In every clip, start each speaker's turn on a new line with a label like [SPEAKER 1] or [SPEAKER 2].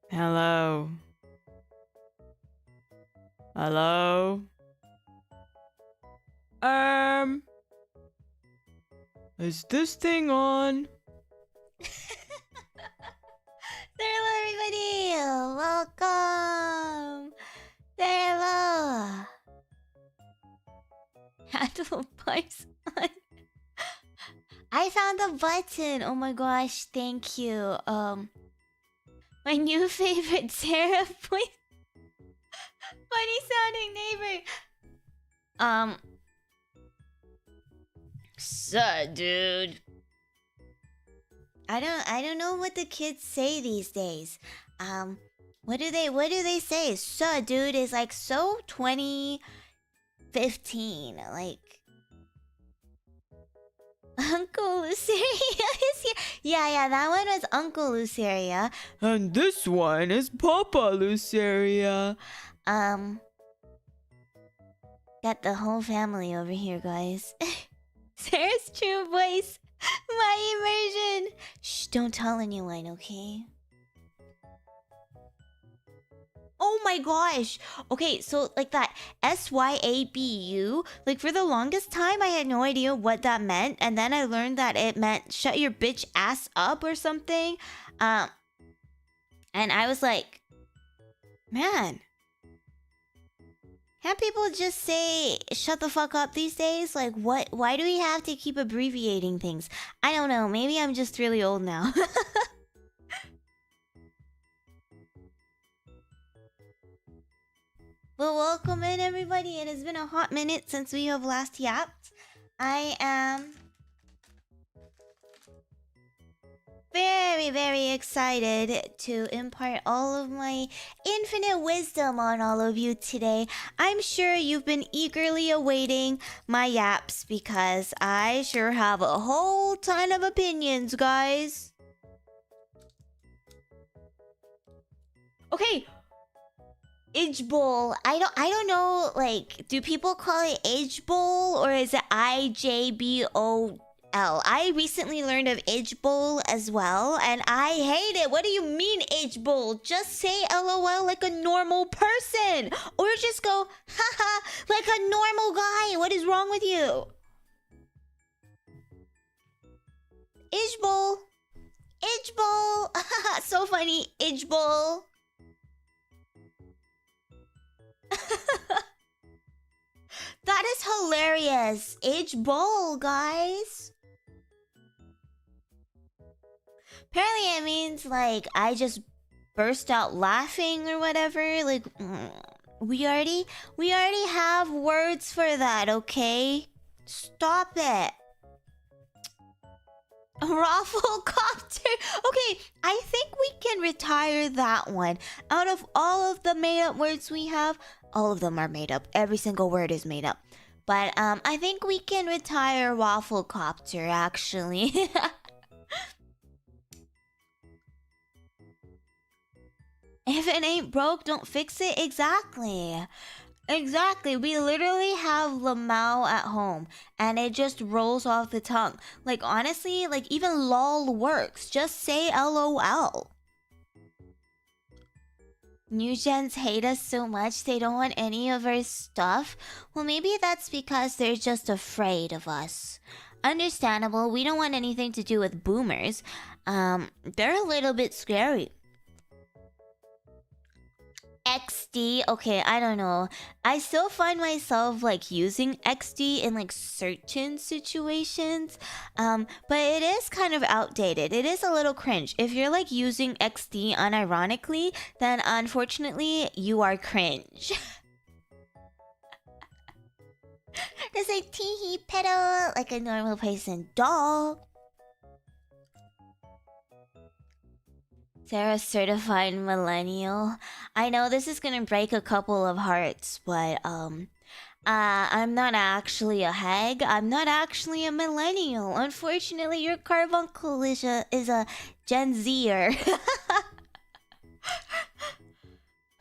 [SPEAKER 1] Hello. Hello. Is this thing on?
[SPEAKER 2] Hello, everybody! Welcome! Hello! Handle price on. I found the button! Oh my gosh, thank you. My new favorite Sarah voice. Funny sounding neighbor. Dude. I don't know what the kids say these days. What do they say? Dude is like so 2015. Like Uncle Luceria is here. Yeah, that one was Uncle Luceria.
[SPEAKER 1] And this one is Papa Luceria.
[SPEAKER 2] Got the whole family over here, guys. Sarah's true voice. My immersion. Shh, don't tell anyone, okay? Oh my gosh. Okay, so like that SYABU, like for the longest time I had no idea what that meant, and then I learned that it meant shut your bitch ass up or something. And I was like, man, can't people just say shut the fuck up these days? Like what, why do we have to keep abbreviating things? I don't know, maybe I'm just really old now. Well, welcome in everybody. It has been a hot minute since we have last yapped. I am very, very excited to impart all of my infinite wisdom on all of you today. I'm sure you've been eagerly awaiting my yaps because I sure have a whole ton of opinions, guys. Okay. Idge bowl. I don't know, like, do people call it Idge bowl or is it IJBOL? I recently learned of Idge bowl as well, and I hate it. What do you mean Idge bowl? Just say LOL like a normal person, or just go haha like a normal guy. What is wrong with you? Idge bowl. Idge bowl. So funny. Idge bowl. That is hilarious. Idge bowl, guys. Apparently it means like I just burst out laughing or whatever. Like we already have words for that, okay? Stop it. Rafflecopter. Okay, I think we can retire that one. Out of all of the made-up words we have, all of them are made up. Every single word is made up. But I think we can retire Rafflecopter, actually. If it ain't broke, don't fix it. Exactly. Exactly. We literally have Lamau at home and it just rolls off the tongue. Like honestly, like even lol works. Just say LOL. New gens hate us so much they don't want any of our stuff. Well, maybe that's because they're just afraid of us. Understandable. We don't want anything to do with boomers. They're a little bit scary. XD, okay, I don't know. I still find myself like using XD in like certain situations, but it is kind of outdated. It is a little cringe. If you're like using XD unironically, then unfortunately you are cringe. Just like tee-hee pedal like a normal person. Dog. Sarah certified millennial. I know this is gonna break a couple of hearts, but I'm not actually a hag. I'm not actually a millennial. Unfortunately, your carbuncle is a Gen Zer.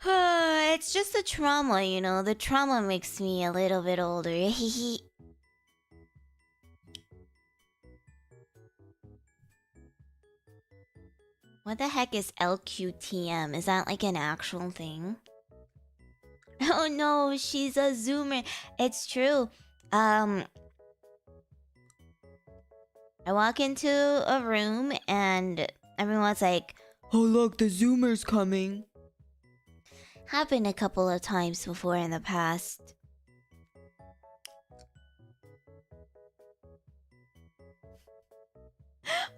[SPEAKER 2] It's just the trauma, you know. The trauma makes me a little bit older. What the heck is LQTM? Is that like an actual thing? Oh no, she's a zoomer. It's true. I walk into a room and everyone's like,
[SPEAKER 1] Oh look, the zoomer's coming.
[SPEAKER 2] happened a couple of times before in the past.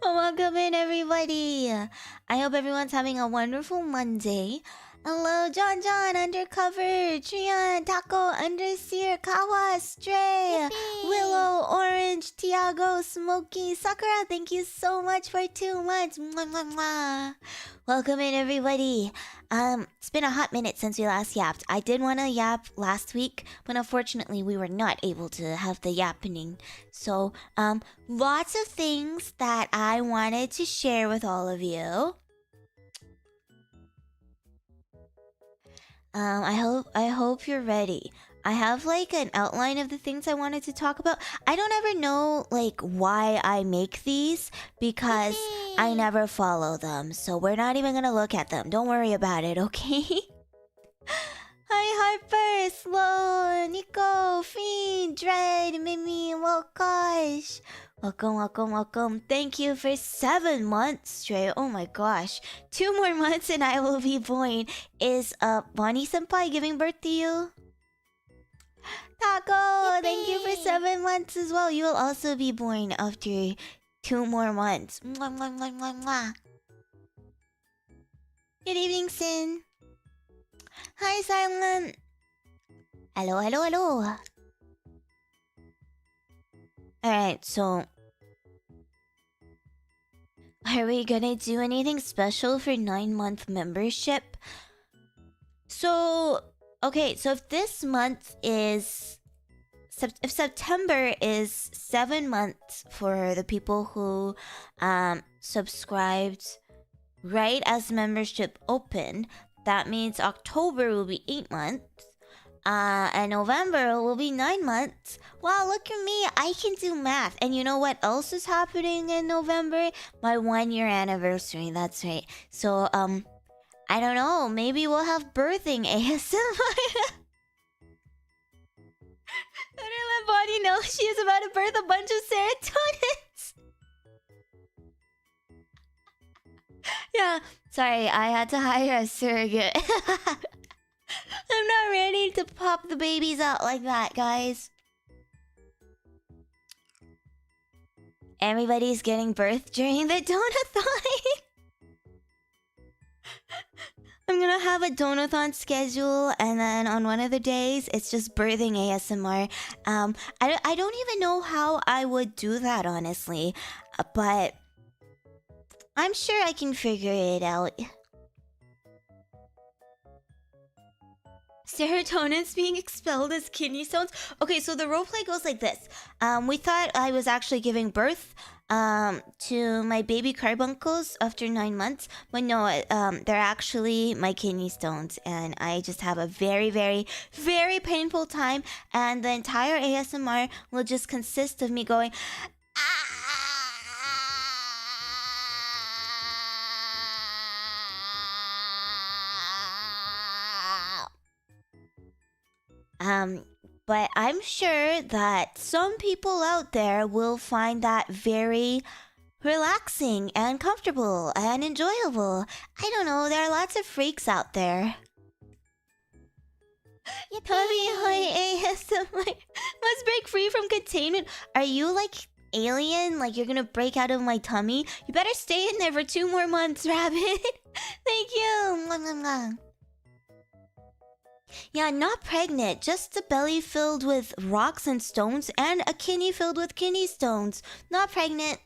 [SPEAKER 2] Well, welcome in, everybody. I hope everyone's having a wonderful Monday. Hello, JonJonH, Undercover, Trion, Taco, Underseer, Kawa, Stray, Willow, Orange, Thiago, Smoky, Sakura. Thank you so much for 2 months. Mwah, mwah, mwah. Welcome in, everybody. It's been a hot minute since we last yapped. I did want to yap last week, but unfortunately we were not able to have the yapping. So, lots of things that I wanted to share with all of you. I hope you're ready. I have like an outline of the things I wanted to talk about. I don't ever know like why I make these because I never follow them. So we're not even gonna look at them. Don't worry about it, okay? Hi Harper, Slow, Nico, Fiend, Dread, Mimy, Wokosh. Welcome, welcome, welcome. Thank you for 7 months straight. Oh my gosh. 2 more months and I will be born. Is Bonnie Senpai giving birth to you? Taco, yippee! Thank you for 7 months as well. You will also be born after 2 more months. Mwah, mwah, mwah, mwah, mwah. Good evening, Sin. Hi, Silent. Hello, hello, hello. Alright, so... are we gonna do anything special for 9-month membership? So... okay, so if this month is... if September is 7 months for the people who subscribed right as membership opened, that means October will be 8 months. And November will be 9 months. Wow, look at me. I can do math. And you know what else is happening in November? My 1-year anniversary. That's right. So, I don't know. Maybe we'll have birthing ASMR. Better let Bonnie know she is about to birth a bunch of serotonins. Yeah, sorry. I had to hire a surrogate. I'm not ready to pop the babies out like that, guys. Everybody's getting birth during the donathon. I'm gonna have a donathon schedule, and then on one of the days, it's just birthing ASMR. I don't even know how I would do that, honestly. But I'm sure I can figure it out. Serotonin's being expelled as kidney stones. Okay, so the roleplay goes like this. We thought I was actually giving birth to my baby carbuncles after 9 months, but no, they're actually my kidney stones, and I just have a very, very, very painful time, and the entire ASMR will just consist of me going, but I'm sure that some people out there will find that very relaxing and comfortable and enjoyable. I don't know, there are lots of freaks out there. ASMR must break free from containment. Are you like alien? Like you're gonna break out of my tummy? You better stay in there for 2 more months, Rabbit. Thank you. Mwah, mwah, mwah. Yeah, not pregnant, just a belly filled with rocks and stones and a kidney filled with kidney stones. Not pregnant.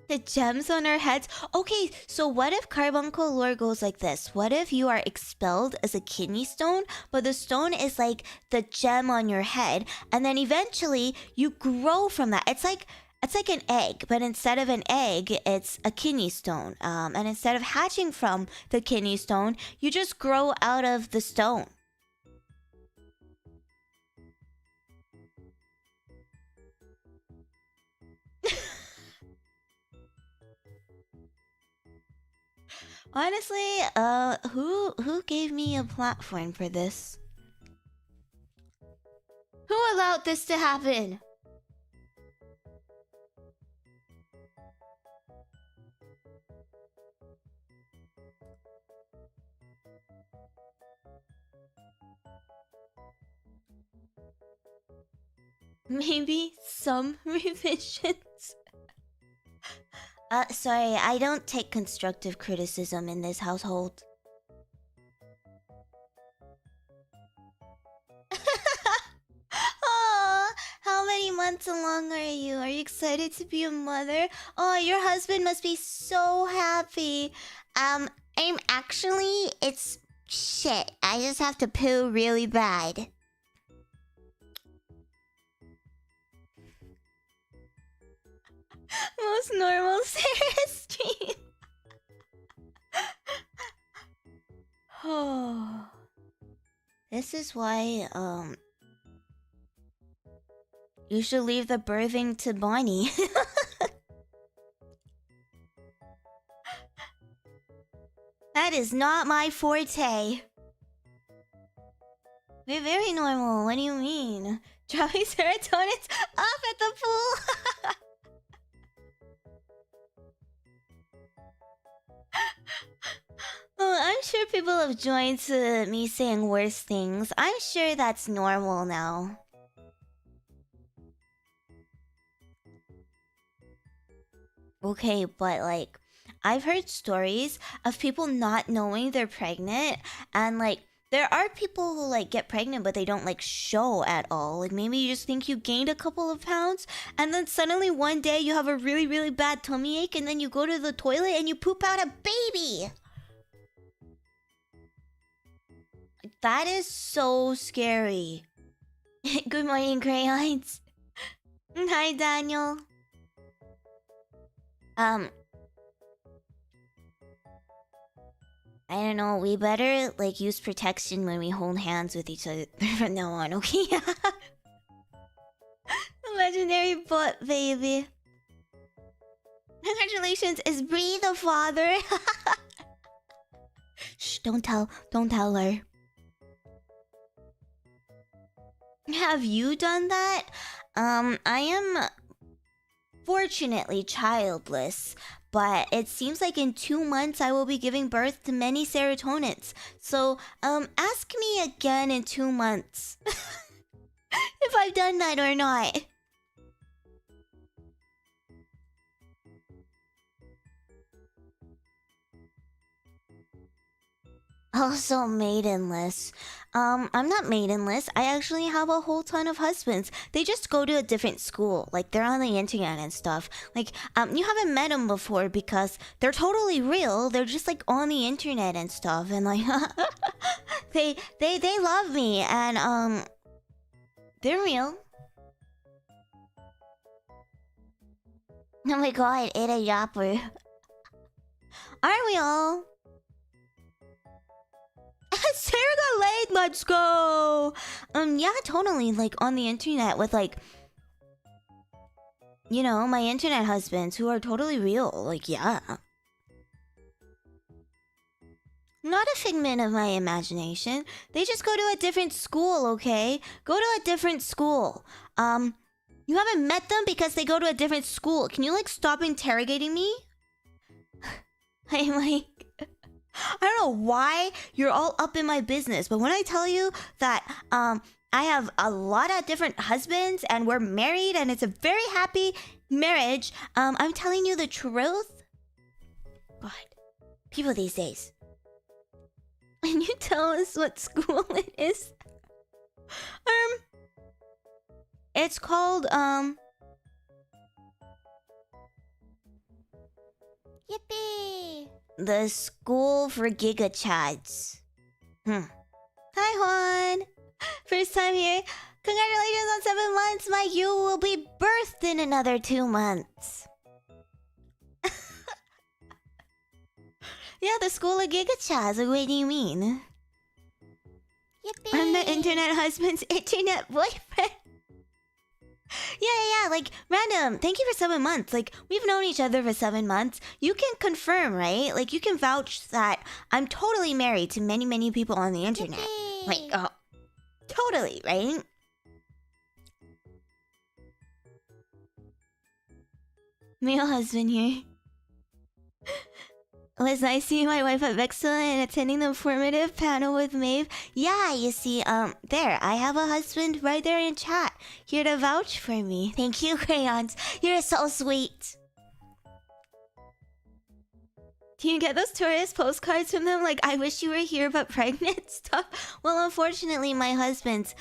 [SPEAKER 2] The gems on our heads. Okay, so what if carbuncle lore goes like this? What if you are expelled as a kidney stone, but the stone is like the gem on your head, and then eventually you grow from that? It's like an egg, but instead of an egg, it's a kidney stone. And instead of hatching from the kidney stone, you just grow out of the stone. Honestly, who gave me a platform for this? Who allowed this to happen? Maybe some revisions. Sorry, I don't take constructive criticism in this household. Oh, how many months along are you? Are you excited to be a mother? Oh, your husband must be so happy. It's shit. I just have to poo really bad. Most normal Sarah stream. Oh. This is why, you should leave the birthing to Bonnie. That is not my forte. We're very normal. What do you mean? Dropping serotonins off at the pool. Oh, I'm sure people have joined to me saying worse things. I'm sure that's normal now. Okay, but like, I've heard stories of people not knowing they're pregnant, and like, there are people who like get pregnant but they don't like show at all. Like maybe you just think you gained a couple of pounds, and then suddenly one day you have a really, really bad tummy ache, and then you go to the toilet and you poop out a baby. That is so scary. Good morning, crayons. Hi, Daniel. I don't know, we better like use protection when we hold hands with each other from now on, okay? Legendary butt, baby. Congratulations, is Bree the father? Shh, don't tell her. Have you done that? I am fortunately childless, but it seems like in 2 months I will be giving birth to many serotonins. So, ask me again in 2 months if I've done that or not. Also maidenless. I'm not maidenless. I actually have a whole ton of husbands. They just go to a different school. Like, they're on the internet and stuff. Like, you haven't met them before because they're totally real. They're just, like, on the internet and stuff. And, like, they love me. And, they're real. Oh my god, it's a yapper. Aren't we all? Sarah got laid, let's go! Yeah, totally, like, on the internet with, like, you know, my internet husbands who are totally real, like, yeah. Not a figment of my imagination. They just go to a different school, okay? Go to a different school. You haven't met them because they go to a different school. Can you, like, stop interrogating me? I'm like... I don't know why you're all up in my business, but when I tell you that I have a lot of different husbands and we're married and it's a very happy marriage, I'm telling you the truth. God, people these days. Can you tell us what school it is? It's called Yippee! The School for Giga Chads. Hi, Juan. First time here. Congratulations on 7 months. My you will be birthed in another 2 months. Yeah, the School of Giga Chads. What do you mean? Yippee. I'm the internet husband's internet boyfriend. Yeah. Like, random. Thank you for 7 months. Like, we've known each other for 7 months. You can confirm, right? Like, you can vouch that I'm totally married to many, many people on the internet.
[SPEAKER 3] Yippee.
[SPEAKER 2] Like, totally, right? Male husband here. It was nice seeing my wife at Vexel and attending the informative panel with Maeve. Yeah, you see, there, I have a husband right there in chat, here to vouch for me. Thank you, Crayons. You're so sweet. Do you get those tourist postcards from them? Like, I wish you were here but pregnant stuff? Well, unfortunately, my husband's,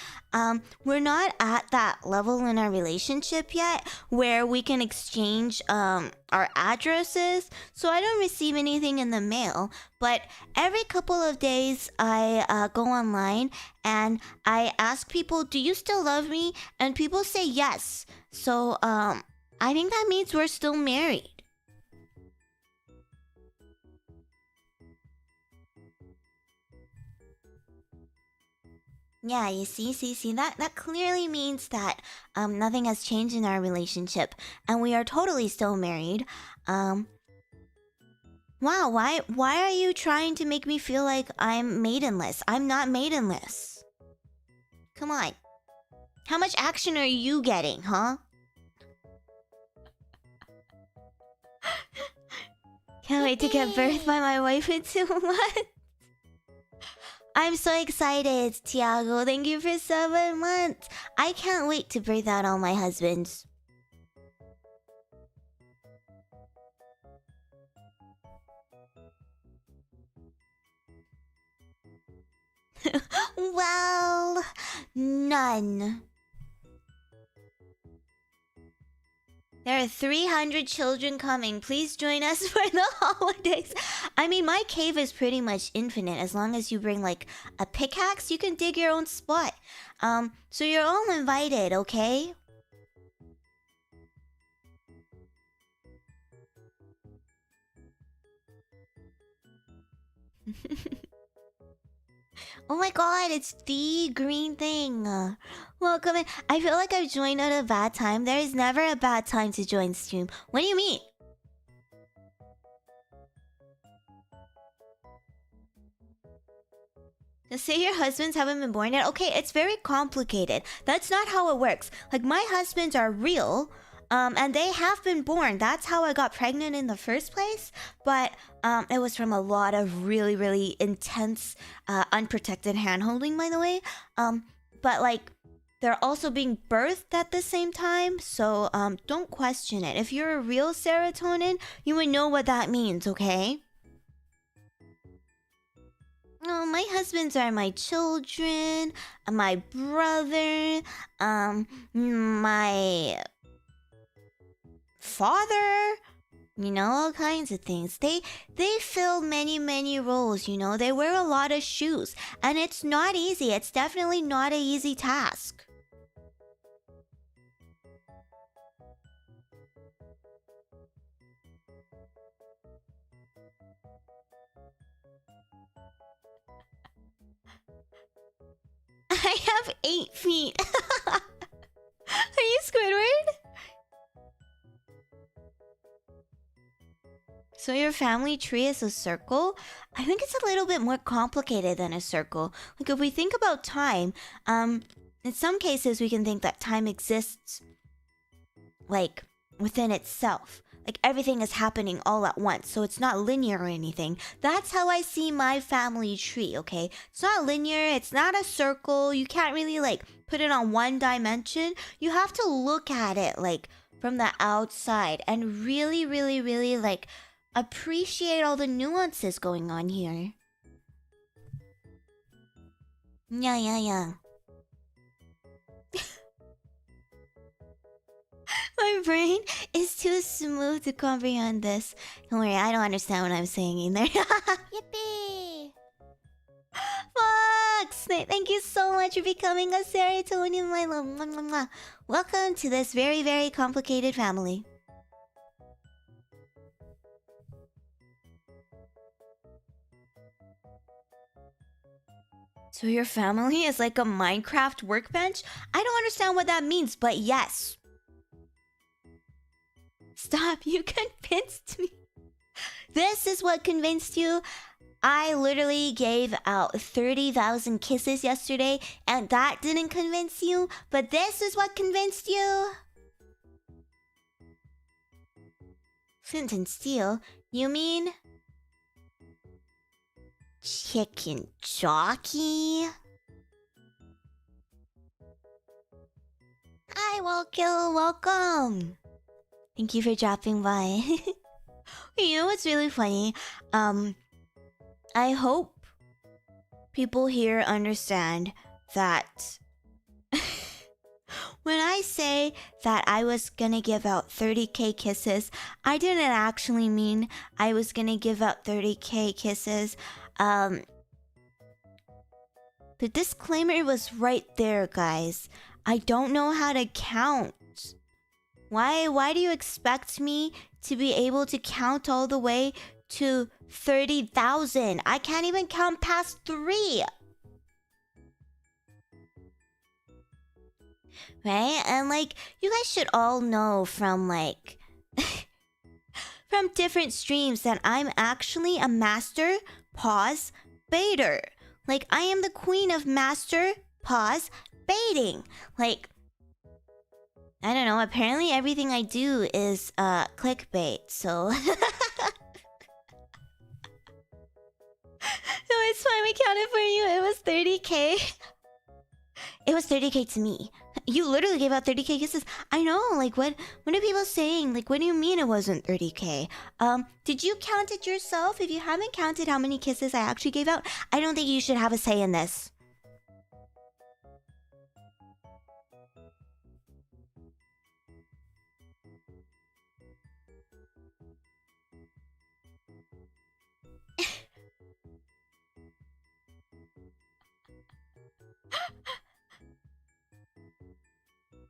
[SPEAKER 2] we're not at that level in our relationship yet where we can exchange, our addresses. So I don't receive anything in the mail. But every couple of days, I go online and I ask people, do you still love me? And people say yes. So, I think that means we're still married. Yeah, you see, that clearly means that nothing has changed in our relationship, and we are totally still married. Wow, why are you trying to make me feel like I'm maidenless? I'm not maidenless. Come on. How much action are you getting, huh? Can't wait to get birthed by my wife in 2 months. I'm so excited, Thiago. Thank you for 7 months. I can't wait to birth out all my husbands. Well, none. There are 300 children coming. Please join us for the holidays. I mean, my cave is pretty much infinite. As long as you bring, like, a pickaxe, you can dig your own spot. So you're all invited, okay? Oh my god, it's the green thing. Welcome in. I feel like I've joined at a bad time. There is never a bad time to join stream. What do you mean? Just say your husbands haven't been born yet. Okay, it's very complicated. That's not how it works. Like, my husbands are real. And they have been born. That's how I got pregnant in the first place. But it was from a lot of really, really intense, unprotected handholding, by the way. But like, they're also being birthed at the same time. So don't question it. If you're a real Ceratonin, you would know what that means, okay? Oh, my husbands are my children, my brother, my father, you know, all kinds of things. They fill many roles, you know. They wear a lot of shoes, and it's not easy. It's definitely not an easy task. I have 8 feet. Are you Squidward? So your family tree is a circle? I think it's a little bit more complicated than a circle. Like, if we think about time, in some cases we can think that time exists, like, within itself. Like, everything is happening all at once, so it's not linear or anything. That's how I see my family tree, okay? It's not linear, it's not a circle. You can't really, like, put it on one dimension. You have to look at it, like, from the outside and really, like, appreciate all the nuances going on here. Yeah. My brain is too smooth to comprehend this. Don't worry, I don't understand what I'm saying either.
[SPEAKER 3] Yippee!
[SPEAKER 2] Fox! Thank you so much for becoming a Ceratonin, my love. Mwah, mwah, mwah. Welcome to this very complicated family. So your family is like a Minecraft workbench? I don't understand what that means, but yes. Stop, you convinced me. This is what convinced you? I literally gave out 30,000 kisses yesterday, and that didn't convince you, but this is what convinced you? Flint and steel? You mean chicken jockey? Hi, Wokil, welcome. Thank you for dropping by. You know what's really funny? I hope people here understand that when I say that I was gonna give out 30k kisses, I didn't actually mean I was gonna give out 30k kisses. The disclaimer was right there, guys. I don't know how to count. Why do you expect me to be able to count all the way to 30,000? I can't even count past 3. Right? And like, you guys should all know from like from different streams that I'm actually a master pause baiter. Like, I am the queen of master pause baiting. Like, I don't know, apparently everything I do is clickbait, so no, it's fine, we counted for you. It was 30k. It was 30k to me. You literally gave out 30k kisses. I know, like, what are people saying? Like, what do you mean it wasn't 30k? Did you count it yourself? If you haven't counted how many kisses I actually gave out, I don't think you should have a say in this.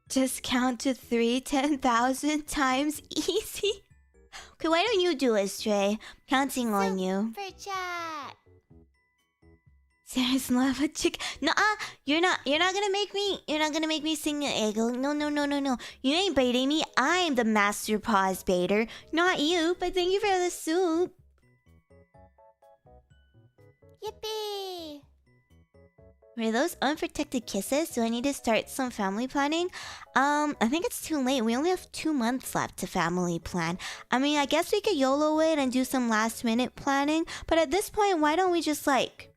[SPEAKER 2] Just count to 3, 10,000 times easy. Okay, why don't you do it, Stray? Counting on you.
[SPEAKER 3] Super chat.
[SPEAKER 2] Sarah's lava chick. No, you're not gonna make me. You're not gonna make me sing an egg. No. You ain't baiting me. I'm the master pause baiter, not you. But thank you for the soup.
[SPEAKER 3] Yippee!
[SPEAKER 2] Were those unprotected kisses? Do I need to start some family planning? I think it's too late. We only have 2 months left to family plan. I mean, I guess we could YOLO it and do some last minute planning. But at this point, why don't we just like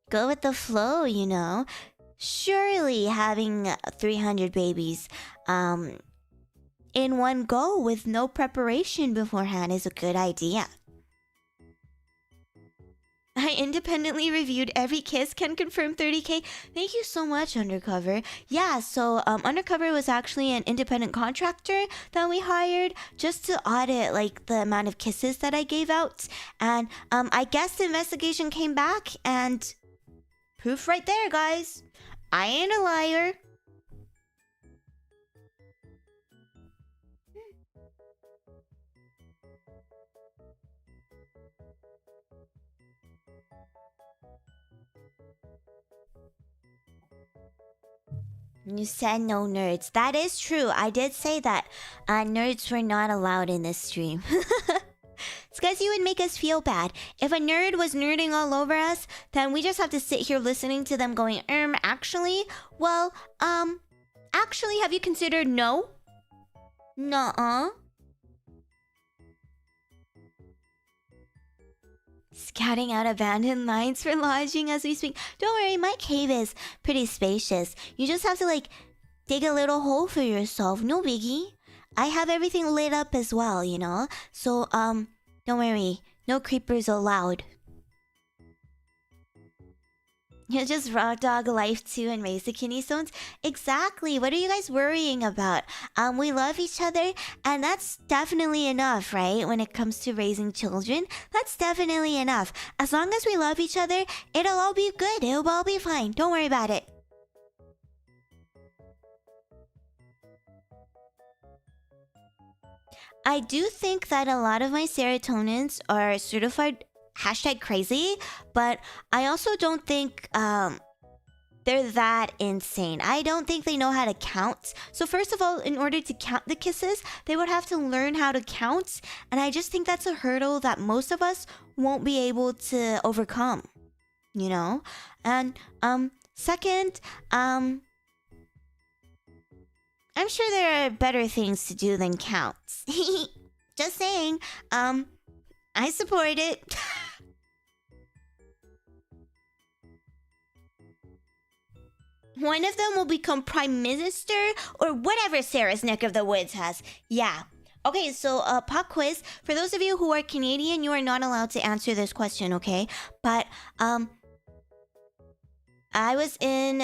[SPEAKER 2] go with the flow, you know? Surely having 300 babies in one go with no preparation beforehand is a good idea. I independently reviewed every kiss, can confirm 30k. Thank you so much, Undercover. Yeah, so Undercover was actually an independent contractor that we hired just to audit like the amount of kisses that I gave out. And I guess the investigation came back and proof right there, guys. I ain't a liar. You said no nerds. That is true. I did say that nerds were not allowed in this stream. It's because you would make us feel bad. If a nerd was nerding all over us, then we just have to sit here listening to them going, actually? Well, actually, have you considered no? Nuh-uh. Scouting out abandoned lines for lodging as we speak. Don't worry, my cave is pretty spacious. You just have to like dig a little hole for yourself. No biggie. I have everything lit up as well, you know? So, don't worry. No creepers allowed. You just raw dog life too and raise the kidney stones? Exactly. What are you guys worrying about? We love each other, and that's definitely enough, right? When it comes to raising children, that's definitely enough. As long as we love each other, it'll all be good. It'll all be fine. Don't worry about it. I do think that a lot of my serotonins are certified #crazy, but I also don't think They're that insane. I don't think they know how to count. So first of all, in order to count the kisses, they would have to learn how to count. And I just think that's a hurdle that most of us won't be able to overcome. You know? And second, I'm sure there are better things to do than counts. Just saying. I support it. One of them will become prime minister or whatever Sarah's neck of the woods has. Yeah. Okay, so pop quiz. For those of you who are Canadian, you are not allowed to answer this question, okay? But I was in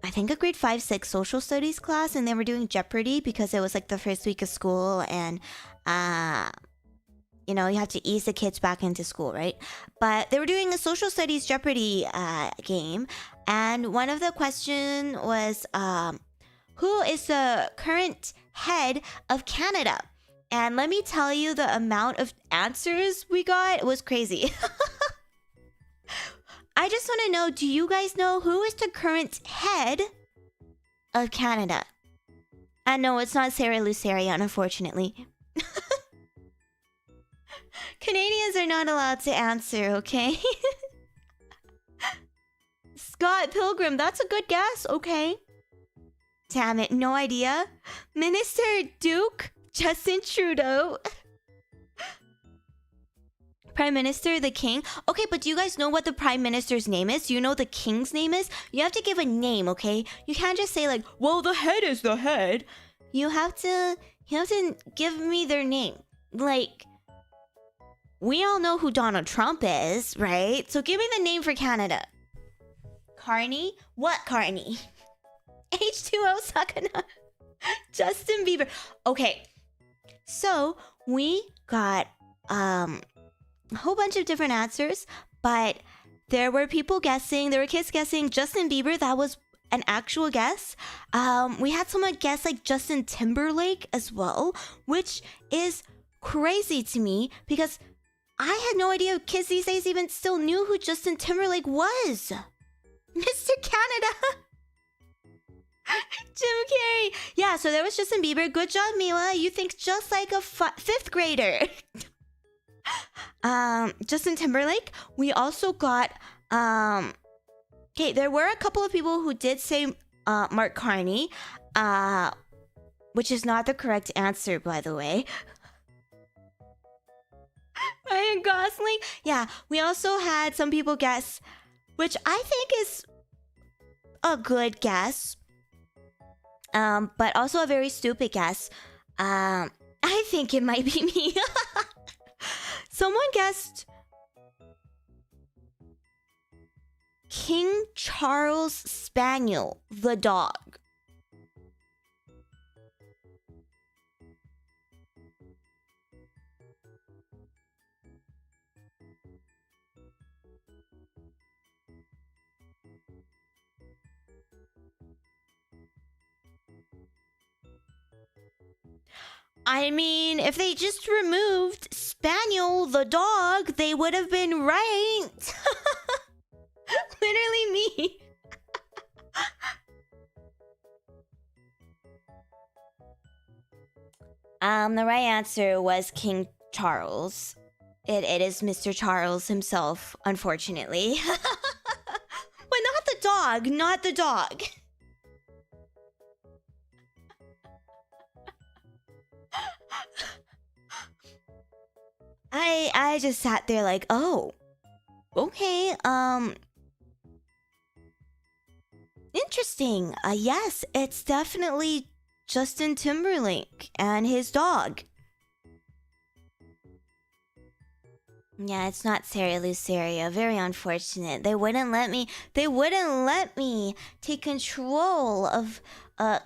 [SPEAKER 2] I think a grade 5-6 social studies class, and they were doing Jeopardy because it was like the first week of school, and you know, you have to ease the kids back into school, right? But they were doing a social studies Jeopardy game, and one of the question was, who is the current head of Canada? And let me tell you, the amount of answers we got was crazy. I just want to know, do you guys know who is the current head of Canada? And no, it's not Cera Luceria, unfortunately. Canadians are not allowed to answer, okay? Scott Pilgrim, that's a good guess, okay. Damn it, no idea. Minister Duke Justin Trudeau. Prime Minister, the King. Okay, but do you guys know what the Prime Minister's name is? Do you know the King's name is? You have to give a name, okay? You can't just say like, well, the head is the head. You have to give me their name. Like, we all know who Donald Trump is, right? So give me the name for Canada. Carney? What Carney? H2O Sakana. Justin Bieber. Okay. So we got a whole bunch of different answers, but there were people guessing, there were kids guessing Justin Bieber. That was an actual guess. We had someone guess like Justin Timberlake as well, which is crazy to me because I had no idea kids these days even still knew who Justin Timberlake was. Mr. Canada. Jim Carrey. Yeah, so there was Justin Bieber. Good job, Mila. You think just like a fifth grader. Justin Timberlake. We also got okay, there were a couple of people who did say Mark Carney, which is not the correct answer, by the way. Ryan Gosling. Yeah, we also had some people guess, which I think is a good guess, but also a very stupid guess. I think it might be me. Someone guessed King Charles Spaniel, the dog. I mean, if they just removed Spaniel, the dog, they would have been right. Literally me. The right answer was King Charles. It is Mr. Charles himself, unfortunately. But not the dog, not the dog. I just sat there like, oh, okay, interesting. Yes, it's definitely Justin Timberlake and his dog. Yeah, it's not Cera Luceria. Very unfortunate. They wouldn't let me take control of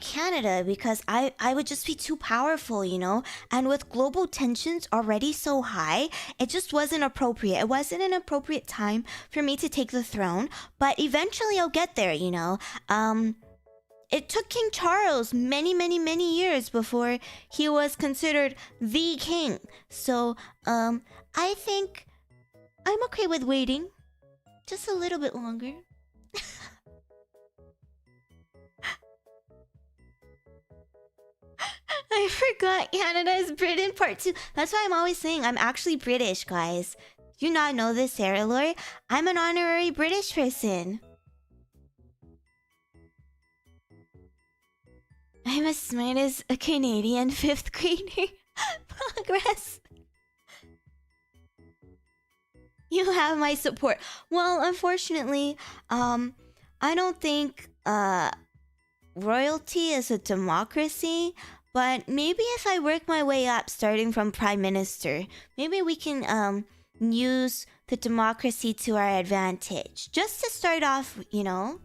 [SPEAKER 2] Canada because I would just be too powerful, you know? And with global tensions already so high, it just wasn't appropriate. It wasn't an appropriate time for me to take the throne, but eventually I'll get there, you know? It took King Charles many years before he was considered the king. So, I think I'm okay with waiting just a little bit longer. I forgot Canada is Britain part 2. That's why I'm always saying I'm actually British, guys. Do you not know this, Sarah Lori? I'm an honorary British person. I'm as smart as a Canadian 5th grader. Progress. You have my support. Well, unfortunately, I don't think royalty is a democracy, but maybe if I work my way up starting from prime minister, maybe we can use the democracy to our advantage. Just to start off, you know.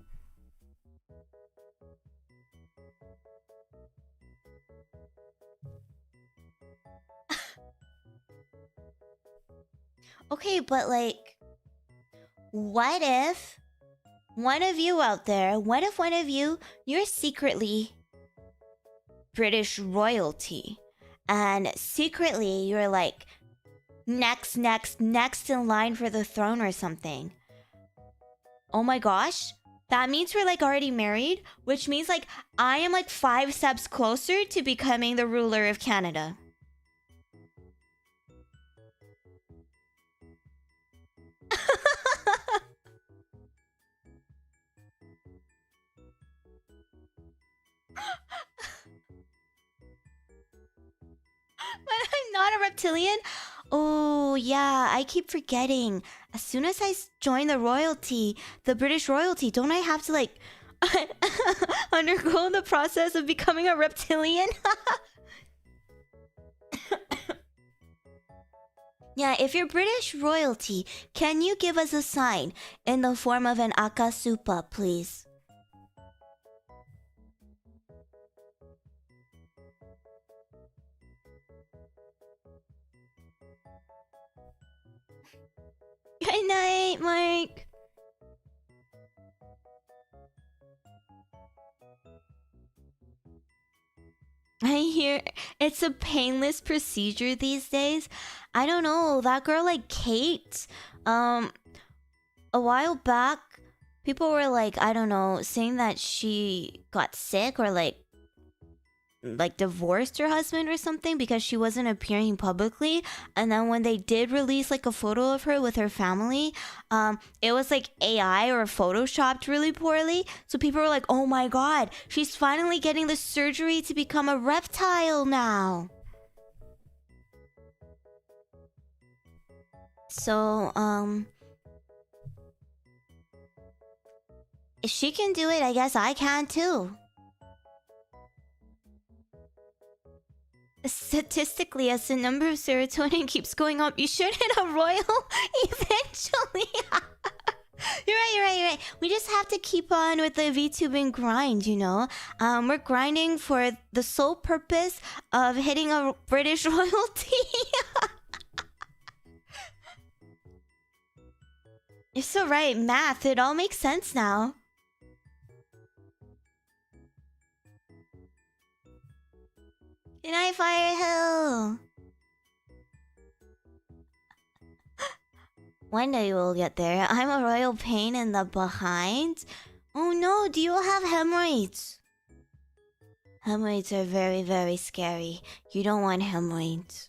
[SPEAKER 2] Okay, but like, what if one of you out there, what if one of you, you're secretly British royalty, and secretly you're like next in line for the throne or something? Oh my gosh, that means we're like already married, which means like I am like 5 steps closer to becoming the ruler of Canada. But I'm not a reptilian? Oh, yeah, I keep forgetting. As soon as I join the royalty, the British royalty, don't I have to, like, undergo the process of becoming a reptilian? Yeah, if you're British royalty, can you give us a sign in the form of an akasupa, please? Good night, Mark. I hear it's a painless procedure these days. I don't know, that girl like Kate, a while back, people were like, I don't know, saying that she got sick or like divorced her husband or something because she wasn't appearing publicly. And then when they did release like a photo of her with her family, it was like AI or photoshopped really poorly. So people were like, oh my god, she's finally getting the surgery to become a reptile now. So if she can do it, I guess I can too. Statistically, as the number of serotonin keeps going up, you should hit a royal eventually. You're right. We just have to keep on with the VTubing grind, you know? We're grinding for the sole purpose of hitting a British royalty. You're so right, math, it all makes sense now. Good night, Firehill. One day we'll get there. I'm a royal pain in the behind. Oh no, do you have hemorrhoids? Hemorrhoids are very, very scary. You don't want hemorrhoids.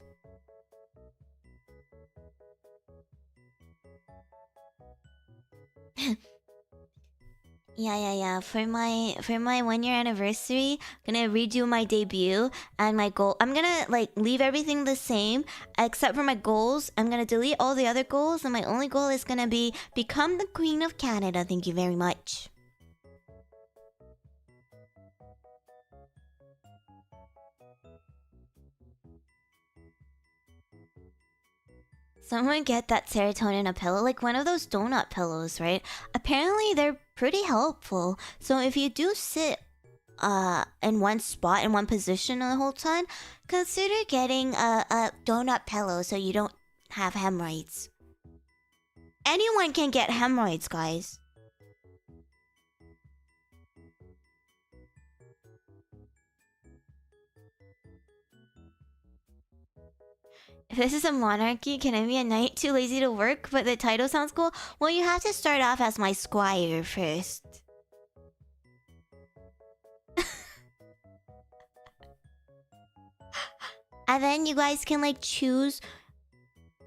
[SPEAKER 2] Yeah. For my 1-year anniversary, I'm gonna redo my debut and my goal. I'm gonna like leave everything the same except for my goals. I'm gonna delete all the other goals, and my only goal is gonna be become the Queen of Canada. Thank you very much. Someone get that serotonin a pillow, like one of those donut pillows, right? Apparently they're pretty helpful. So if you do sit in one spot, in one position the whole time, consider getting a donut pillow so you don't have hemorrhoids. Anyone can get hemorrhoids, guys. If this is a monarchy, can I be a knight too lazy to work, but the title sounds cool? Well, you have to start off as my squire first. And then you guys can like choose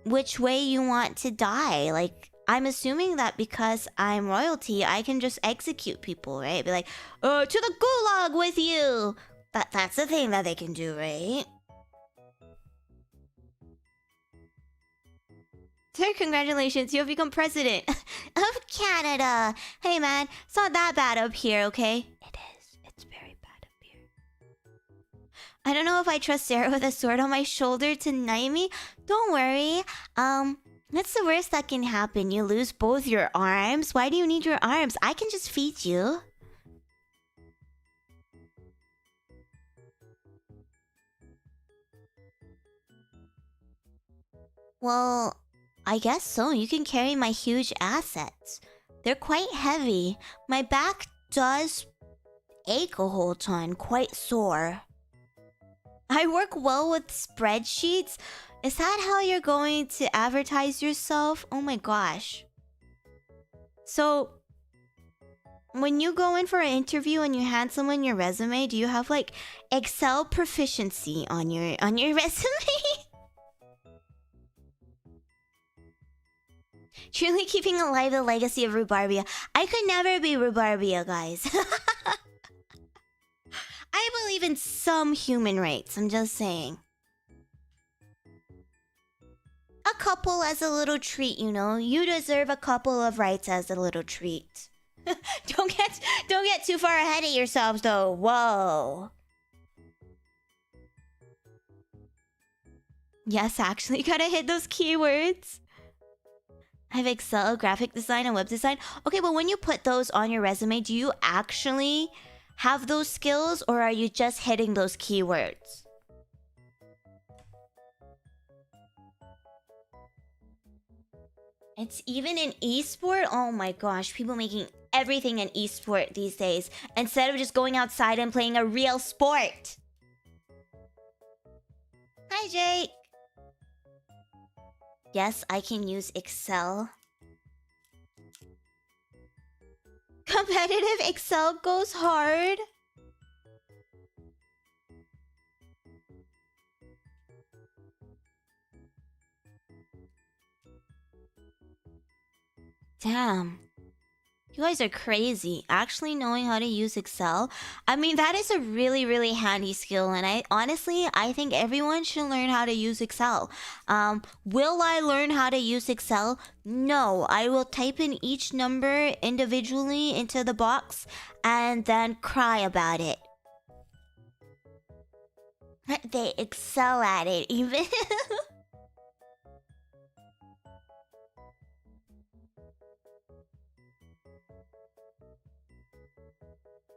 [SPEAKER 2] which way you want to die. Like, I'm assuming that because I'm royalty, I can just execute people, right? Be like, to the gulag with you. That's the thing that they can do, right? Sir, congratulations, you have become president of Canada. Hey man, it's not that bad up here, okay? It is. It's very bad up here. I don't know if I trust Sarah with a sword on my shoulder to knight me. Don't worry. What's the worst that can happen? You lose both your arms? Why do you need your arms? I can just feed you. Well, I guess so. You can carry my huge assets. They're quite heavy. My back does ache a whole ton, quite sore. I work well with spreadsheets. Is that how you're going to advertise yourself? Oh my gosh. So, when you go in for an interview and you hand someone your resume, do you have like Excel proficiency on your resume? Truly keeping alive the legacy of Rhubarbia. I could never be Rhubarbia, guys. I believe in some human rights, I'm just saying. A couple as a little treat, you know. You deserve a couple of rights as a little treat. Don't get too far ahead of yourselves though. Whoa. Yes, actually, gotta hit those keywords. I have Excel, graphic design, and web design. Okay, but when you put those on your resume, do you actually have those skills, or are you just hitting those keywords? It's even an esport? Oh my gosh, people making everything an esport these days, instead of just going outside and playing a real sport. Hi, Jake. Yes, I can use Excel. Competitive Excel goes hard. Damn. You guys are crazy. Actually knowing how to use Excel, I mean, that is a really, really handy skill. And I think everyone should learn how to use Excel. Will I learn how to use Excel? No. I will type in each number individually into the box and then cry about it. They excel at it, even.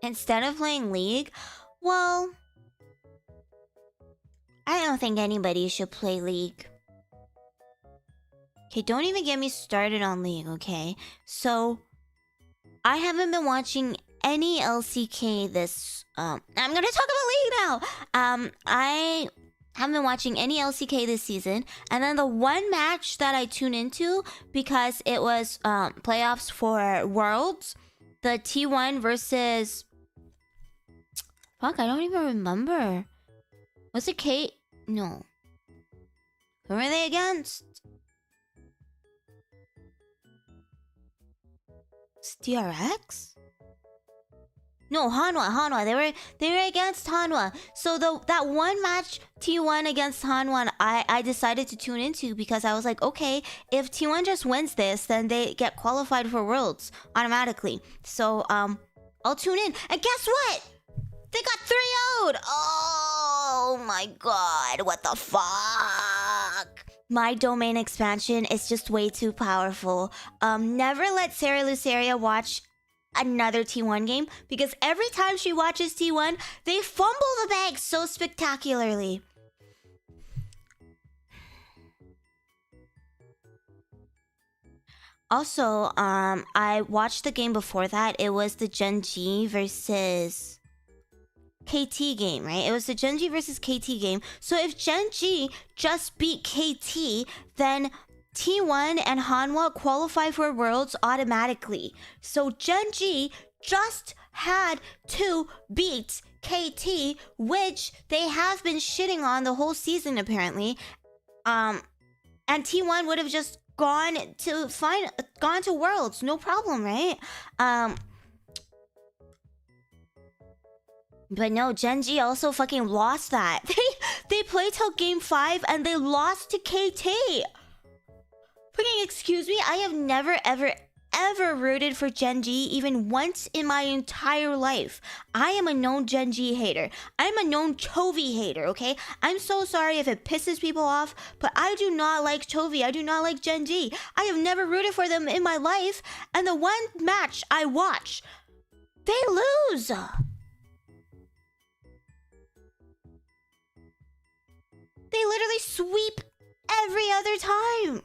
[SPEAKER 2] Instead of playing League, well, I don't think anybody should play League. Okay, don't even get me started on League, okay? So, I haven't been watching any LCK this... I'm gonna talk about League now! I haven't been watching any LCK this season. And then the one match that I tuned into, because it was playoffs for Worlds, the T1 versus... Fuck, I don't even remember. Was it Kate? No. Who were they against? DRX? No, Hanwha. They were against Hanwha. So that one match T1 against Hanwha, I decided to tune into because I was like, okay, if T1 just wins this, then they get qualified for Worlds automatically. So I'll tune in. And guess what? They got 3-0'd! Oh my god, what the fuck? My domain expansion is just way too powerful. Never let Cera Luceria watch another T1 game, because every time she watches T1, they fumble the bag so spectacularly. Also, I watched the game before that. It was the GenG versus KT game, right? It was the GenG versus KT game. So if GenG just beat KT, then T1 and Hanwha qualify for Worlds automatically. So GenG just had to beat KT, which they have been shitting on the whole season apparently. And T1 would have just gone to Worlds, no problem, right? But no, Gen G also fucking lost that. They played till game 5 and they lost to KT. Fucking excuse me, I have never ever rooted for Gen G even once in my entire life. I am a known Gen G hater. I'm a known Chovy hater, okay? I'm so sorry if it pisses people off, but I do not like Chovy. I do not like Gen G. I have never rooted for them in my life, and the one match I watch, they lose. They literally sweep every other time.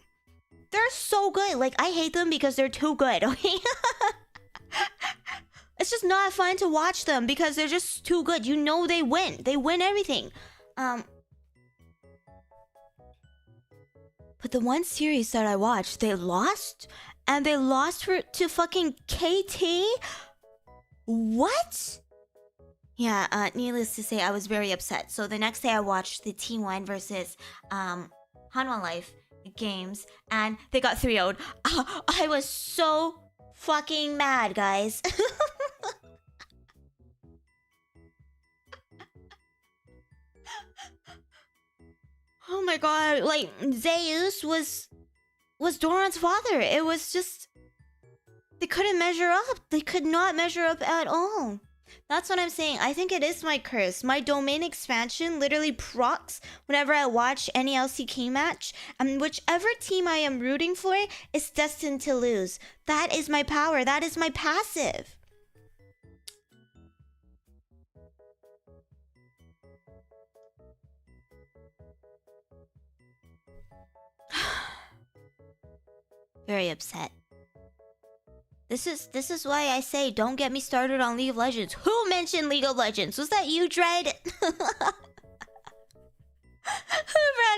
[SPEAKER 2] They're so good. Like, I hate them because they're too good, okay? It's just not fun to watch them because they're just too good. You know they win. They win everything. But the one series that I watched, they lost? And they lost to fucking KT? What? Yeah, needless to say, I was very upset. So the next day I watched the T1 versus Hanwha Life games, and they got 3-0'd. I was so fucking mad, guys. Oh my god, like, Zeus was Doran's father. It was just... They couldn't measure up. They could not measure up at all. That's what I'm saying. I think it is my curse. My domain expansion literally procs whenever I watch any LCK match. And whichever team I am rooting for is destined to lose. That is my power. That is my passive. Very upset. This is why I say don't get me started on League of Legends. Who mentioned League of Legends? Was that you, Dread? Who brought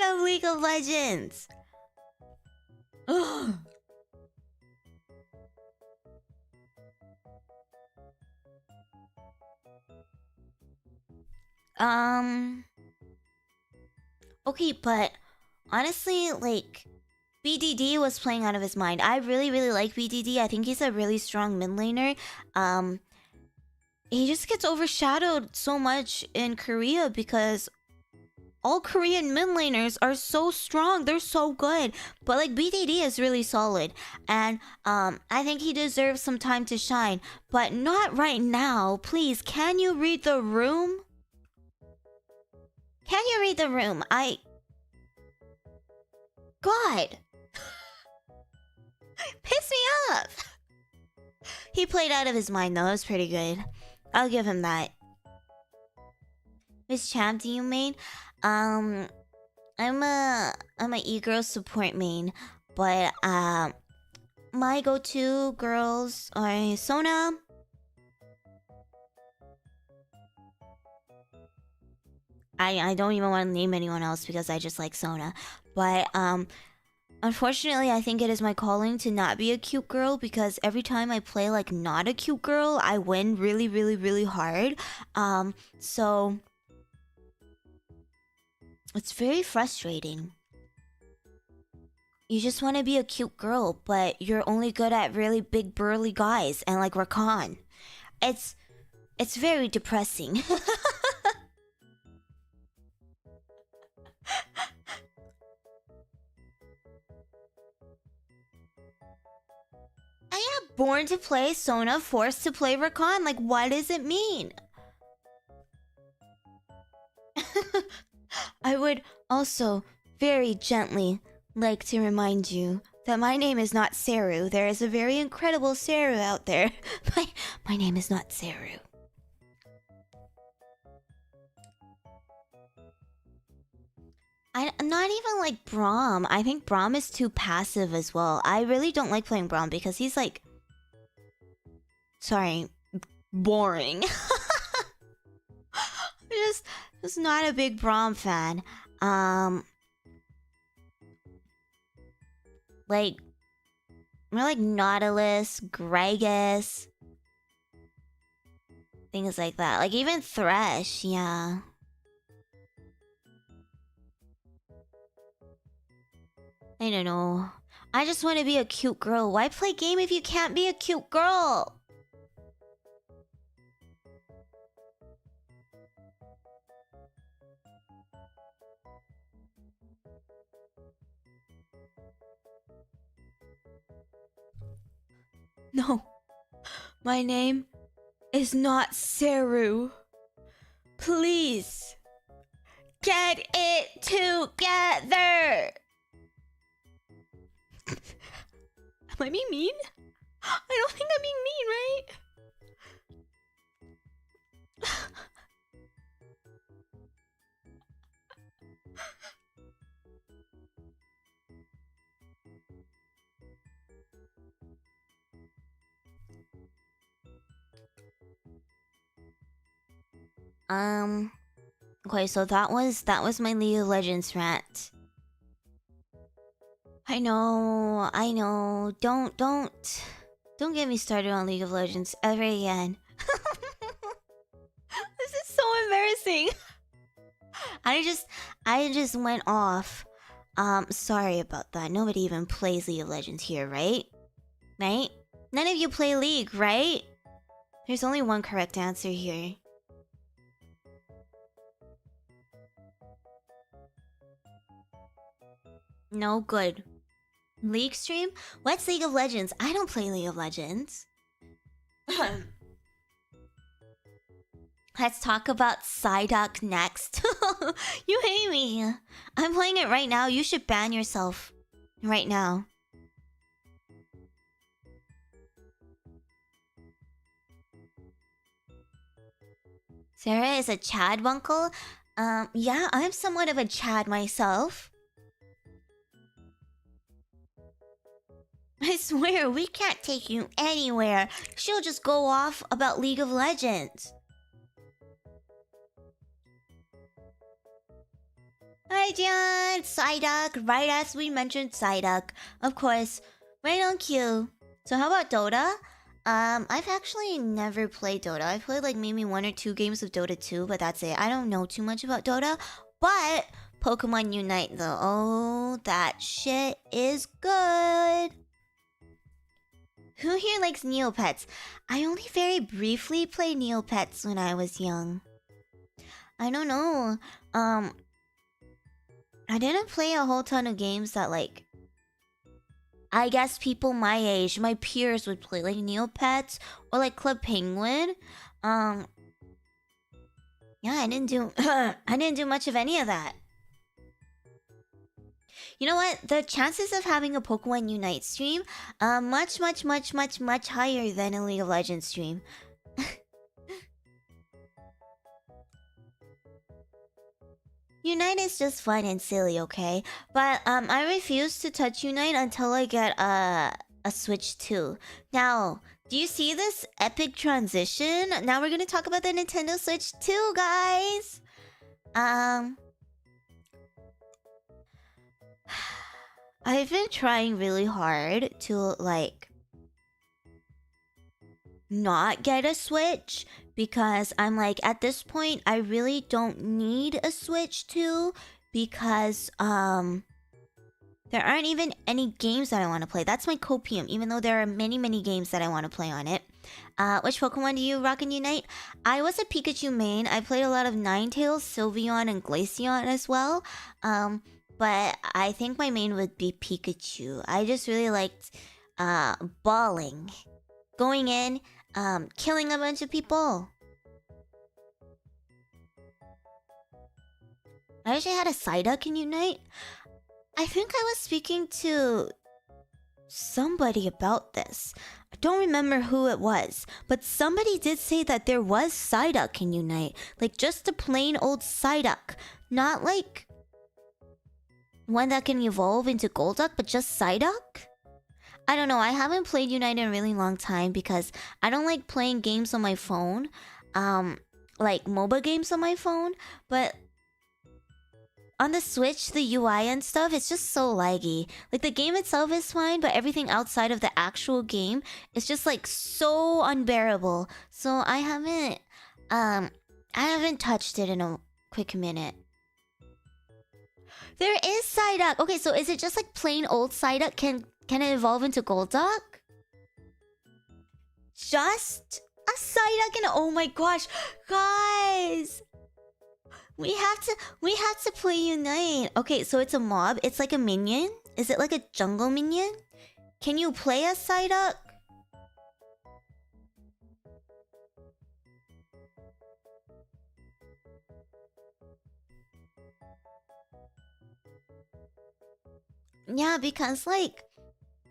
[SPEAKER 2] up League of Legends? Okay, but honestly, like, BDD was playing out of his mind. I really, really like BDD. I think he's a really strong mid laner. He just gets overshadowed so much in Korea because all Korean mid laners are so strong. They're so good. But like BDD is really solid. And I think he deserves some time to shine. But not right now. Please, can you read the room? Can you read the room? God. Piss me off. He played out of his mind though. It was pretty good. I'll give him that. Which champ do you main? I'm a e-girl support main, but my go-to girls are Sona, I don't even want to name anyone else because I just like Sona. But unfortunately, I think it is my calling to not be a cute girl because every time I play like not a cute girl, I win really, really, really hard. So it's very frustrating. You just want to be a cute girl, but you're only good at really big burly guys and like Rakan. It's very depressing. I am born to play Sona, forced to play Rakan. Like, what does it mean? I would also very gently like to remind you that my name is not Seru. There is a very incredible Seru out there. My name is not Seru. I'm not even like Braum. I think Braum is too passive as well. I really don't like playing Braum because he's like... Sorry. Boring. Just not a big Braum fan. Like... More like Nautilus, Gragas... Things like that. Like even Thresh, yeah. I don't know. I just want to be a cute girl. Why play game if you can't be a cute girl? No. My name is not Ceru. Please. Get it together. Am I being mean? I don't think I'm being mean, right? Okay, so that was my League of Legends rant. I know. Don't get me started on League of Legends ever again. This is so embarrassing. I just went off. Sorry about that. Nobody even plays League of Legends here, right? Right? None of you play League, right? There's only one correct answer here. No good. League stream? What's League of Legends? I don't play League of Legends. Let's talk about Psyduck next. You hate me. I'm playing it right now. You should ban yourself. Right now. Sarah is a Chadbunkle? Yeah, I'm somewhat of a Chad myself. I swear, we can't take you anywhere. She'll just go off about League of Legends. Hi, John! Psyduck, right as we mentioned Psyduck. Of course, right on cue. So how about Dota? I've actually never played Dota. I played like maybe 1 or 2 games of Dota 2, but that's it. I don't know too much about Dota. But Pokemon Unite though, oh, that shit is good. Who here likes Neopets? I only very briefly played Neopets when I was young. I don't know. I didn't play a whole ton of games that like I guess people my age, my peers would play, like Neopets or like Club Penguin. Yeah, I didn't do I didn't do much of any of that. You know what? The chances of having a Pokemon Unite stream, much higher than a League of Legends stream. Unite is just fun and silly, okay? But I refuse to touch Unite until I get a Switch 2. Now, do you see this epic transition? Now we're gonna talk about the Nintendo Switch 2, guys. I've been trying really hard to like not get a Switch because I'm like, at this point I really don't need a Switch 2 because there aren't even any games that I want to play. That's my copium, even though there are many games that I want to play on it. Which Pokemon do you rock and Unite? I was a Pikachu main. I played a lot of Ninetales, Sylveon, and Glaceon as well. But I think my main would be Pikachu. I just really liked balling. Going in, killing a bunch of people. I wish I had a Psyduck in Unite. I think I was speaking to somebody about this. I don't remember who it was, but somebody did say that there was Psyduck in Unite. Like just a plain old Psyduck. Not like one that can evolve into Golduck, but just Psyduck? I don't know, I haven't played Unite in a really long time because I don't like playing games on my phone. Like MOBA games on my phone, but on the Switch, the UI and stuff, it's just so laggy. Like the game itself is fine, but everything outside of the actual game is just like so unbearable. So I I haven't touched it in a quick minute. There is Psyduck. Okay, so is it just like plain old Psyduck? Can it evolve into Golduck? Just a Psyduck and oh my gosh, guys, we have to play Unite. Okay, so it's a mob. It's like a minion. Is it like a jungle minion? Can you play a Psyduck? Yeah, because like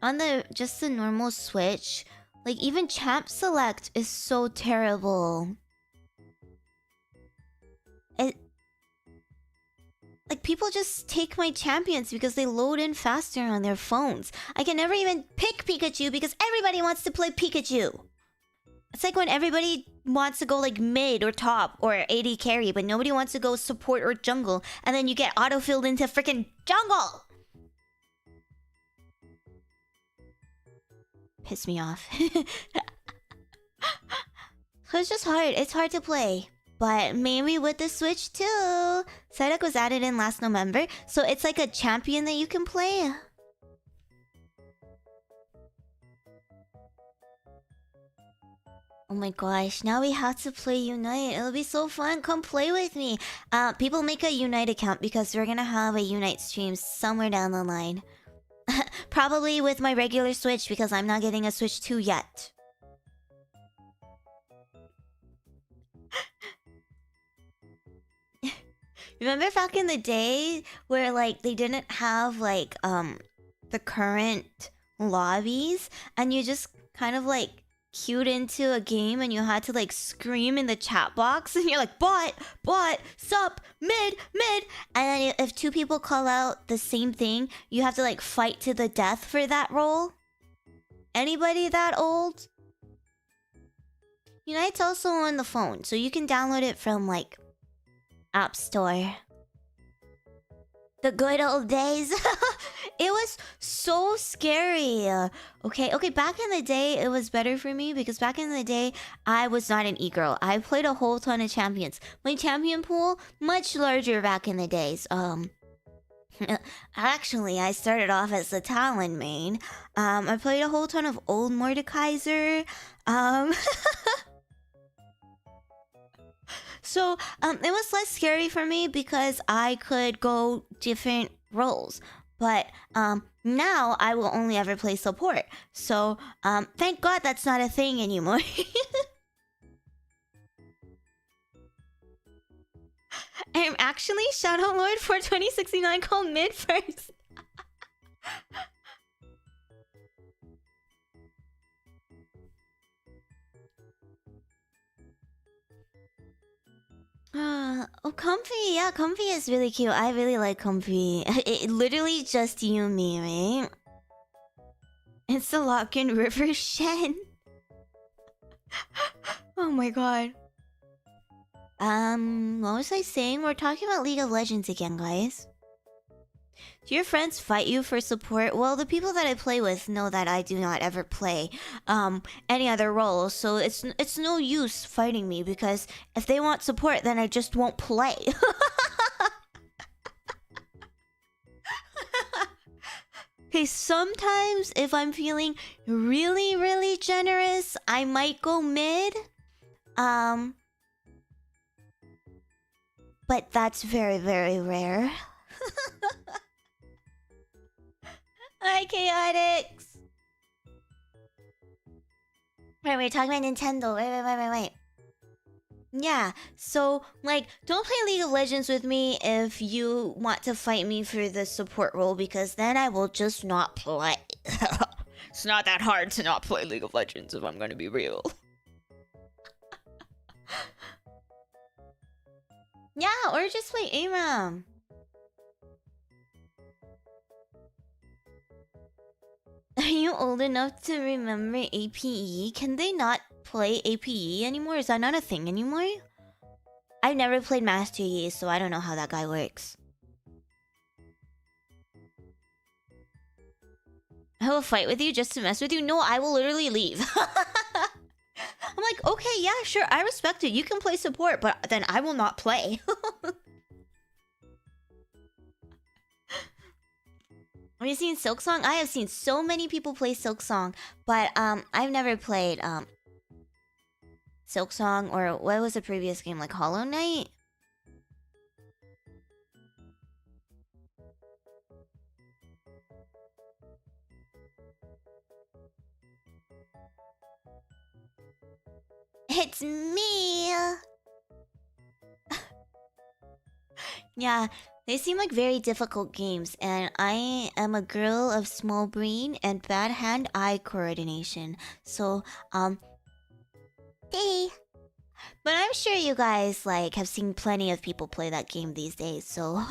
[SPEAKER 2] on the normal Switch, like even champ select is so terrible. Like people just take my champions because they load in faster on their phones. I can never even pick Pikachu because everybody wants to play Pikachu. It's like when everybody wants to go like mid or top or AD carry, but nobody wants to go support or jungle, and then you get auto-filled into freaking jungle. Piss me off. So it's just hard. It's hard to play. But maybe with the Switch too. Psyduck was added in last November, so it's like a champion that you can play. Oh my gosh, now we have to play Unite. It'll be so fun. Come play with me. People make a Unite account because we're gonna have a Unite stream somewhere down the line. Probably with my regular Switch because I'm not getting a Switch 2 yet. Remember back in the day where like they didn't have like the current lobbies and you just kind of like queued into a game and you had to like scream in the chat box and you're like bot, sup, mid, and then if two people call out the same thing, you have to like fight to the death for that role. Anybody that old? Unite's also on the phone, so you can download it from like App Store. The good old days. It was so scary. Okay, back in the day, it was better for me because back in the day, I was not an e-girl. I played a whole ton of champions. My champion pool, much larger back in the days. Actually, I started off as the Talon main. I played a whole ton of old Mordekaiser. So, it was less scary for me because I could go different roles. But, now I will only ever play support. So, thank God that's not a thing anymore. I'm actually Shadow Lord for 2069 called mid first. Oh, Comfy. Yeah, Comfy is really cute. I really like Comfy. It literally just you and me, right? It's the Lock-in River Shen. Oh my god. What was I saying? We're talking about League of Legends again, guys. Do your friends fight you for support? Well, the people that I play with know that I do not ever play any other role, so it's no use fighting me because if they want support, then I just won't play. Okay, sometimes if I'm feeling really, really generous, I might go mid. But that's very, very rare. Hi, Chaotix! Right, we're talking about Nintendo. Wait. Yeah, so, like, don't play League of Legends with me if you want to fight me for the support role, because then I will just not play. It's not that hard to not play League of Legends, if I'm gonna be real. Yeah, or just play ARAM. Are you old enough to remember APE? Can they not play APE anymore? Is that not a thing anymore? I've never played Master Yi, so I don't know how that guy works. I will fight with you just to mess with you? No, I will literally leave. I'm like, okay, yeah, sure, I respect it. You can play support, but then I will not play. Have you seen Silksong? I have seen so many people play Silksong, but I've never played Silksong, or what was the previous game, like Hollow Knight? It's me! Yeah, they seem like very difficult games, and I am a girl of small brain and bad hand-eye coordination. So, hey. But I'm sure you guys, like, have seen plenty of people play that game these days, so...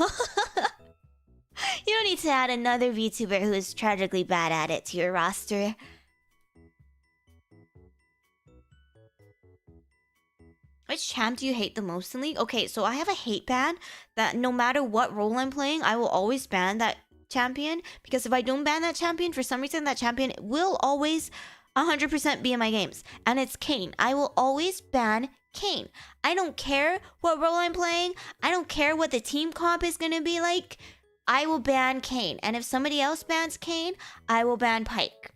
[SPEAKER 2] You don't need to add another VTuber who is tragically bad at it to your roster. Which champ do you hate the most in League? Okay, so I have a hate ban that no matter what role I'm playing, I will always ban that champion. Because if I don't ban that champion, for some reason that champion will always 100% be in my games. And it's Kayn. I will always ban Kayn. I don't care what role I'm playing. I don't care what the team comp is going to be like. I will ban Kayn. And if somebody else bans Kayn, I will ban Pyke.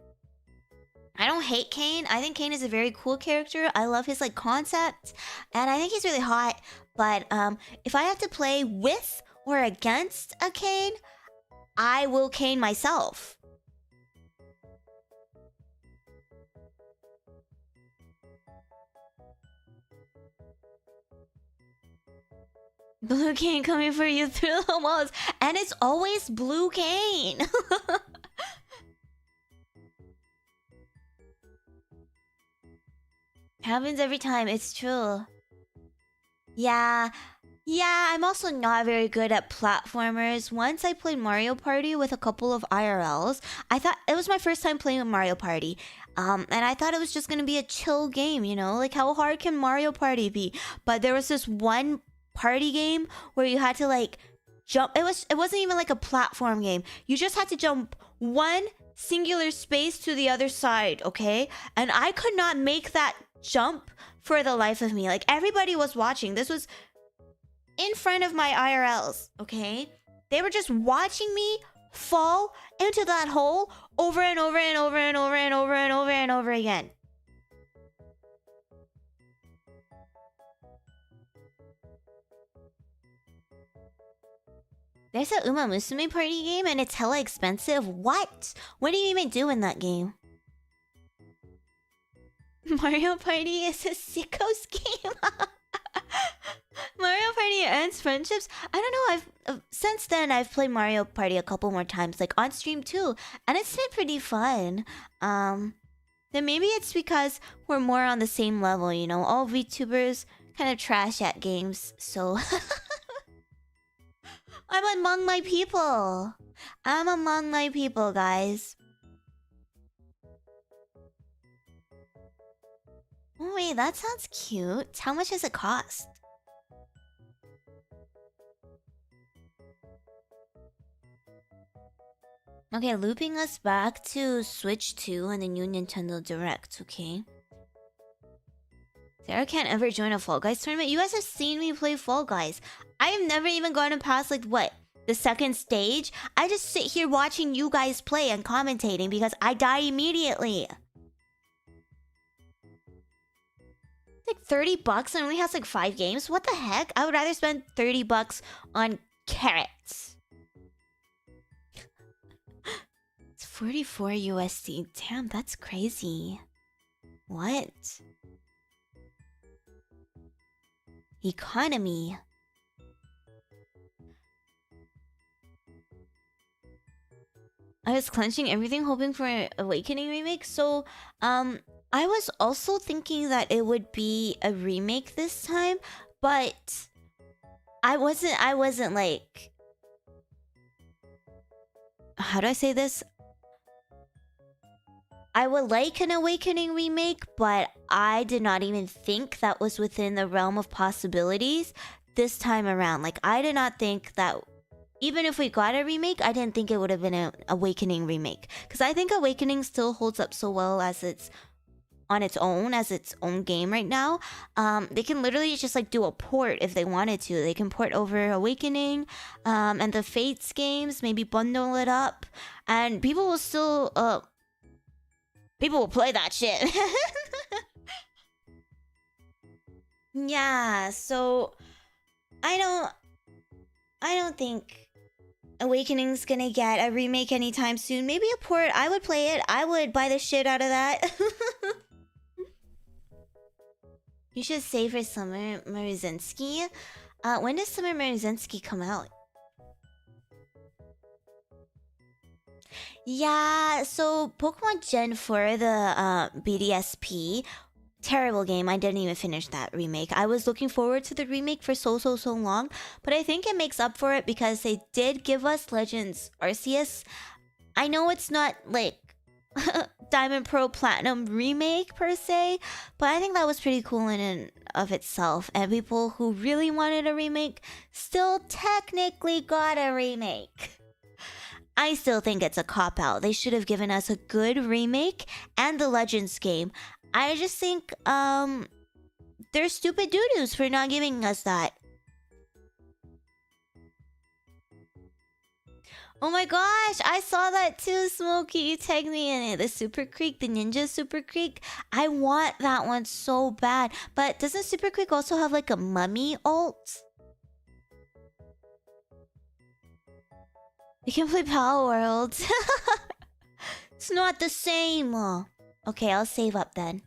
[SPEAKER 2] I don't hate Kayn. I think Kayn is a very cool character. I love his like concept, and I think he's really hot. But if I have to play with or against a Kayn, I will Kayn myself. Blue Kayn coming for you through the walls, and it's always Blue Kayn. Happens every time, it's true. Yeah, I'm also not very good at platformers. Once I played Mario Party with a couple of IRLs. I thought it was my first time playing with Mario Party. And I thought it was just gonna be a chill game, you know? Like, how hard can Mario Party be? But there was this one party game where you had to, like, jump. It wasn't even like a platform game. You just had to jump one singular space to the other side, okay? And I could not make that jump for the life of me. Like, everybody was watching. This was in front of my IRLs, okay? They were just watching me fall into that hole over and over and over and over and over and over and over again. There's a Uma Musume party game and it's hella expensive. What? What do you even do in that game? Mario Party is a sicko's game. Mario Party ends friendships. I don't know. Since then I've played Mario Party a couple more times, like on stream too, and it's been pretty fun. Then maybe it's because we're more on the same level, you know. All VTubers kind of trash at games, so I'm among my people. I'm among my people, guys. Oh wait, that sounds cute. How much does it cost? Okay, looping us back to Switch 2 and the new Nintendo Direct, okay? Sarah can't ever join a Fall Guys tournament. You guys have seen me play Fall Guys. I've never even gotten past, like, what? The second stage? I just sit here watching you guys play and commentating because I die immediately. Like $30 and only has like 5 games? What the heck? I would rather spend $30 on carrots. It's 44 USD. Damn, that's crazy. What? Economy. I was clenching everything hoping for an Awakening remake. So, I was also thinking that it would be a remake this time, but I wasn't like, how do I say this? I would like an Awakening remake, but I did not even think that was within the realm of possibilities this time around. Like, I did not think that even if we got a remake, I didn't think it would have been an Awakening remake. Because I think Awakening still holds up so well as its on its own as its own game right now. They can literally just like do a port if they wanted to. They can port over Awakening and the Fates games, maybe bundle it up, and people will still people will play that shit. Yeah, so I don't think Awakening's gonna get a remake anytime soon. Maybe a port. I would play it. I would buy the shit out of that. You should save for Summer Murzinski. When does Summer Murzinski come out? Yeah, so Pokemon Gen 4, the BDSP, terrible game. I didn't even finish that remake. I was looking forward to the remake for so long, but I think it makes up for it because they did give us Legends Arceus. I know it's not like Diamond Pearl Platinum remake per se, but I think that was pretty cool in and of itself, and people who really wanted a remake still technically got a remake. I still think it's a cop-out. They should have given us a good remake and the Legends game. I just think they're stupid doo-doos for not giving us that. Oh my gosh, I saw that too, Smokey. You tagged me in it. The Super Creek, the Ninja Super Creek. I want that one so bad. But doesn't Super Creek also have like a mummy ult? You can play Power World. It's not the same. Okay, I'll save up then.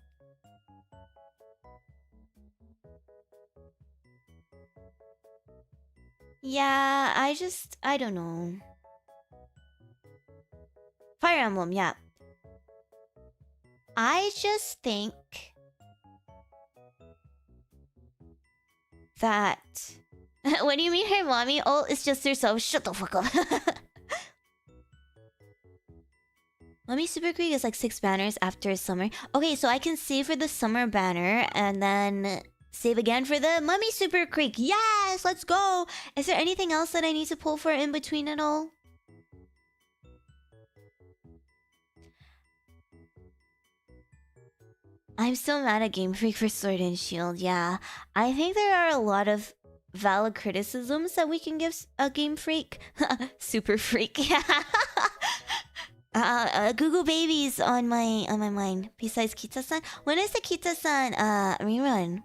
[SPEAKER 2] Yeah, I don't know. Fire Emblem, yeah. I just think that... What do you mean her mommy ult is just herself? Shut the fuck up. Mummy Super Creek is like 6 banners after summer. Okay, so I can save for the summer banner and then save again for the Mummy Super Creek. Yes, let's go. Is there anything else that I need to pull for in between it all? I'm still mad at Game Freak for Sword and Shield. Yeah, I think there are a lot of valid criticisms that we can give a Game Freak. Super Freak, yeah. Google Babies on my mind. Besides Kita-san, when is the Kita-san rerun?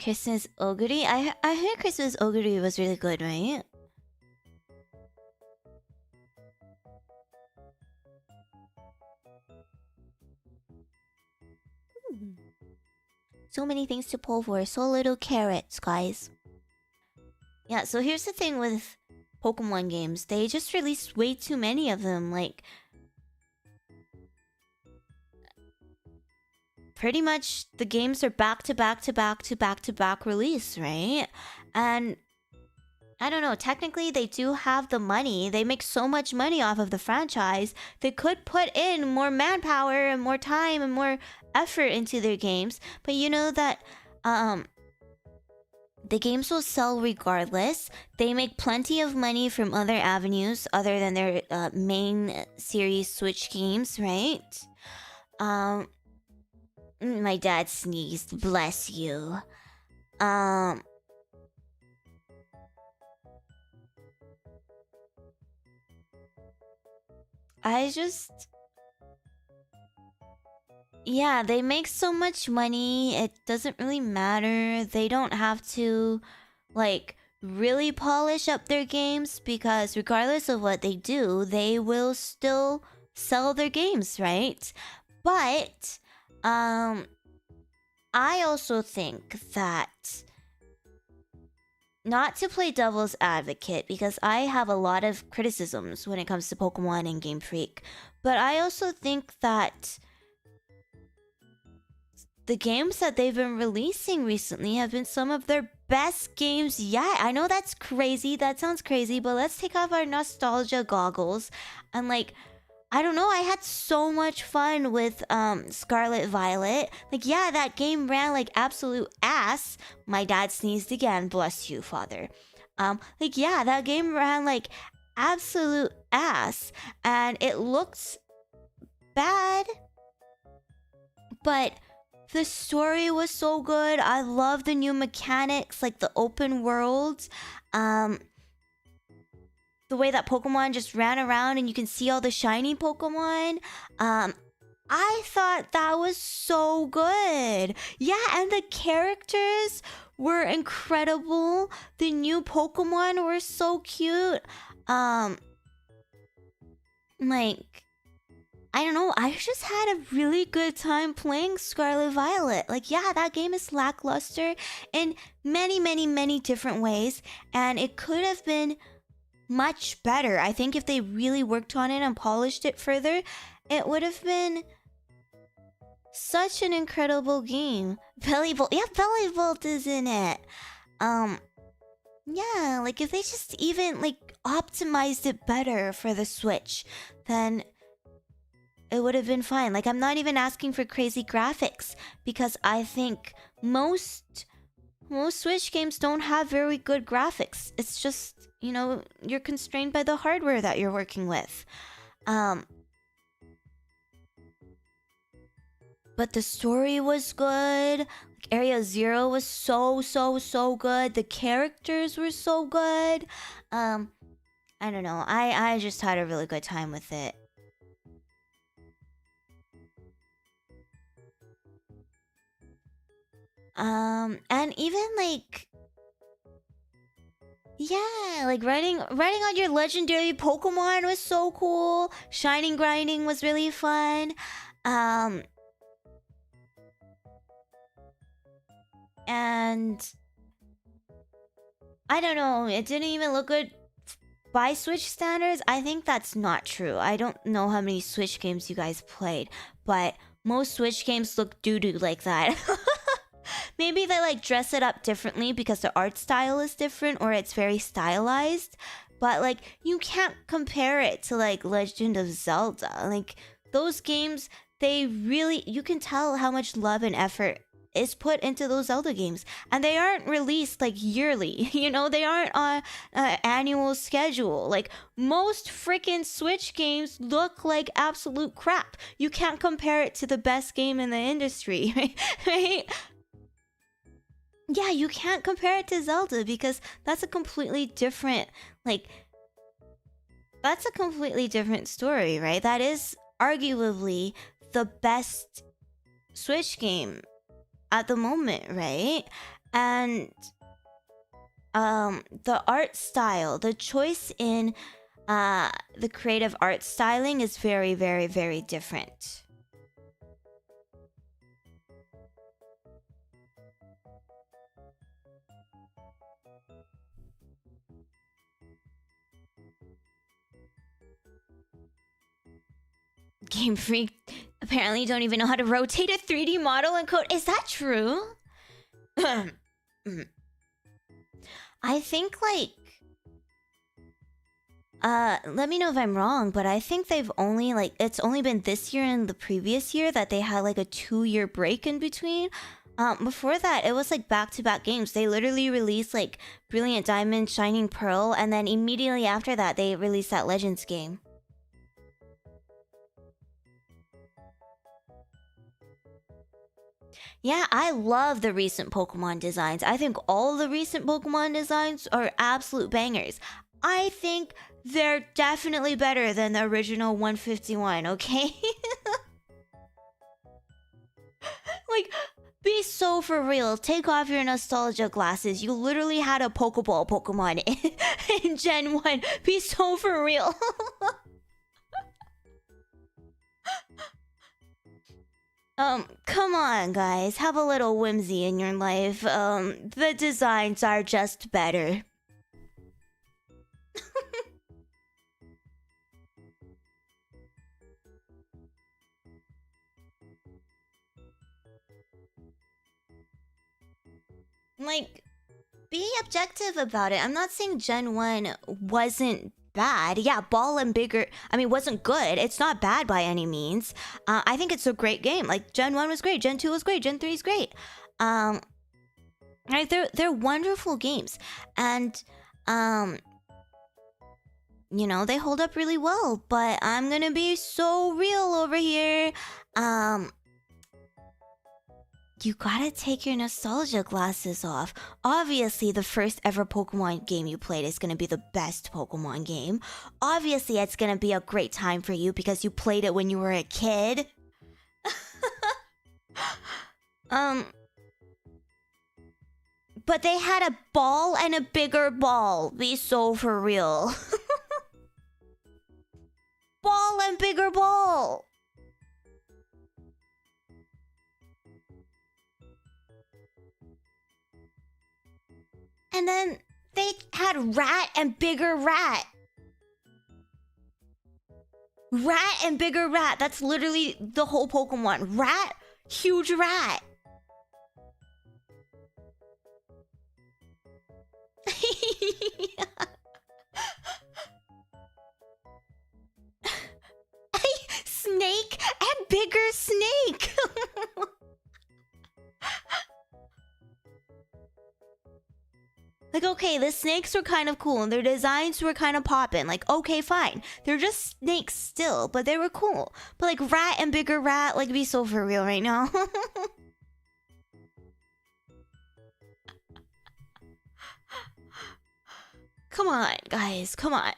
[SPEAKER 2] Christmas Ogre. I heard Christmas Ogre was really good, right? So many things to pull for, so little carrots, guys. Yeah, so here's the thing with Pokemon games. They just released way too many of them. Like, pretty much the games are back to back release, right? And I don't know, technically they do have the money. They make so much money off of the franchise. They could put in more manpower and more time and more effort into their games. But you know that the games will sell regardless. They make plenty of money from other avenues other than their main series Switch games, right? My dad sneezed. Bless you. Yeah, they make so much money, it doesn't really matter. They don't have to, like, really polish up their games because regardless of what they do, they will still sell their games, right? But, I also think that, not to play devil's advocate, because I have a lot of criticisms when it comes to Pokemon and Game Freak, but I also think that the games that they've been releasing recently have been some of their best games yet. I know that's crazy, that sounds crazy, but let's take off our nostalgia goggles and, like, I don't know, I had so much fun with Scarlet Violet. Like, yeah, that game ran like absolute ass. My dad sneezed again, bless you, father. Like, yeah, that game ran like absolute ass, and it looks bad, but the story was so good. I love the new mechanics, like the open world. The way that Pokemon just ran around and you can see all the shiny Pokemon. I thought that was so good. Yeah, and the characters were incredible. The new Pokemon were so cute. Like, I don't know, I just had a really good time playing Scarlet Violet. Like, yeah, that game is lackluster in many, many, many different ways, and it could have been much better. I think if they really worked on it and polished it further, it would have been such an incredible game. Bellybolt, yeah, Bellybolt is in it. Yeah, like if they just even like optimized it better for the Switch, then it would have been fine. Like, I'm not even asking for crazy graphics, because I think most Switch games don't have very good graphics. It's just, you know, you're constrained by the hardware that you're working with. But the story was good. Like, Area Zero was so good. The characters were so good. I don't know. I just had a really good time with it. And even like, yeah, like riding on your legendary Pokemon was so cool. Shining grinding was really fun. And I don't know, it didn't even look good by Switch standards. I think that's not true. I don't know how many Switch games you guys played, but most Switch games look doo-doo like that. Maybe they like dress it up differently because the art style is different, or it's very stylized. But like, you can't compare it to like Legend of Zelda. Like, those games, they really, you can tell how much love and effort is put into those Zelda games, and they aren't released like yearly. You know, they aren't on an annual schedule. Like, most freaking Switch games look like absolute crap. You can't compare it to the best game in the industry, right? Yeah, you can't compare it to Zelda, because that's a completely different, like, that's a completely different story, right? That is arguably the best Switch game at the moment, right? And the art style, the choice in the creative art styling is very, very, very different. Game Freak apparently don't even know how to rotate a 3D model in code. Is that true? I think like... let me know if I'm wrong, but I think they've only like... It's only been this year and the previous year that they had like a 2-year break in between. Before that, it was like back-to-back games. They literally released like Brilliant Diamond, Shining Pearl, and then immediately after that, they released that Legends game. Yeah, I love the recent Pokemon designs. I think all the recent Pokemon designs are absolute bangers. I think they're definitely better than the original 151, okay? Like, be so for real. Take off your nostalgia glasses. You literally had a Pokeball Pokemon in Gen 1. Be so for real. Come on, guys. Have a little whimsy in your life. The designs are just better. Like, be objective about it. I'm not saying Gen 1 wasn't bad. Yeah, Ball and Bigger, I mean, wasn't good. It's not bad by any means. I think it's a great game. Like, Gen 1 was great, Gen 2 was great, Gen 3 is great. Right, they're wonderful games. And you know, they hold up really well. But I'm gonna be so real over here. You gotta take your nostalgia glasses off. Obviously, the first ever Pokemon game you played is gonna be the best Pokemon game. Obviously, it's gonna be a great time for you because you played it when you were a kid. But they had a ball and a bigger ball. Be so for real. Ball and bigger ball. And then they had rat and bigger rat. Rat and bigger rat. That's literally the whole Pokemon. Rat, huge rat. Snake and bigger snake. Like, okay, the snakes were kind of cool and their designs were kind of poppin'. Like, okay, fine. They're just snakes still, but they were cool. But like rat and bigger rat, like, be so for real right now. Come on, guys, come on.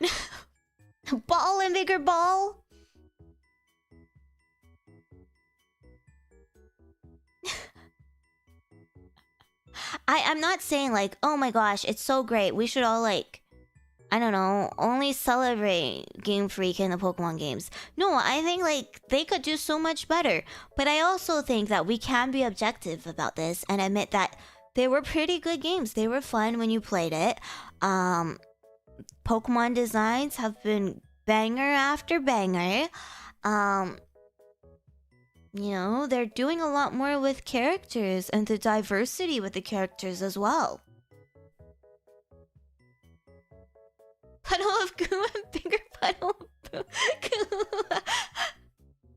[SPEAKER 2] Ball and bigger ball. I'm not saying like, oh my gosh, it's so great. We should all like, I don't know, only celebrate Game Freak in the Pokemon games. No, I think like they could do so much better. But I also think that we can be objective about this and admit that they were pretty good games. They were fun when you played it. Pokemon designs have been banger after banger. You know, they're doing a lot more with characters and the diversity with the characters as well. Puddle of goo and bigger puddle of goo.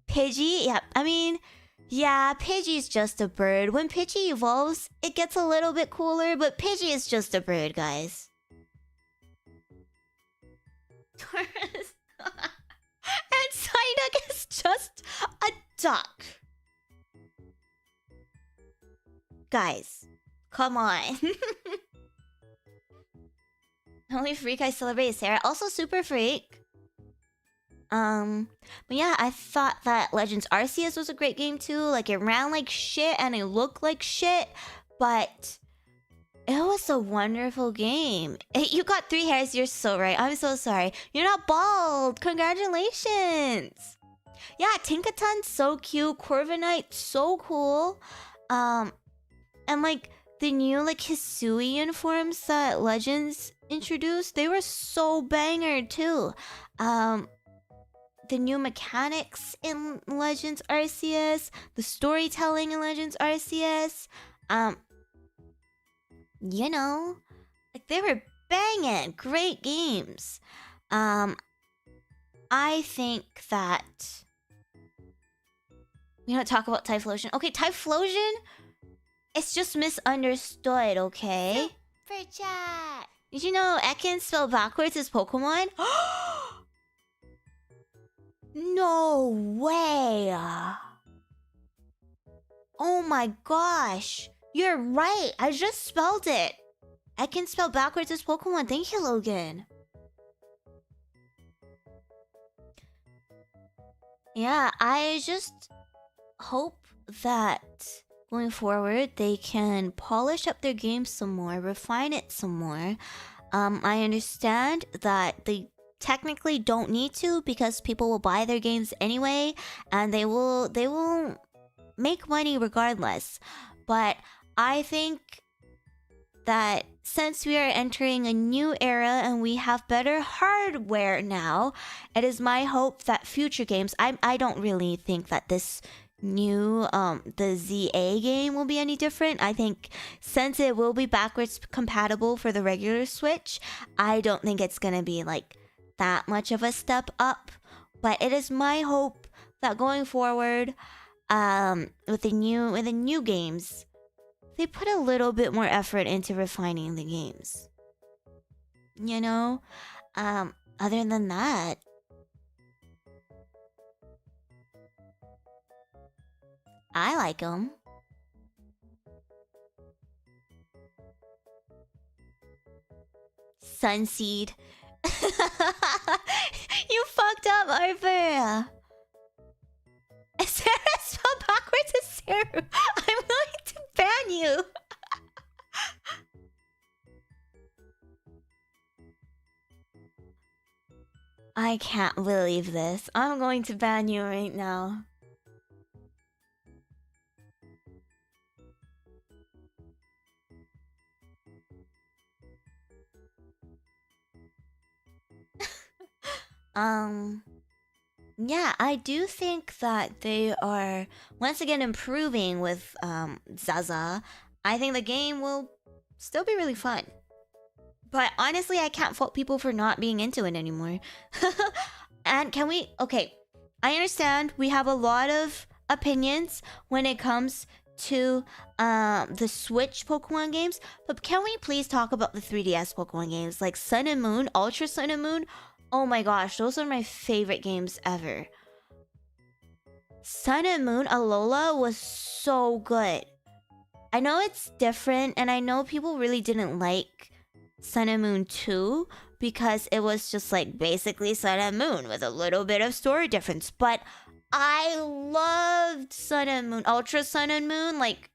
[SPEAKER 2] Pidgey? Yeah, I mean, yeah, Pidgey's just a bird. When Pidgey evolves, it gets a little bit cooler, but Pidgey is just a bird, guys. Taurus. And Psyduck is just a duck. Guys, come on. Only freak I celebrate is Sarah. Also super freak. But yeah, I thought that Legends Arceus was a great game too. Like, it ran like shit and it looked like shit, but it was a wonderful game. Hey, you got 3 hairs. You're so right. I'm so sorry. You're not bald. Congratulations. Yeah, Tinkaton's so cute. Corviknight, so cool. And like the new like Hisuian forms that Legends introduced, they were so banger too. The new mechanics in Legends Arceus, the storytelling in Legends Arceus, you know, like they were banging, great games. I think that we don't talk about Typhlosion. Okay, Typhlosion, it's just misunderstood, okay?
[SPEAKER 3] For chat.
[SPEAKER 2] Did you know Ekans spelled backwards is Pokemon? No way! Oh my gosh! You're right! I just spelled it! Ekans spelled backwards is Pokemon. Thank you, Logan. Yeah, I just hope that going forward they can polish up their game some more, refine it some more. I understand that they technically don't need to because people will buy their games anyway and they will make money regardless. But I think that since we are entering a new era and we have better hardware now, it is my hope that future games, I don't really think that this new the ZA game will be any different. I think since it will be backwards compatible for the regular Switch, I don't think it's gonna be like that much of a step up. But it is my hope that going forward, with the new games, they put a little bit more effort into refining the games. You know? other than that, I like them. Sunseed. You fucked up, Harper. Sarah spelled backwards as Sarah. I'm going to ban you. I can't believe this. I'm going to ban you right now. Yeah, I do think that they are once again improving with Zaza. I think the game will still be really fun. But honestly, I can't fault people for not being into it anymore. And can we... Okay, I understand we have a lot of opinions when it comes to the Switch Pokemon games, but can we please talk about the 3DS Pokemon games like Sun and Moon, Ultra Sun and Moon? Oh my gosh, those are my favorite games ever. Sun and Moon Alola was so good. I know it's different, and I know people really didn't like Sun and Moon 2 because it was just like basically Sun and Moon with a little bit of story difference. But I loved Sun and Moon, Ultra Sun and Moon, like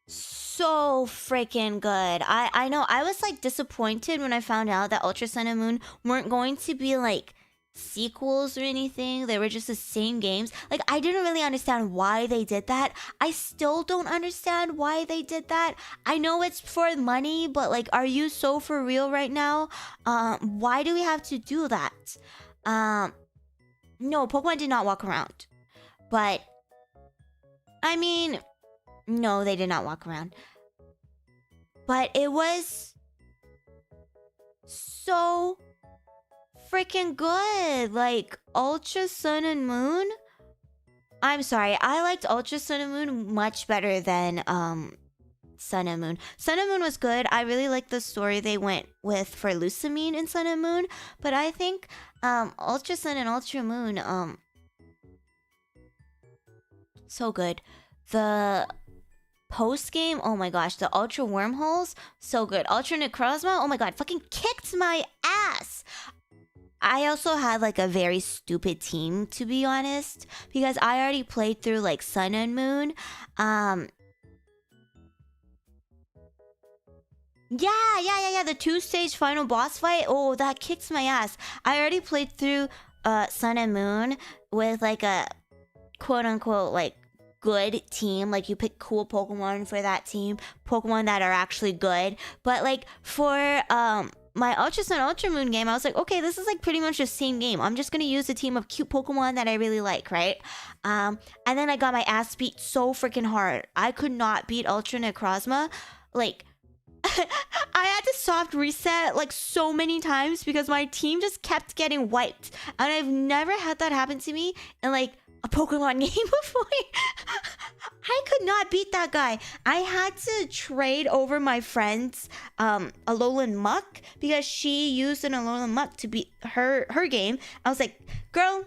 [SPEAKER 2] so freaking good. I know I was like disappointed when I found out that Ultra Sun and Moon weren't going to be like sequels or anything. They were just the same games. Like, I didn't really understand why they did that. I still don't understand why they did that. I know it's for money, but like, are you so for real right now? Why do we have to do that? No, Pokemon did not walk around. But I mean, no, they did not walk around. But it was so freaking good. Like Ultra Sun and Moon. I'm sorry, I liked Ultra Sun and Moon much better than Sun and Moon. Sun and Moon was good. I really liked the story they went with for Lucamine in Sun and Moon. But I think Ultra Sun and Ultra Moon, so good. The post game, oh my gosh, the Ultra Wormholes, so good. Ultra Necrozma, oh my god, fucking kicked my ass. I also had like a very stupid team, to be honest, because I already played through like Sun and Moon. Yeah, the 2-stage final boss fight. Oh, that kicks my ass. I already played through Sun and Moon with like a quote unquote like good team. Like, you pick cool Pokemon for that team, Pokemon that are actually good. But like for my Ultra Sun Ultra Moon game, I was like, okay, this is like pretty much the same game. I'm just gonna use a team of cute Pokemon that I really like, right? And then I got my ass beat so freaking hard. I could not beat Ultra Necrozma. Like, I had to soft reset like so many times because my team just kept getting wiped. And I've never had that happen to me in like a Pokemon game before. I could not beat that guy. I had to trade over my friend's Alolan Muck because she used an Alolan Muck to beat her game. I was like, girl,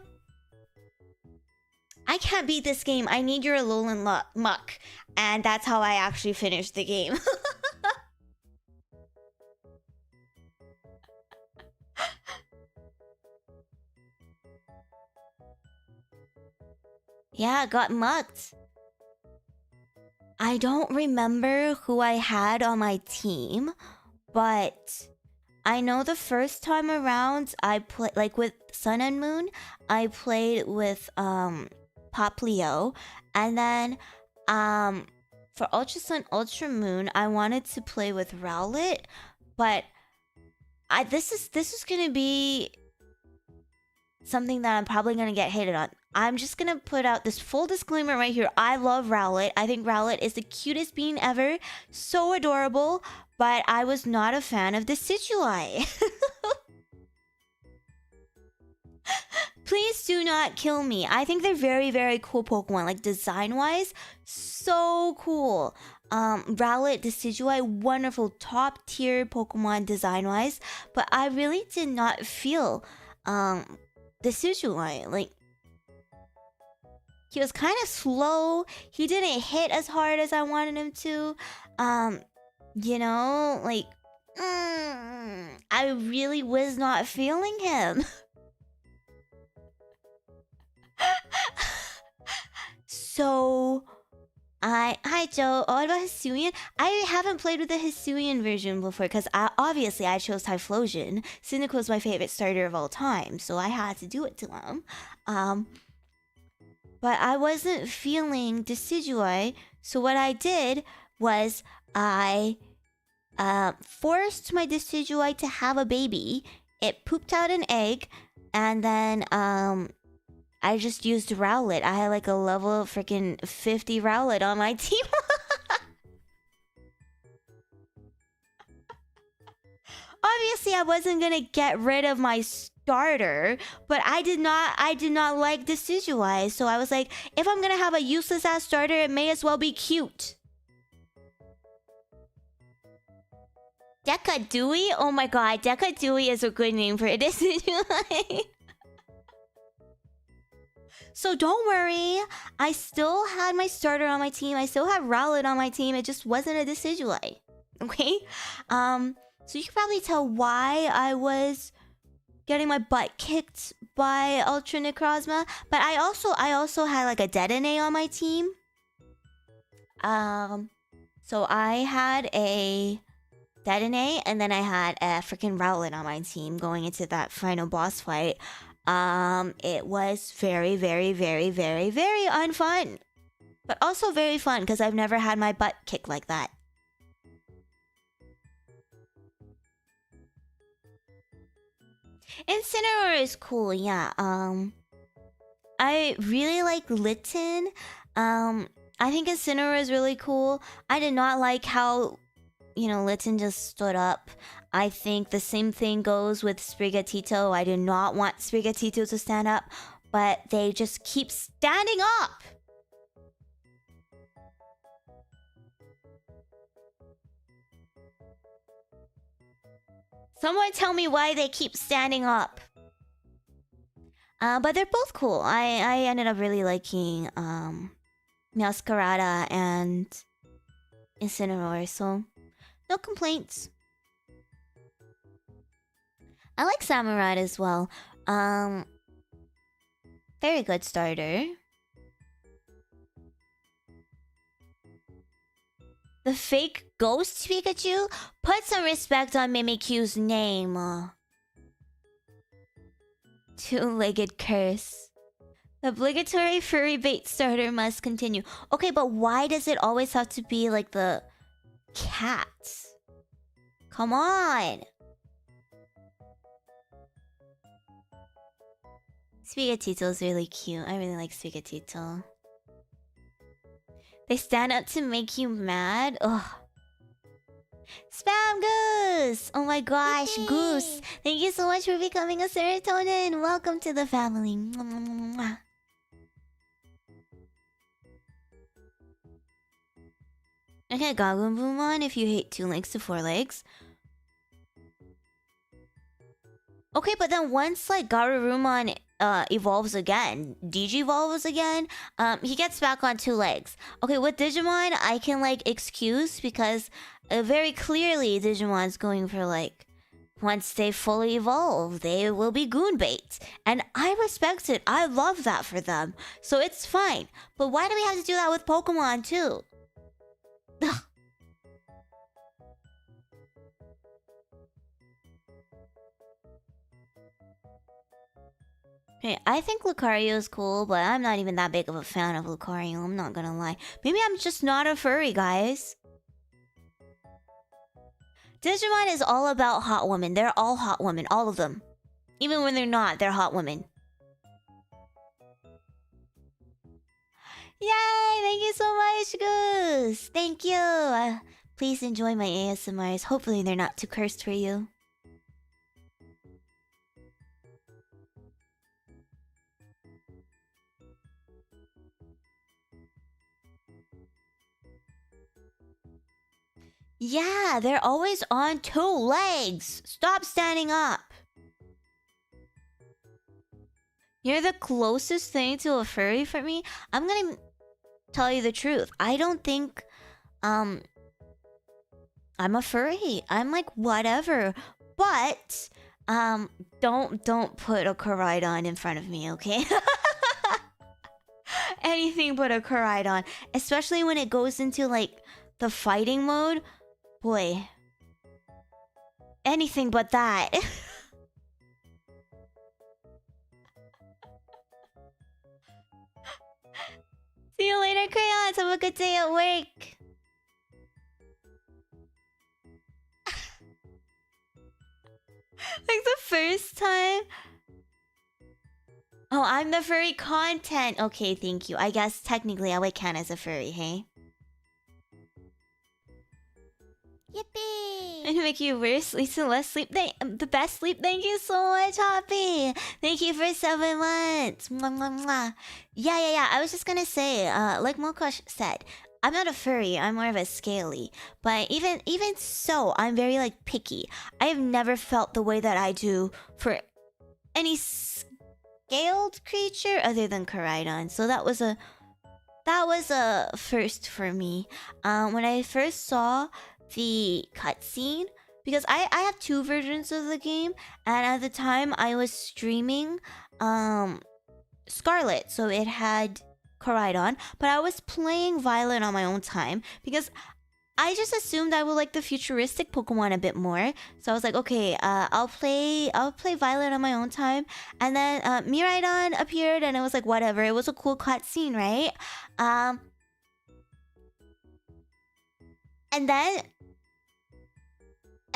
[SPEAKER 2] I can't beat this game. I need your Alolan Muck. And that's how I actually finished the game. Yeah, got mucked. I don't remember who I had on my team, but I know the first time around I played like with Sun and Moon, I played with Poplio, and then for Ultra Sun Ultra Moon, I wanted to play with Rowlet, but this is gonna be something that I'm probably gonna get hated on. I'm just gonna put out this full disclaimer right here. I love Rowlet. I think Rowlet is the cutest bean ever. So adorable. But I was not a fan of the Decidueye. Please do not kill me. I think they're very, very cool Pokemon. Like, design-wise, so cool. Rowlet Decidueye, wonderful top tier Pokemon design wise, but I really did not feel Decidueye. Like, he was kind of slow. He didn't hit as hard as I wanted him to. You know, like, I really was not feeling him. So, hi Joe. Oh, what about Hisuian? I haven't played with the Hisuian version before because obviously I chose Typhlosion. Cynical is my favorite starter of all time, so I had to do it to him. But I wasn't feeling Decidueye, so what I did was I forced my Decidueye to have a baby. It pooped out an egg, and then I just used Rowlet. I had like a level freaking 50 Rowlet on my team. Obviously, I wasn't gonna get rid of my starter, but I did not like Decidueye, so I was like, if I'm gonna have a useless ass starter, it may as well be cute. Decadewey? Oh my god, Decadewey is a good name for a Decidueye. So don't worry, I still had my starter on my team. I still have Rowlet on my team. It just wasn't a Decidueye. Okay? So you can probably tell why I was getting my butt kicked by Ultra Necrozma. But I also had like a Dedenne on my team. So I had a Dedenne and then I had a freaking Rowlet on my team going into that final boss fight. It was very, very, very, very, very unfun. But also very fun because I've never had my butt kicked like that. Incineroar is cool, yeah. I really like Litten. I think Incineroar is really cool. I did not like how, you know, Litten just stood up. I think the same thing goes with Sprigatito. I do not want Sprigatito to stand up, but they just keep standing up. Someone tell me why they keep standing up. But they're both cool. I ended up really liking Meowscarada and Incineroar, so no complaints. I like Samurott as well. Very good starter. The fake ghost Pikachu? Put some respect on Mimikyu's name. Two-legged curse. The obligatory furry bait starter must continue. Okay, but why does it always have to be like the cats? Come on! Sprigatito's really cute. I really like Sprigatito. They stand up to make you mad? Ugh. Spam Goose! Oh my gosh,
[SPEAKER 3] Yay!
[SPEAKER 2] Goose! Thank you so much for becoming a Ceratonin! Welcome to the family. Okay, Gagumboomon if you hate 2 legs to 4 legs. Okay, but then once like Garurumon evolves again, Digivolves again, he gets back on 2 legs. Okay, with Digimon, I can like excuse because very clearly Digimon's going for like, once they fully evolve, they will be goon bait. And I respect it. I love that for them. So it's fine. But why do we have to do that with Pokemon too? Ugh. Okay, I think Lucario is cool, but I'm not even that big of a fan of Lucario, I'm not gonna lie. Maybe I'm just not a furry, guys. Digimon is all about hot women. They're all hot women, all of them. Even when they're not, they're hot women. Yay! Thank you so much, Goose! Thank you! Please enjoy my ASMRs. Hopefully they're not too cursed for you. Yeah, they're always on 2 legs. Stop standing up. You're the closest thing to a furry for me. I'm gonna tell you the truth. I don't think I'm a furry. I'm like whatever. But don't put a Koraidon in front of me, okay? Anything but a Koraidon, especially when it goes into like the fighting mode. Boy, anything but that. See you later, crayons. Have a good day at work. Like the first time. Oh, I'm the furry content. Okay, thank you. I guess technically I would count as a furry, hey?
[SPEAKER 3] Yippee!
[SPEAKER 2] And to make you worse, Lisa, less sleep. The best sleep. Thank you so much, Hoppy. Thank you for 7 months. Mwah, mwah, mwah. Yeah. I was just gonna say, like Mokosh said, I'm not a furry. I'm more of a scaly. But even so, I'm very like picky. I have never felt the way that I do for any scaled creature other than Koraidon. So that was a first for me. When I first saw the cutscene, because I have 2 versions of the game, and at the time I was streaming Scarlet, so it had Koraidon, but I was playing Violet on my own time because I just assumed I would like the futuristic Pokemon a bit more. So I was like, okay, I'll play Violet on my own time, and then Miraidon appeared, and it was like whatever. It was a cool cutscene, right?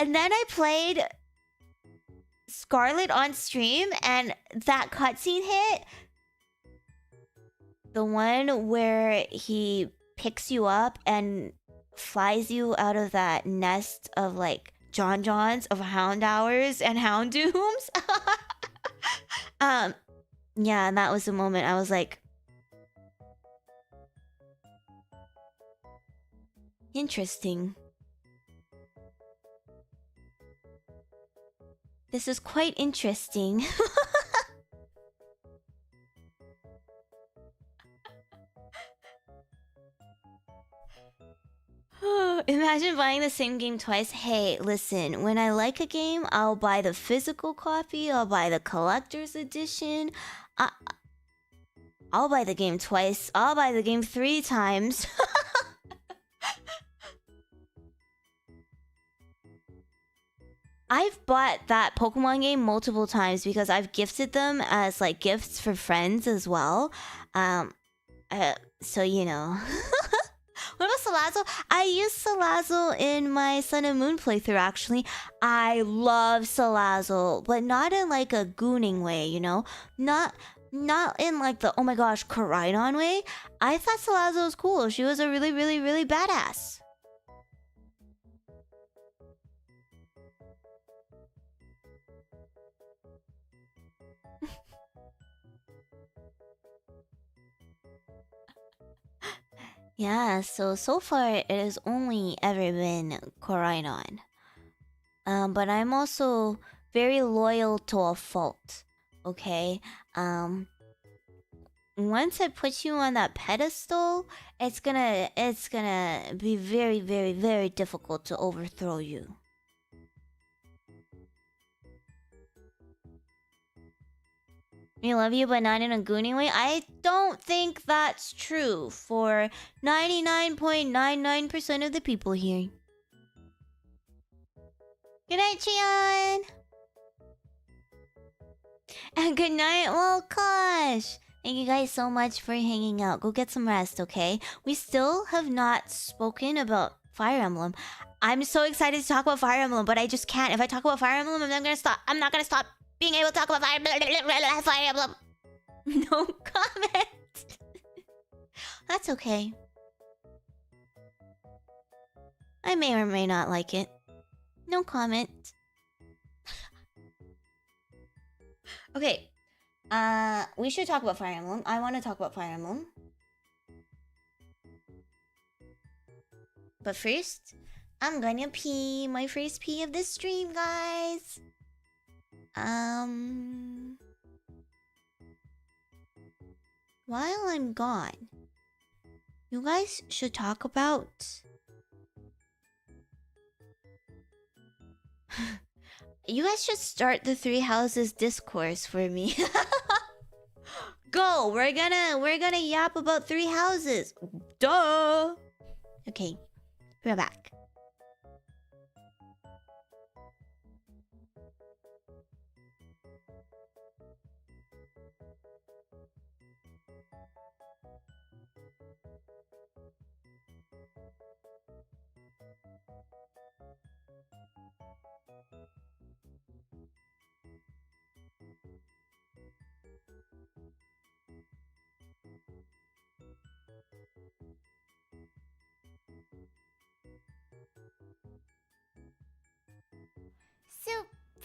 [SPEAKER 2] And then I played Scarlet on stream, and that cutscene hit. The one where he picks you up and flies you out of that nest of like JonJonHs of Houndours and Houndooms. Yeah, and that was the moment I was like, interesting. This is quite interesting. Imagine buying the same game twice. Hey, listen, when I like a game, I'll buy the physical copy, I'll buy the collector's edition. I'll buy the game twice. I'll buy the game 3 times. I've bought that Pokemon game multiple times because I've gifted them as like gifts for friends as well. So you know. What about Salazzle? I used Salazzle in my Sun and Moon playthrough, actually. I love Salazzle, but not in like a gooning way, you know? Not in like the, oh my gosh, Koraidon way. I thought Salazzle was cool. She was a really, really, really badass. Yeah, so far it has only ever been Koraidon. But I'm also very loyal to a fault, okay? Once I put you on that pedestal, it's gonna be very, very, very difficult to overthrow you. We love you, but not in a gooning way. I don't think that's true for 99.99% of the people here. Good night, Chion! And good night, Wolkosh! Thank you guys so much for hanging out. Go get some rest, okay? We still have not spoken about Fire Emblem. I'm so excited to talk about Fire Emblem, but I just can't. If I talk about Fire Emblem, I'm not gonna stop being able to talk about Fire Emblem. No comment. That's okay. I may or may not like it. No comment. Okay. We should talk about Fire Emblem. I want to talk about Fire Emblem. But first, I'm gonna pee. My first pee of this stream, guys. While I'm gone, you guys should talk about... You guys should start the Three Houses discourse for me. Go! We're gonna yap about Three Houses. Duh! Okay, we're back.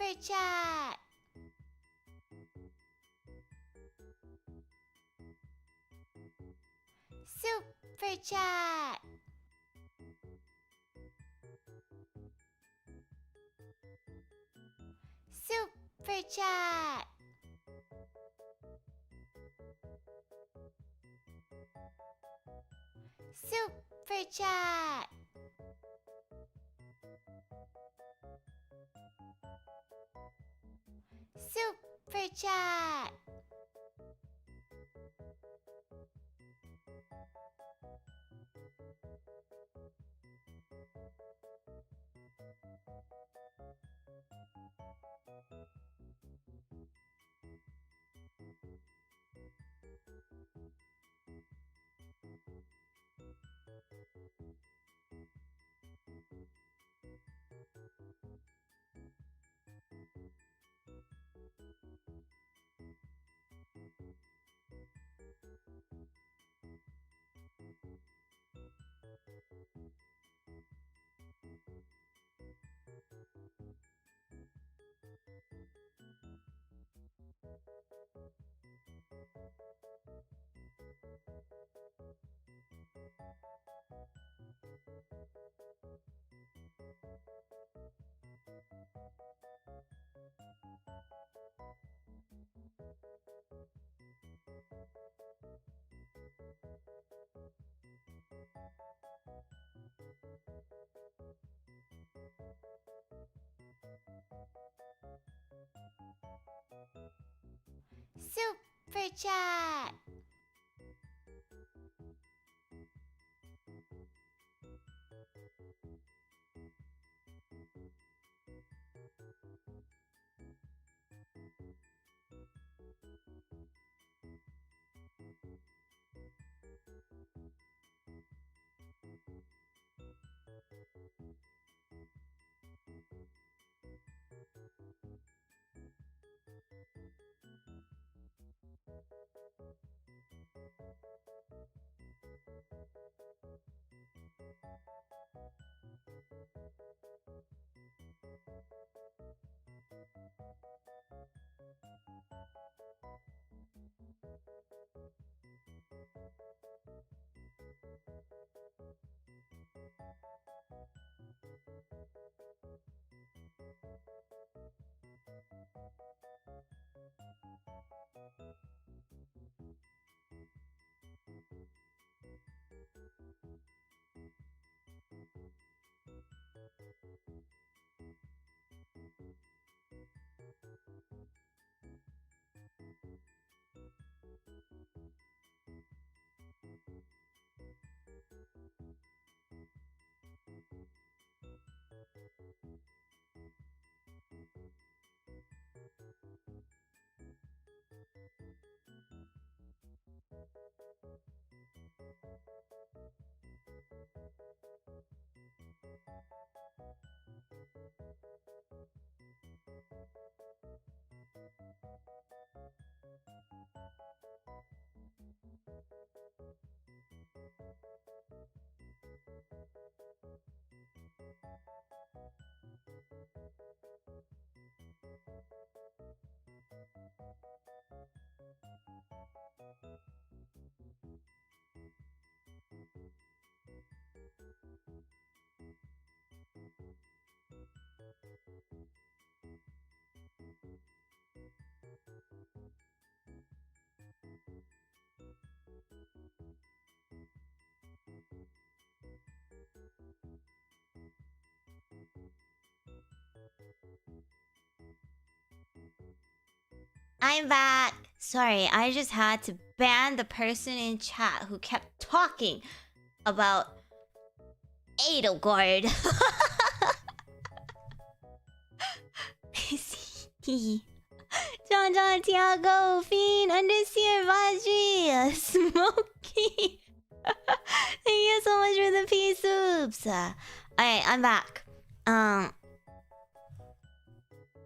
[SPEAKER 3] Super chat. Super chat. Super chat. Super chat. Super chat. Super chat.
[SPEAKER 2] I'm back. Sorry, I just had to ban the person in chat who kept talking about Edelgard. JonJonH, Thiago, Fiend, Underseer, Vajri, Smoky. Thank you so much for the pea soups. Alright, I'm back.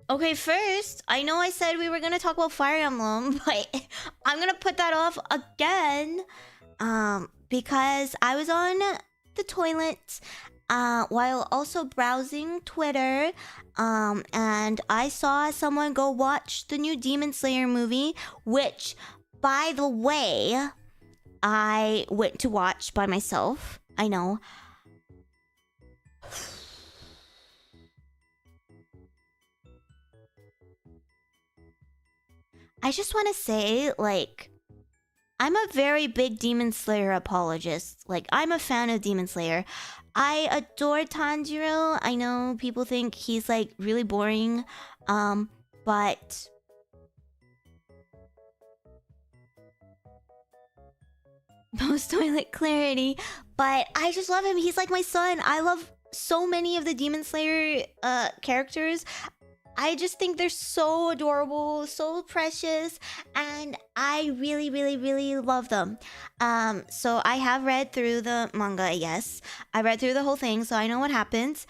[SPEAKER 2] Okay, first, I know I said we were gonna talk about Fire Emblem, but I'm gonna put that off again. Because I was on the toilet while also browsing Twitter. And I saw someone go watch the new Demon Slayer movie, which, by the way, I went to watch by myself. I know. I just want to say, like, I'm a very big Demon Slayer apologist. Like, I'm a fan of Demon Slayer. I adore Tanjiro. I know people think he's, like, really boring. But... post toilet clarity. But I just love him. He's like my son. I love so many of the Demon Slayer characters. I just think they're so adorable, so precious, and I really, really, really love them. So I have read through the manga, yes. I read through the whole thing, so I know what happens.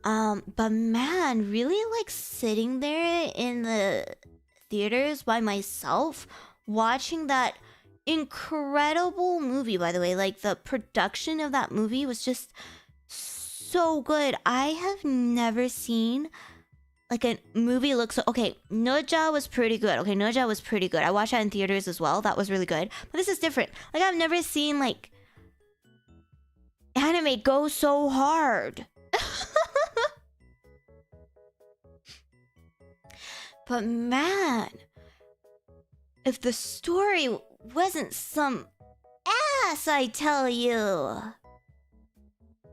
[SPEAKER 2] But man, really like sitting there in the theaters by myself, watching that incredible movie, by the way. Like, the production of that movie was just so good. I have never seen... like a movie looks so... okay, Noja was pretty good. Okay, Noja was pretty good. I watched that in theaters as well. That was really good. But this is different. Like, I've never seen, like... anime go so hard. But man... if the story wasn't some ass, I tell you...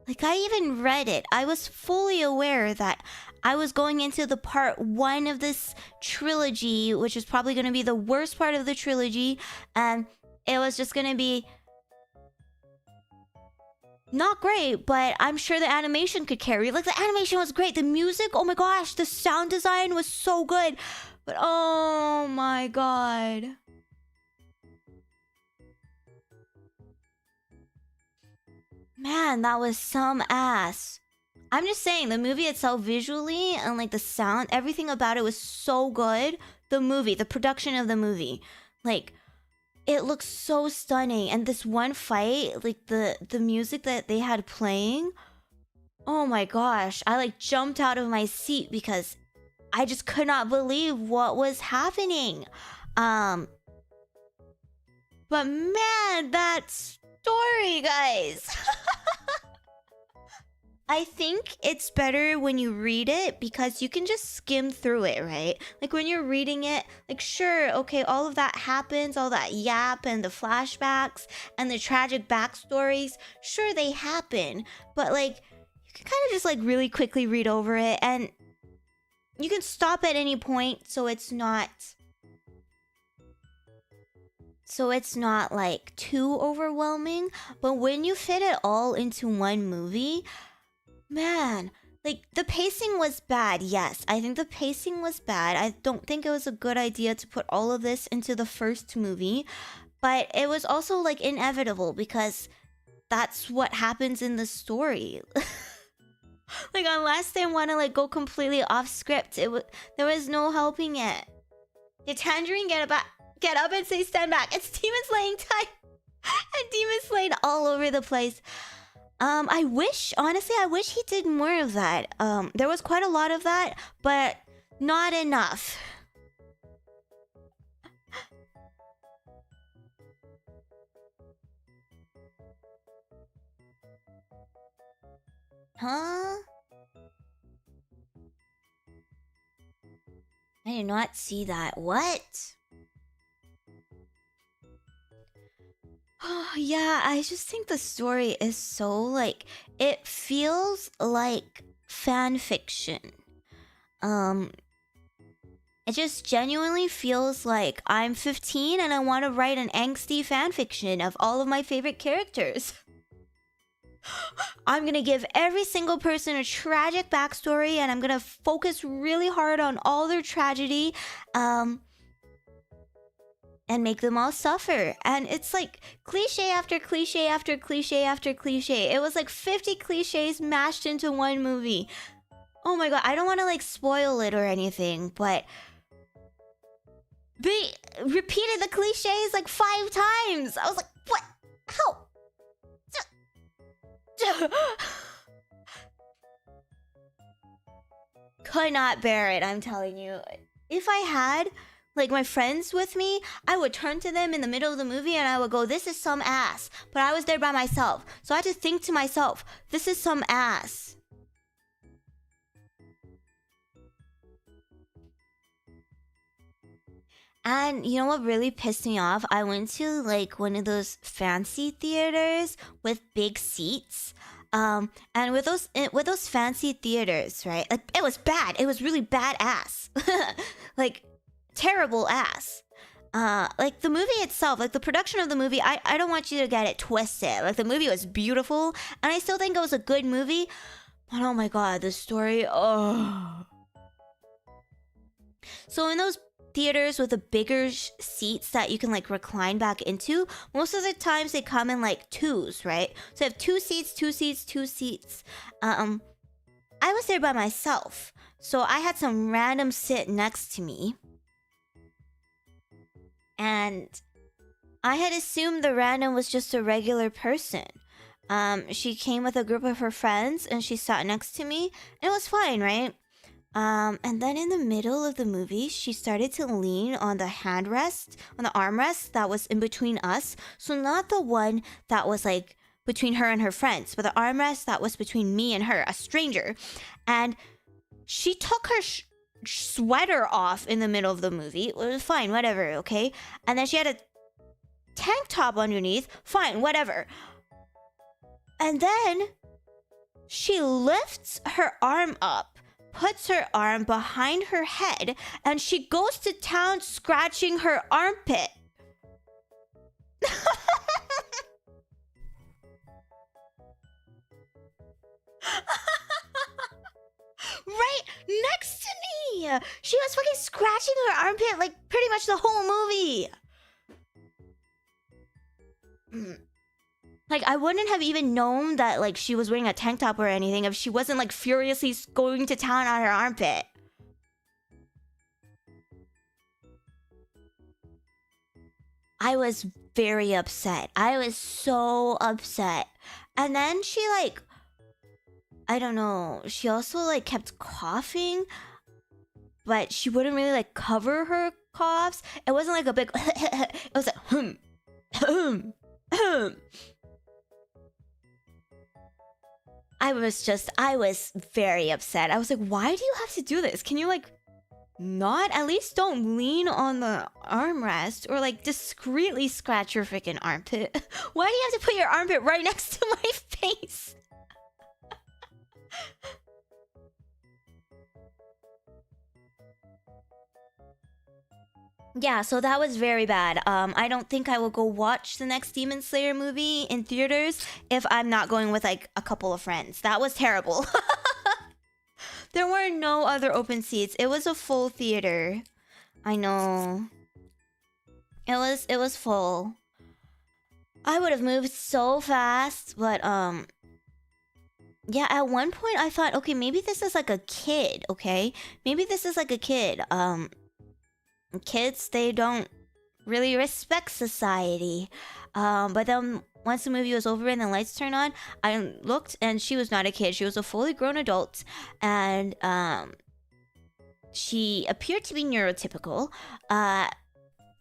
[SPEAKER 2] like, I even read it. I was fully aware that I was going into the part 1 of this trilogy, which is probably going to be the worst part of the trilogy, and it was just going to be not great, but I'm sure the animation could carry. Like, the animation was great. The music, oh my gosh, the sound design was so good. But oh my god. Man, that was some ass. I'm just saying, the movie itself visually and like the sound, everything about it was so good. The movie, the production of the movie, like, it looks so stunning. And this one fight, like the music that they had playing, oh my gosh, I like jumped out of my seat because I just could not believe what was happening. But man, that story, guys. I think it's better when you read it because you can just skim through it, right? Like, when you're reading it, like, sure, okay, all of that happens, all that yap and the flashbacks and the tragic backstories, sure, they happen. But, like, you can kind of just, like, really quickly read over it, and you can stop at any point so it's not... so it's not, like, too overwhelming. But when you fit it all into one movie... man, like, the pacing was bad, yes. I think the pacing was bad. I don't think it was a good idea to put all of this into the first movie. But it was also, like, inevitable because that's what happens in the story. Like, unless they want to, like, go completely off script, there was no helping it. Did Tangerine get up and say stand back? It's demon slaying time. And demon slaying all over the place. Honestly, I wish he did more of that. There was quite a lot of that, but not enough. Huh? I did not see that. What? Oh, yeah, I just think the story is so, like, it feels like fan fiction. It just genuinely feels like I'm 15 and I want to write an angsty fanfiction of all of my favorite characters. I'm gonna give every single person a tragic backstory and I'm gonna focus really hard on all their tragedy and make them all suffer. And it's like cliche after cliche after cliche after cliche. It was like 50 cliches mashed into one movie. Oh my god, I don't want to like spoil it or anything, but they repeated the cliches like 5 times. I was like, what? How? Could not bear it, I'm telling you. If I had like my friends with me, I would turn to them in the middle of the movie and I would go, this is some ass. But I was there by myself, so I had to think to myself, this is some ass. And you know what really pissed me off? I went to like one of those fancy theaters with big seats. And with those fancy theaters, right? Like it was bad. It was really bad ass. Like terrible ass. Like the movie itself, like the production of the movie, I don't want you to get it twisted. Like the movie was beautiful and I still think it was a good movie. But oh my god, the story, oh. So in those theaters with the bigger seats that you can like recline back into, most of the times they come in like twos, right? So I have 2 seats, 2 seats, 2 seats. I was there by myself, so I had some random sit next to me, and I had assumed the random was just a regular person. She came with a group of her friends and she sat next to me. It was fine, right? And then in the middle of the movie, she started to lean on the handrest, on the armrest that was in between us. So not the one that was like between her and her friends, but the armrest that was between me and her, a stranger. And she took her sweater off in the middle of the movie. It was fine, whatever, okay? And then she had a tank top underneath. Fine, whatever. And then she lifts her arm up, puts her arm behind her head, and she goes to town scratching her armpit. Right next to me! She was fucking scratching her armpit like pretty much the whole movie. Like, I wouldn't have even known that, like, she was wearing a tank top or anything if she wasn't, like, furiously going to town on her armpit. I was very upset. I was so upset. And then she, like, I don't know, she also, like, kept coughing, but she wouldn't really, like, cover her coughs. It wasn't, like, a big... It was like... I was very upset. I was like, why do you have to do this? Can you, like, not? At least don't lean on the armrest or, like, discreetly scratch your freaking armpit. Why do you have to put your armpit right next to my face? Yeah, so that was very bad. I don't think I will go watch the next Demon Slayer movie in theaters if I'm not going with like a couple of friends. That was terrible. There were no other open seats. It was a full theater. I know. It was full. I would have moved so fast, but yeah, at one point I thought, okay, maybe this is like a kid, okay? Maybe this is like a kid. Kids, they don't really respect society. But then once the movie was over and the lights turned on, I looked and she was not a kid. She was a fully grown adult. And she appeared to be neurotypical.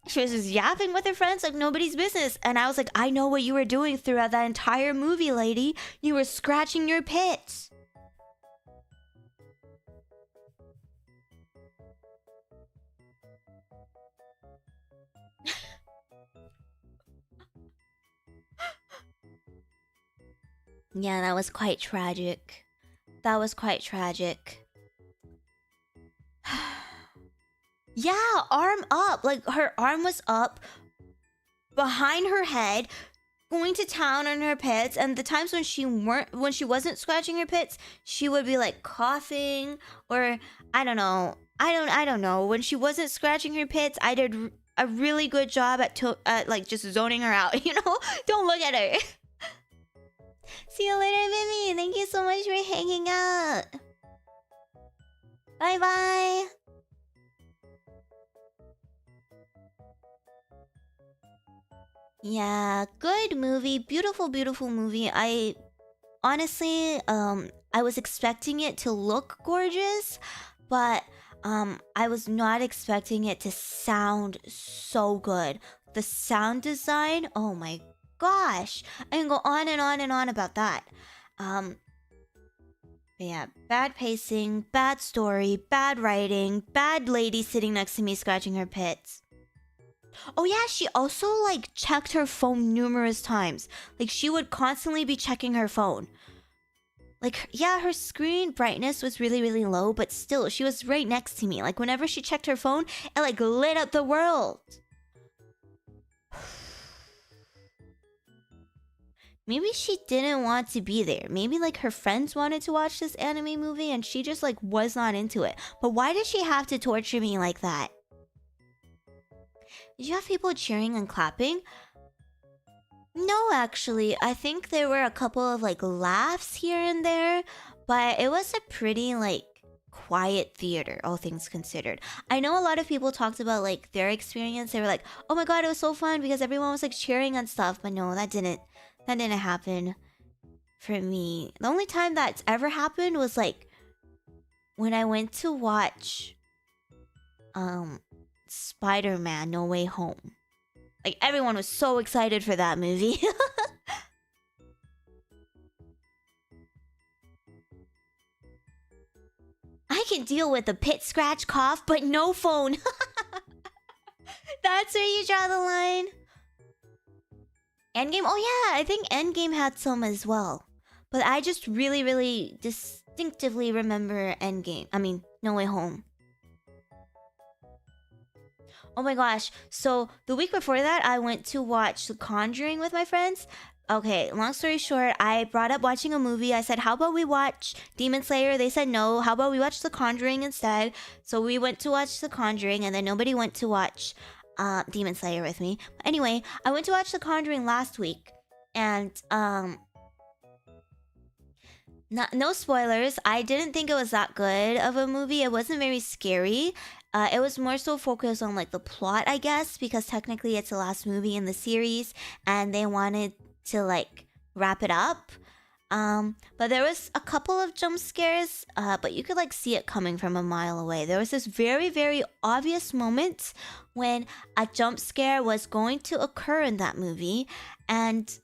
[SPEAKER 2] She was just yapping with her friends like nobody's business. And I was like, I know what you were doing throughout that entire movie, lady. You were scratching your pits. Yeah, that was quite tragic. That was quite tragic. Yeah, arm up. Like her arm was up behind her head, going to town on her pits. And the times when she wasn't scratching her pits, she would be like coughing, or I don't know. I don't know. When she wasn't scratching her pits, I did a really good job at like just zoning her out. You know, don't look at her. See you later, Mimy. Thank you so much for hanging out. Bye bye. Yeah, good movie. Beautiful, beautiful movie. I honestly, I was expecting it to look gorgeous, but I was not expecting it to sound so good. The sound design, oh my gosh. I can go on and on and on about that. Yeah, bad pacing, bad story, bad writing, bad lady sitting next to me scratching her pits. Oh yeah, she also like checked her phone numerous times. Like she would constantly be checking her phone. Like, yeah, her screen brightness was really, really low, but still, she was right next to me. Like whenever she checked her phone, it like lit up the world. Maybe she didn't want to be there. Maybe like her friends wanted to watch this anime movie and she just like was not into it. But why did she have to torture me like that? Did you have people cheering and clapping? No, actually. I think there were a couple of like laughs here and there, but it was a pretty like quiet theater, all things considered. I know a lot of people talked about like their experience. They were like, "Oh my god, it was so fun because everyone was like cheering and stuff." But no, that didn't happen for me. The only time that's ever happened was like when I went to watch Spider-Man No Way Home. Like everyone was so excited for that movie. I can deal with a pit scratch cough, but no phone. That's where you draw the line. Endgame? Oh yeah, I think Endgame had some as well. But I just really, really distinctively remember Endgame. I mean, No Way Home. Oh my gosh. So the week before that, I went to watch The Conjuring with my friends. Okay, long story short, I brought up watching a movie. I said, how about we watch Demon Slayer? They said no. How about we watch The Conjuring instead? So we went to watch The Conjuring, and then nobody went to watch Demon Slayer with me. Anyway, I went to watch The Conjuring last week, and no spoilers. I didn't think it was that good of a movie. It wasn't very scary. It was more so focused on like the plot, I guess, because technically it's the last movie in the series, and they wanted to like wrap it up. But there was a couple of jump scares, but you could like see it coming from a mile away. There was this very, very obvious moment when a jump scare was going to occur in that movie, and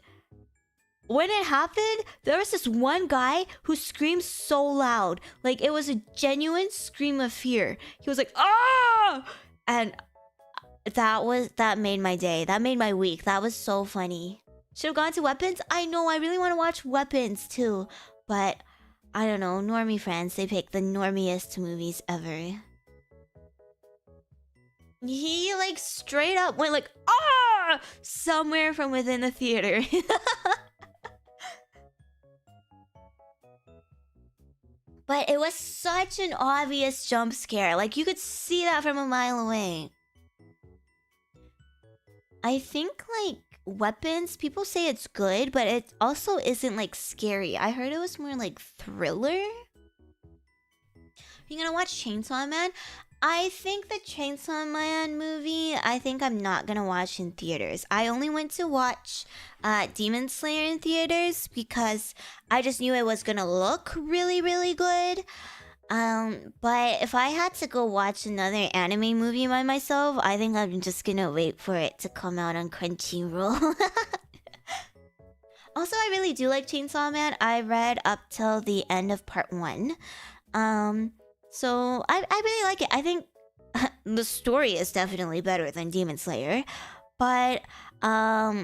[SPEAKER 2] when it happened, there was this one guy who screamed so loud. Like, it was a genuine scream of fear. He was like, "Ah!" And that made my day. That made my week. That was so funny. Should have gone to Weapons? I know, I really want to watch Weapons too. But, I don't know, normie friends, they pick the normiest movies ever. He, like, straight up went like, "Ah!" somewhere from within the theater. But it was such an obvious jump scare. Like, you could see that from a mile away. I think, like, Weapons, people say it's good, but it also isn't, like, scary. I heard it was more, like, thriller. You gonna watch Chainsaw Man? I think the Chainsaw Man movie, I think I'm not gonna watch in theaters. I only went to watch Demon Slayer in theaters because I just knew it was gonna look really, really good. But if I had to go watch another anime movie by myself, I think I'm just gonna wait for it to come out on Crunchyroll. Also, I really do like Chainsaw Man. I read up till the end of part 1. So I really like it. I think the story is definitely better than Demon Slayer, but I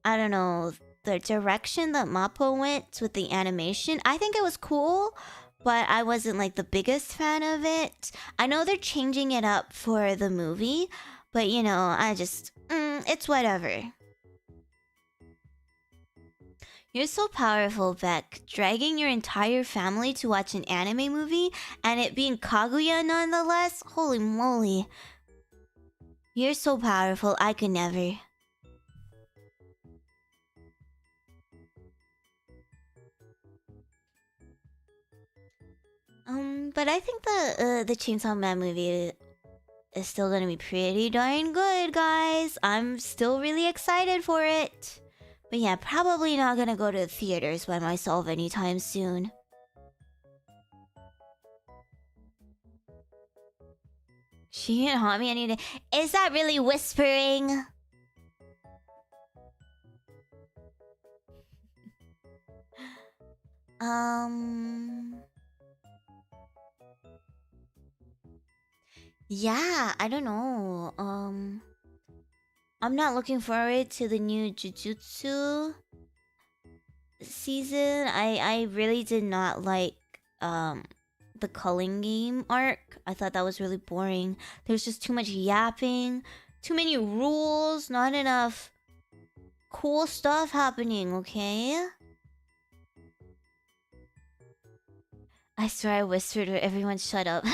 [SPEAKER 2] don't know, the direction that Mappa went with the animation, I think it was cool, but I wasn't like the biggest fan of it. I know they're changing it up for the movie, but you know, I just, it's whatever. You're so powerful, Beck. Dragging your entire family to watch an anime movie and it being Kaguya nonetheless? Holy moly. You're so powerful, I could never. But I think the Chainsaw Man movie is still gonna be pretty darn good, guys. I'm still really excited for it. But yeah, probably not gonna go to the theaters by myself anytime soon. She can't haunt me any day. Is that really whispering? Yeah, I don't know. I'm not looking forward to the new Jujutsu season. I really did not like the culling game arc. I thought that was really boring. There's just too much yapping, too many rules, not enough cool stuff happening, okay? I swear I whispered where everyone shut up.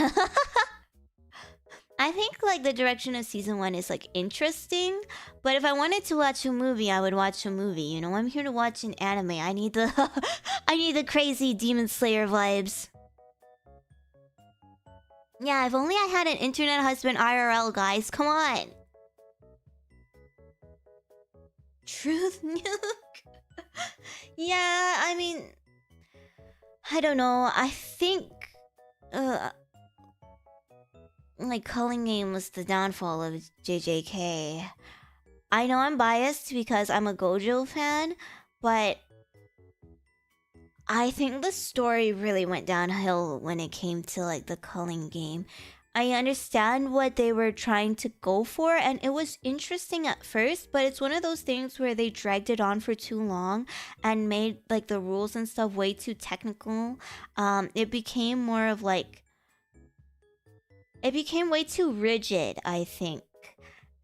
[SPEAKER 2] I think like the direction of season 1 is like interesting, but if I wanted to watch a movie, I would watch a movie. You know, I'm here to watch an anime. I need the I need the crazy Demon Slayer vibes. Yeah, if only I had an internet husband IRL, guys. Come on. Truth nuke. Yeah, I mean, I don't know. I think like culling game was the downfall of JJK. I know I'm biased because I'm a Gojo fan, but I think the story really went downhill when it came to like the culling game. I understand what they were trying to go for and it was interesting at first, but it's one of those things where they dragged it on for too long and made like the rules and stuff way too technical. It became more of like, it became way too rigid, I think.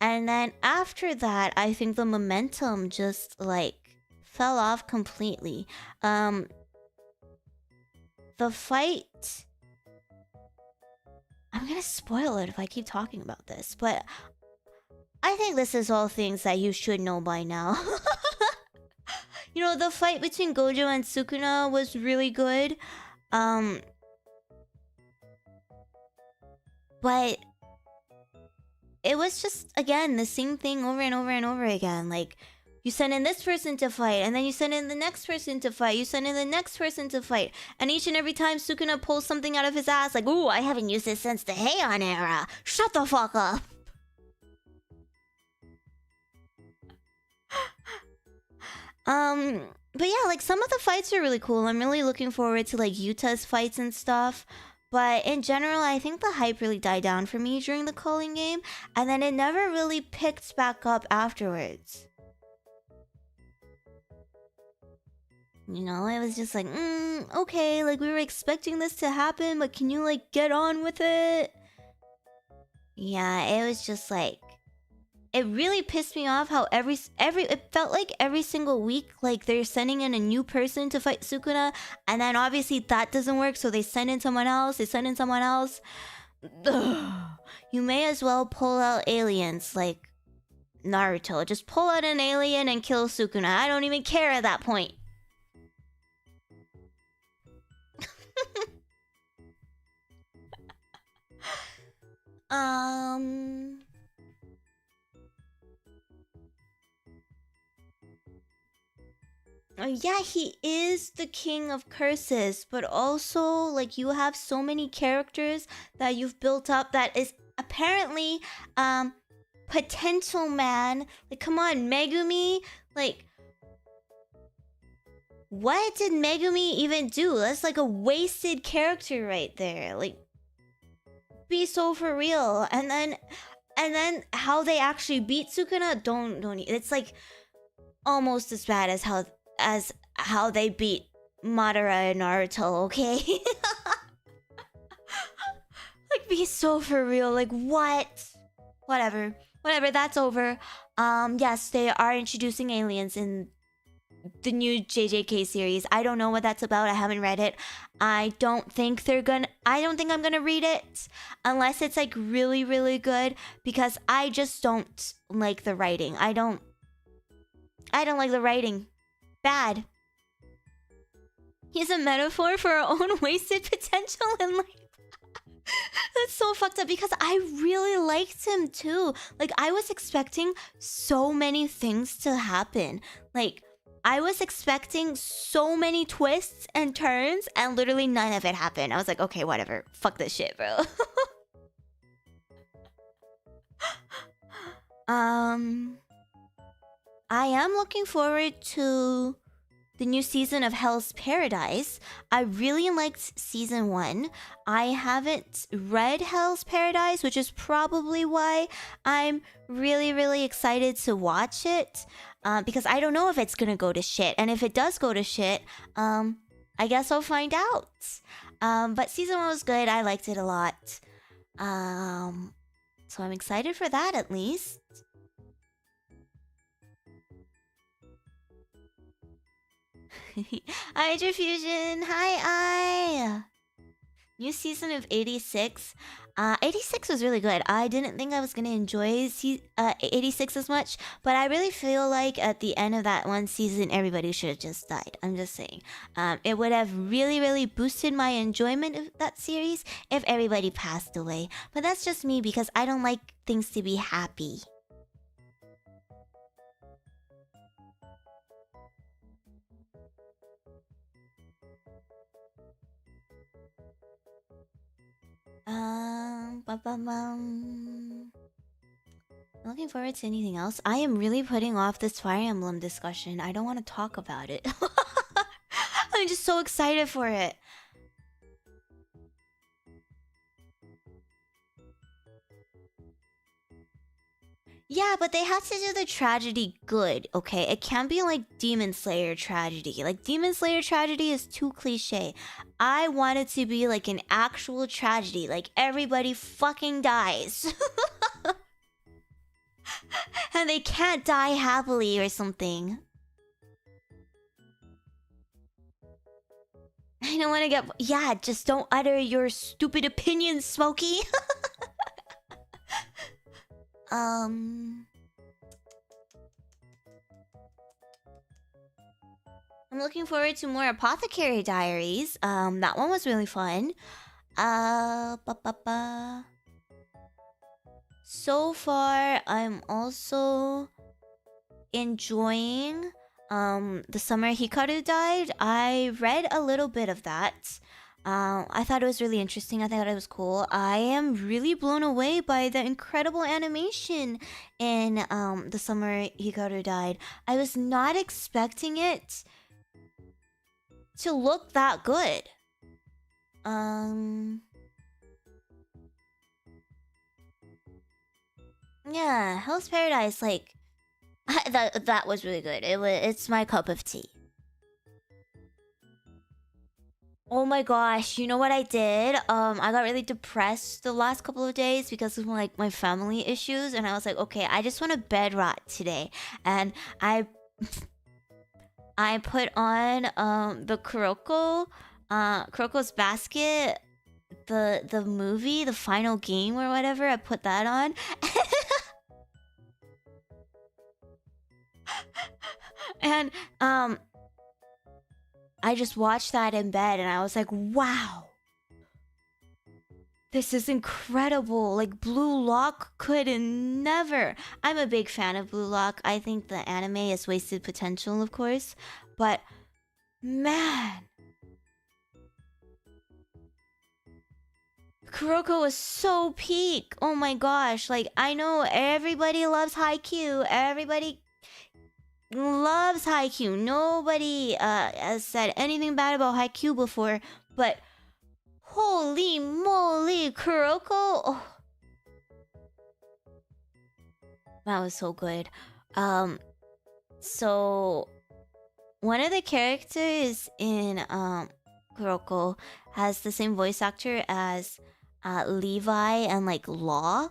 [SPEAKER 2] And then after that, I think the momentum just like fell off completely. The fight, I'm gonna spoil it if I keep talking about this, but I think this is all things that you should know by now. You know, the fight between Gojo and Sukuna was really good. But it was just, again, the same thing over and over and over again. Like, you send in this person to fight, and then you send in the next person to fight. You send in the next person to fight. And each and every time Sukuna pulls something out of his ass, like, ooh, I haven't used this since the Heian era. Shut the fuck up. But yeah, like, some of the fights are really cool. I'm really looking forward to, like, Yuta's fights and stuff. But in general, I think the hype really died down for me during the culling game. And then it never really picked back up afterwards. You know, it was just like, okay, like we were expecting this to happen, but can you like get on with it? Yeah, it was just like, it really pissed me off how it felt like every single week, like they're sending in a new person to fight Sukuna, and then obviously that doesn't work, so they send in someone else, Ugh. You may as well pull out aliens like Naruto. Just pull out an alien and kill Sukuna. I don't even care at that point. Yeah, he is the king of curses, but also, like, you have so many characters that you've built up that is apparently, potential man. Like, come on, Megumi, like, what did Megumi even do? That's like a wasted character right there. Like, be so for real. And then how they actually beat Sukuna, don't it's like almost as bad as how they beat Madara and Naruto, okay? Like, be so for real. Like, what? Whatever. Whatever, that's over. Yes, they are introducing aliens in the new JJK series. I don't know what that's about. I haven't read it. I don't think I'm gonna read it unless it's like really, really good, because I just don't like the writing. I don't like the writing. Bad. He's a metaphor for our own wasted potential in life. That's so fucked up, because I really liked him too. Like, I was expecting so many things to happen. Like, I was expecting so many twists and turns, and literally none of it happened. I was like, okay, whatever. Fuck this shit, bro. I am looking forward to the new season of Hell's Paradise. I really liked season 1. I haven't read Hell's Paradise, which is probably why I'm really, really excited to watch it. Because I don't know if it's gonna go to shit. And if it does go to shit, I guess I'll find out. But season 1 was good. I liked it a lot. So I'm excited for that, at least. Hydrofusion, hi. New season of 86. 86 was really good. I didn't think I was gonna enjoy 86 as much, but I really feel like at the end of that one season, everybody should have just died. I'm just saying. It would have really, really boosted my enjoyment of that series if everybody passed away. But that's just me, because I don't like things to be happy. I'm looking forward to anything else. I am really putting off this Fire Emblem discussion. I don't want to talk about it. I'm just so excited for it. Yeah, but they have to do the tragedy good, okay? It can't be like Demon Slayer tragedy. Like, Demon Slayer tragedy is too cliche. I want it to be like an actual tragedy. Like, everybody fucking dies. And they can't die happily or something. I don't want to get... Yeah, just don't utter your stupid opinions, Smokey. I'm looking forward to more Apothecary Diaries. That one was really fun. So far, I'm also enjoying The Summer Hikaru Died. I read a little bit of that. I thought it was really interesting. I thought it was cool. I am really blown away by the incredible animation in The Summer Hikaru Died. I was not expecting it to look that good. Yeah, Hell's Paradise, like that was really good. It's my cup of tea. Oh my gosh, you know what I did? I got really depressed the last couple of days because of like my family issues, and I was like, okay, I just want to bed rot today. And I put on the Kuroko's Basket, the movie, the final game or whatever. I put that on. And I just watched that in bed, and I was like, wow, this is incredible. Like, Blue Lock could never. I'm a big fan of Blue Lock. I think the anime is wasted potential, of course, but man, Kuroko was so peak. Oh my gosh. Like, I know everybody loves Haikyuu. Everybody loves Haikyuu. Nobody has said anything bad about Haikyuu before, but holy moly, Kuroko! Oh. That was so good. So one of the characters in Kuroko has the same voice actor as Levi and like Law.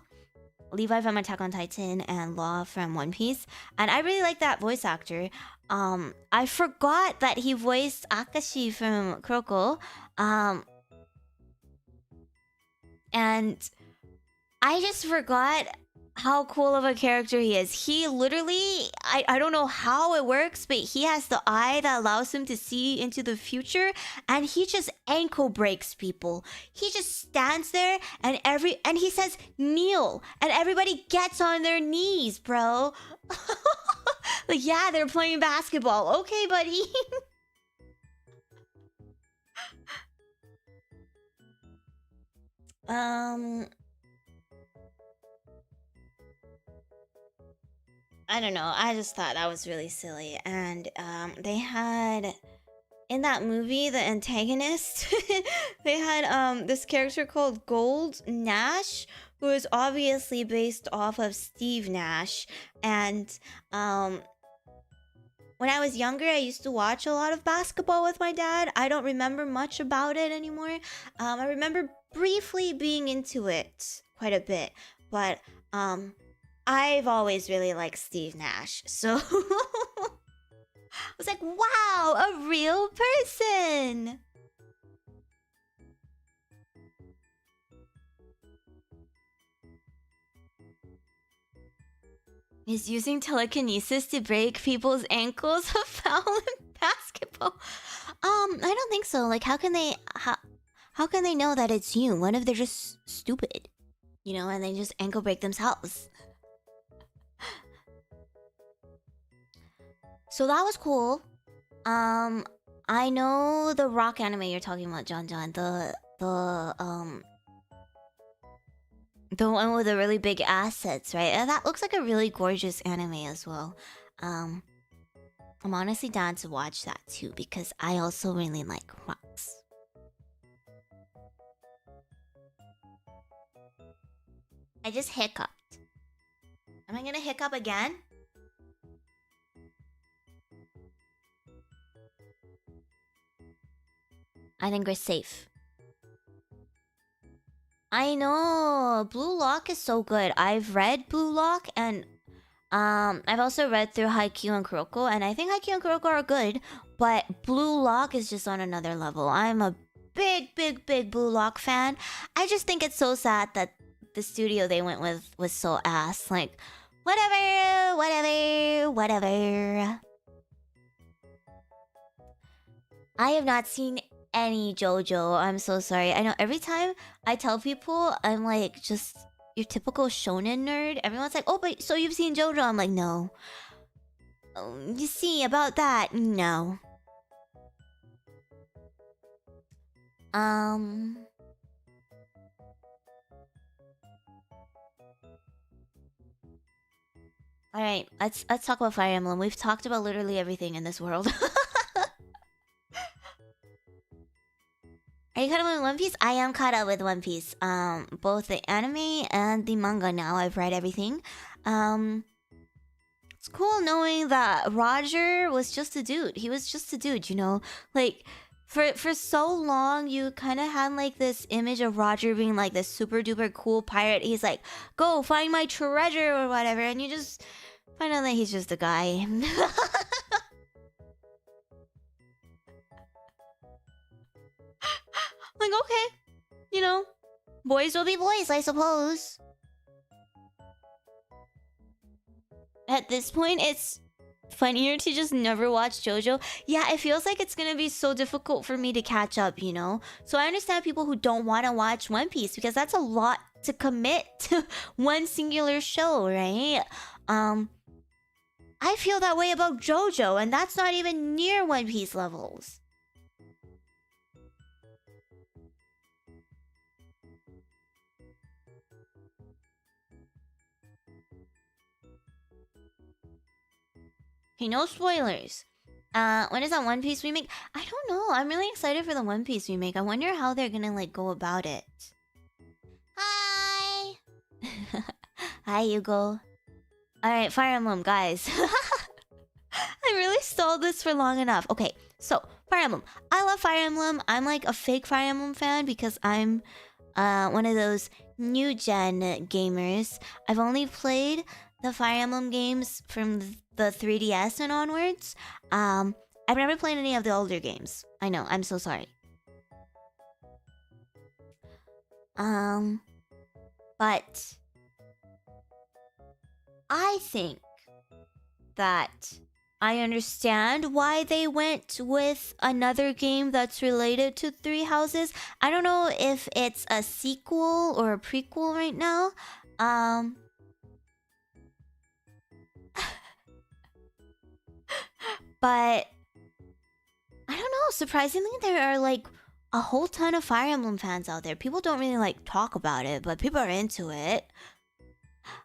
[SPEAKER 2] Levi from Attack on Titan and Law from One Piece. And I really like that voice actor. I forgot that he voiced Akashi from Kuroko. And I just forgot how cool of a character he is. He literally, I don't know how it works, but he has the eye that allows him to see into the future, and he just ankle breaks people. He just stands there and he says kneel, and everybody gets on their knees, bro. Like, yeah, they're playing basketball. Okay, buddy. I don't know. I just thought that was really silly. And they had in that movie, the antagonist, they had this character called Gold Nash, who is obviously based off of Steve Nash. And when I was younger, I used to watch a lot of basketball with my dad. I don't remember much about it anymore. I remember briefly being into it quite a bit, but I've always really liked Steve Nash, so I was like, wow, a real person. Is using telekinesis to break people's ankles a foul in basketball? I don't think so. Like, how can they know that it's you? What if they're just stupid, you know, and they just ankle break themselves? So that was cool. I know the rock anime you're talking about, John. The one with the really big assets, right? And that looks like a really gorgeous anime as well. I'm honestly down to watch that too, because I also really like rocks. I just hiccuped. Am I gonna hiccup again? I think we're safe. I know! Blue Lock is so good. I've read Blue Lock, and I've also read through Haikyuu and Kuroko, and I think Haikyuu and Kuroko are good, but Blue Lock is just on another level. I'm a big Blue Lock fan. I just think it's so sad that the studio they went with was so ass. Like, whatever. I have not seen any JoJo. I'm so sorry. I know every time I tell people I'm like just your typical shonen nerd, everyone's like, oh, but so you've seen JoJo? I'm like, no. You see, about that, no. Alright, let's talk about Fire Emblem. We've talked about literally everything in this world. Are you caught up with One Piece? I am caught up with One Piece. Both the anime and the manga now. I've read everything. It's cool knowing that Roger was just a dude. He was just a dude, you know? Like, for so long, you kind of had like this image of Roger being like this super duper cool pirate. He's like, go find my treasure or whatever. And you just find out that he's just a guy. Like, okay, you know, boys will be boys, I suppose. At this point, it's funnier to just never watch JoJo. Yeah, it feels like it's gonna be so difficult for me to catch up, you know? So I understand people who don't want to watch One Piece, because that's a lot to commit to one singular show, right? I feel that way about JoJo, and that's not even near One Piece levels. Okay, no spoilers. When is that One Piece remake? I don't know. I'm really excited for the One Piece remake. I wonder how they're gonna like go about it.
[SPEAKER 3] Hi.
[SPEAKER 2] Hi, Hugo. Alright, Fire Emblem, guys. I really stalled this for long enough. Okay, so Fire Emblem. I love Fire Emblem. I'm like a fake Fire Emblem fan because I'm one of those new gen gamers. I've only played the Fire Emblem games from the 3DS and onwards. I've never played any of the older games. I know, I'm so sorry. But I think that I understand why they went with another game that's related to Three Houses. I don't know if it's a sequel or a prequel right now. But I don't know, surprisingly there are like a whole ton of Fire Emblem fans out there. People don't really like talk about it, but people are into it.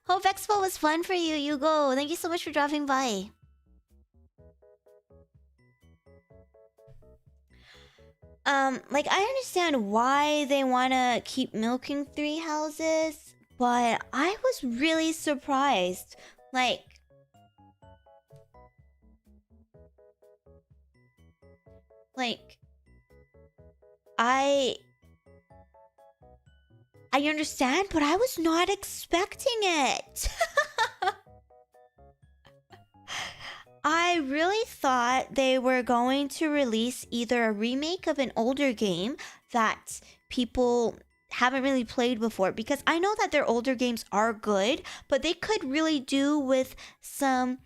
[SPEAKER 2] Hope Expo was fun for you, Hugo. Thank you so much for dropping by. Like I understand why they want to keep milking Three Houses, but I was really surprised. Like I understand, but I was not expecting it. I really thought they were going to release either a remake of an older game that people haven't really played before, because I know that their older games are good, but they could really do with some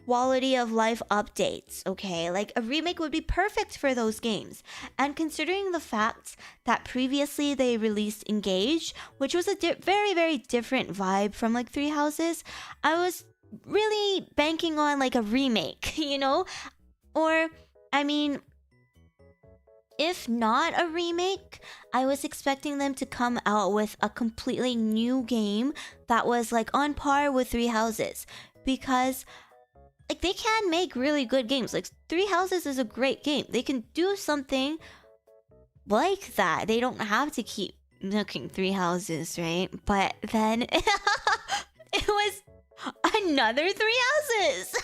[SPEAKER 2] quality of life updates, okay? Like a remake would be perfect for those games. And considering the fact that previously they released Engage, which was a very, very different vibe from like Three Houses, I was really banking on like a remake, you know? Or, I mean, if not a remake, I was expecting them to come out with a completely new game that was like on par with Three Houses, because like they can make really good games. Like Three Houses is a great game. They can do something like that. They don't have to keep milking Three Houses, right? But then it was another Three Houses.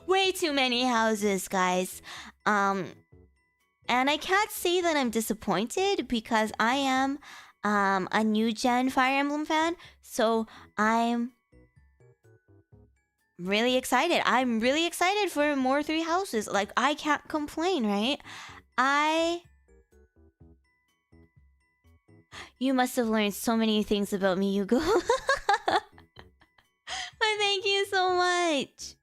[SPEAKER 2] Way too many houses, guys. And I can't say that I'm disappointed, because I am a new gen Fire Emblem fan, so I'm really excited. I'm really excited for more Three Houses. Like, I can't complain, right? You must have learned so many things about me, Hugo. But thank you so much.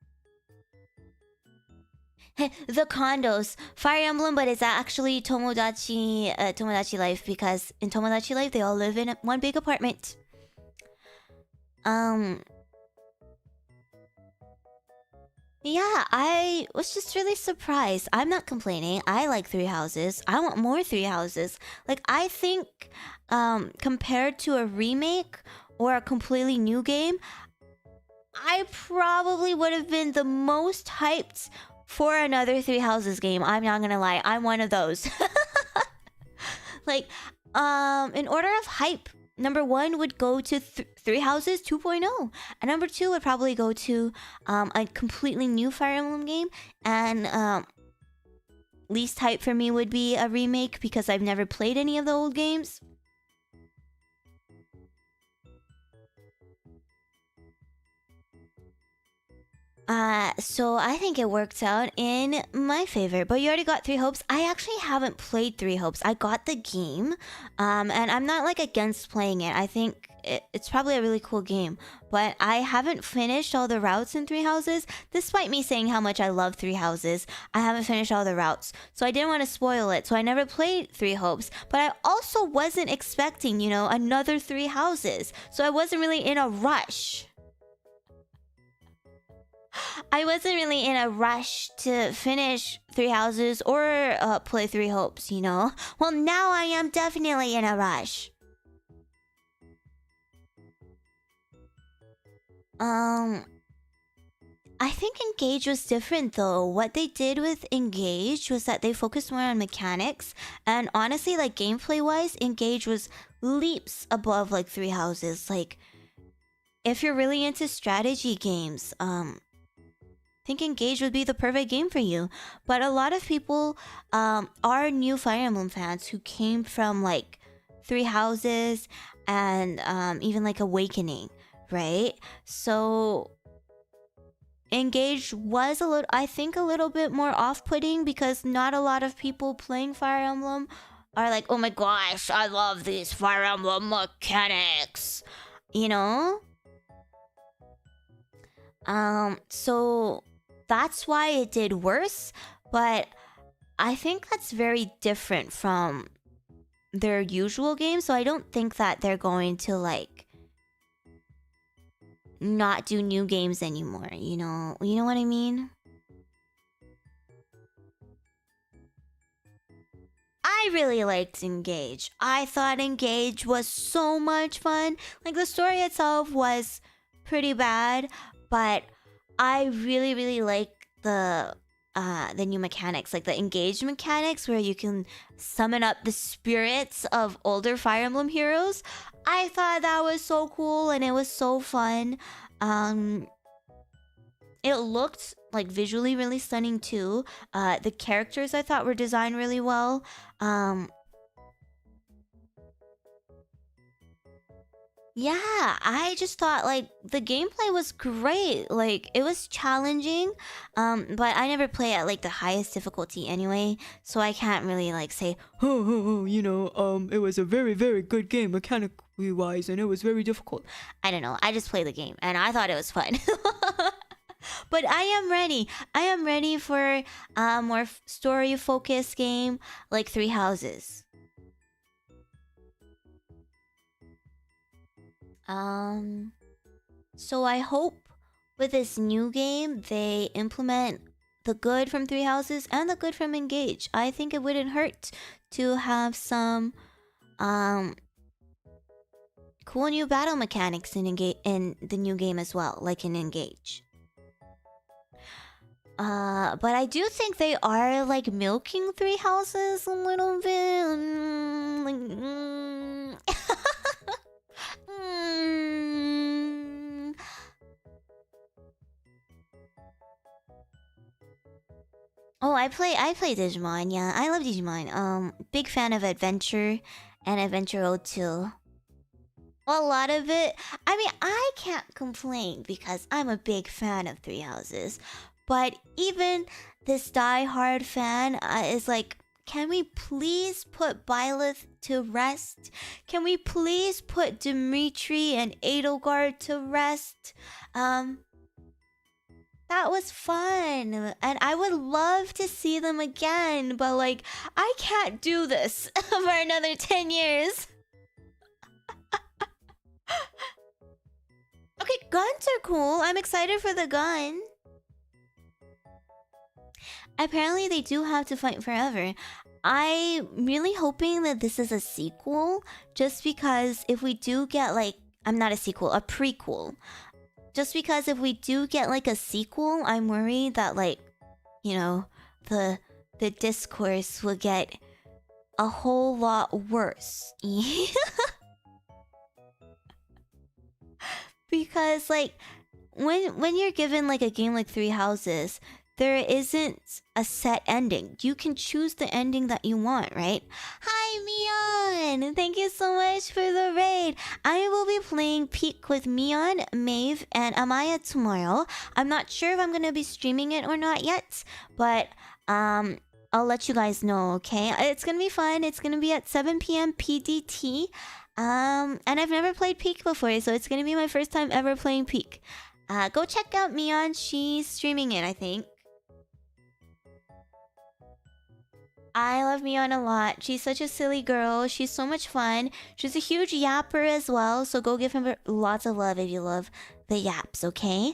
[SPEAKER 2] The condos. Fire Emblem, but it's actually Tomodachi Life, because in Tomodachi Life, they all live in one big apartment. Yeah, I was just really surprised. I'm not complaining. I like Three Houses. I want more Three Houses. Like, I think compared to a remake or a completely new game, I probably would have been the most hyped for another Three Houses game. I'm not gonna lie. I'm one of those. Like, in order of hype, number 1 would go to Three Houses 2.0. And number 2 would probably go to a completely new Fire Emblem game. And least hype for me would be a remake, because I've never played any of the old games. So I think it worked out in my favor. But you already got Three Hopes. I actually haven't played Three Hopes. I got the game, and I'm not like against playing it. I think it's probably a really cool game. But I haven't finished all the routes in Three Houses, despite me saying how much I love Three Houses. I haven't finished all the routes, so I didn't want to spoil it. So I never played Three Hopes. But I also wasn't expecting, you know, another Three Houses. So I wasn't really in a rush. I wasn't really in a rush to finish Three Houses or play Three Hopes, you know? Well, now I am definitely in a rush. I think Engage was different though. What they did with Engage was that they focused more on mechanics. And honestly, like gameplay-wise, Engage was leaps above like Three Houses. Like, if you're really into strategy games, think Engage would be the perfect game for you. But a lot of people are new Fire Emblem fans who came from like Three Houses and even like Awakening, right? So Engage was I think a little bit more off-putting because not a lot of people playing Fire Emblem are like, oh my gosh, I love these Fire Emblem mechanics, you know? So that's why it did worse, but I think that's very different from their usual game, so I don't think that they're going to like not do new games anymore, you know what I mean? I really liked Engage. I thought Engage was so much fun. Like, the story itself was pretty bad, but I really, really like the new mechanics, like the Engage mechanics where you can summon up the spirits of older Fire Emblem heroes. I thought that was so cool and it was so fun. It looked like visually really stunning too. The characters I thought were designed really well. Yeah, I just thought like the gameplay was great. Like, it was challenging, but I never play at like the highest difficulty anyway, so I can't really like say,
[SPEAKER 1] it was a very, very good game mechanically wise, and it was very difficult.
[SPEAKER 2] I don't know. I just play the game, and I thought it was fun. But I am ready. I am ready for a more story-focused game like Three Houses. So I hope with this new game they implement the good from Three Houses and the good from Engage. I think it wouldn't hurt to have some cool new battle mechanics in the new game as well, like in Engage. But I do think they are like milking Three Houses a little bit. Oh, I play Digimon. Yeah, I love Digimon. Big fan of Adventure and Adventure 02. A lot of it. I mean, I can't complain because I'm a big fan of Three Houses. But even this die-hard fan is like, can we please put Byleth to rest? Can we please put Dimitri and Edelgard to rest? That was fun, and I would love to see them again, but like, I can't do this for another 10 years. Okay, guns are cool. I'm excited for the gun. Apparently they do have to fight forever. I'm really hoping that this is a sequel, just because if we do get like, I'm not a sequel, a prequel. Just because if we do get like a sequel, I'm worried that like, the discourse will get a whole lot worse. Because like, when you're given like a game like Three Houses, there isn't a set ending. You can choose the ending that you want, right? Hi, Mion! Thank you so much for the raid. I will be playing Peak with Mion, Maeve, and Amaya tomorrow. I'm not sure if I'm going to be streaming it or not yet, but I'll let you guys know, okay? It's going to be fun. It's going to be at 7 p.m. PDT. And I've never played Peak before, so it's going to be my first time ever playing Peak. Go check out Mion. She's streaming it, I think. I love Mion a lot. She's such a silly girl. She's so much fun. She's a huge yapper as well, so go give her lots of love if you love the yaps, okay?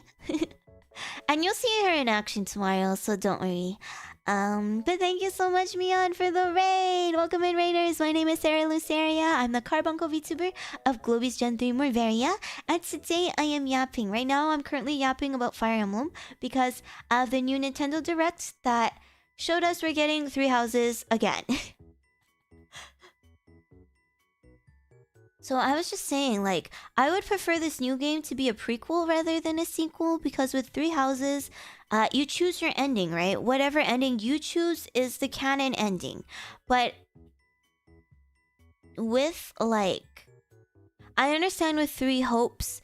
[SPEAKER 2] And you'll see her in action tomorrow, so don't worry. But thank you so much, Mion, for the raid. Welcome in, raiders. My name is Cera Luceria. I'm the carbuncle VTuber of GLOBIE's Gen 3 Morvaria, and today I am yapping. Right now, I'm currently yapping about Fire Emblem because of the new Nintendo Direct that showed us we're getting Three Houses again. So I was just saying, like, I would prefer this new game to be a prequel rather than a sequel, because with Three Houses, you choose your ending, right? Whatever ending you choose is the canon ending. But with, like, I understand with Three Hopes,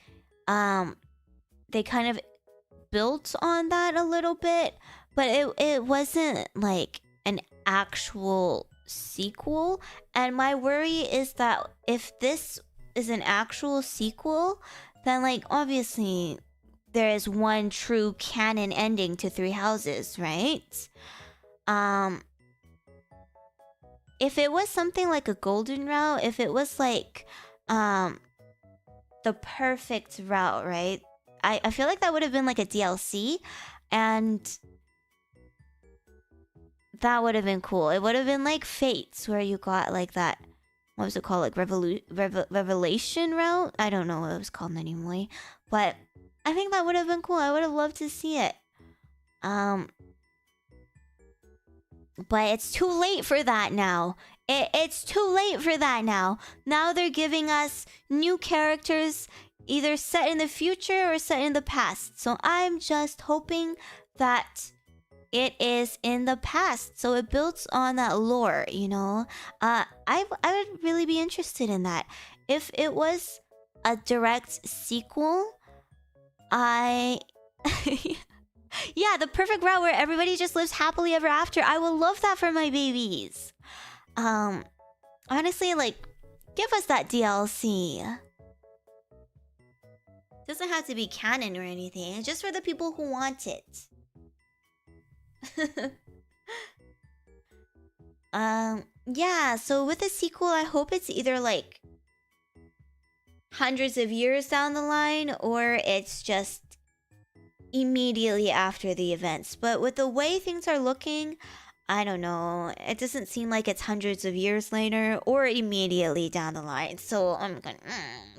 [SPEAKER 2] they kind of built on that a little bit, but it wasn't like an actual sequel. And my worry is that if this is an actual sequel, then, like, obviously there is one true canon ending to Three Houses, right? If it was something like a golden route, if it was like the perfect route, right? I feel like that would have been like a DLC, and that would have been cool. It would have been like Fates, where you got like that, what was it called, like Revelation route? I don't know what it was called anymore, but I think that would have been cool. I would have loved to see it. But it's too late for that now. It's too late for that now. Now they're giving us new characters, either set in the future or set in the past. So I'm just hoping that it is in the past, so it builds on that lore, you know. I would really be interested in that. If it was a direct sequel, yeah, the perfect route where everybody just lives happily ever after. I would love that for my babies. Honestly, like, give us that DLC. Doesn't have to be canon or anything. It's just for the people who want it. Yeah, so with the sequel, I hope it's either like hundreds of years down the line, or it's just immediately after the events. But with the way things are looking, I don't know. It doesn't seem like it's hundreds of years later or immediately down the line. So I'm gonna,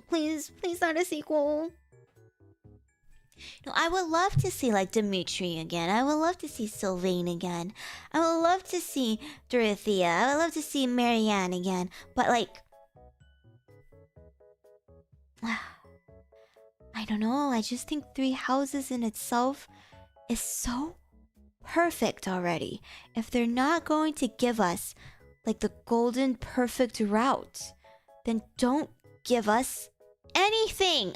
[SPEAKER 2] please not a sequel. No, I would love to see like Dimitri again. I would love to see Sylvain again. I would love to see Dorothea. I would love to see Marianne again. But like, I don't know. I just think Three Houses in itself is so perfect already. If they're not going to give us like the golden perfect route, then don't give us anything.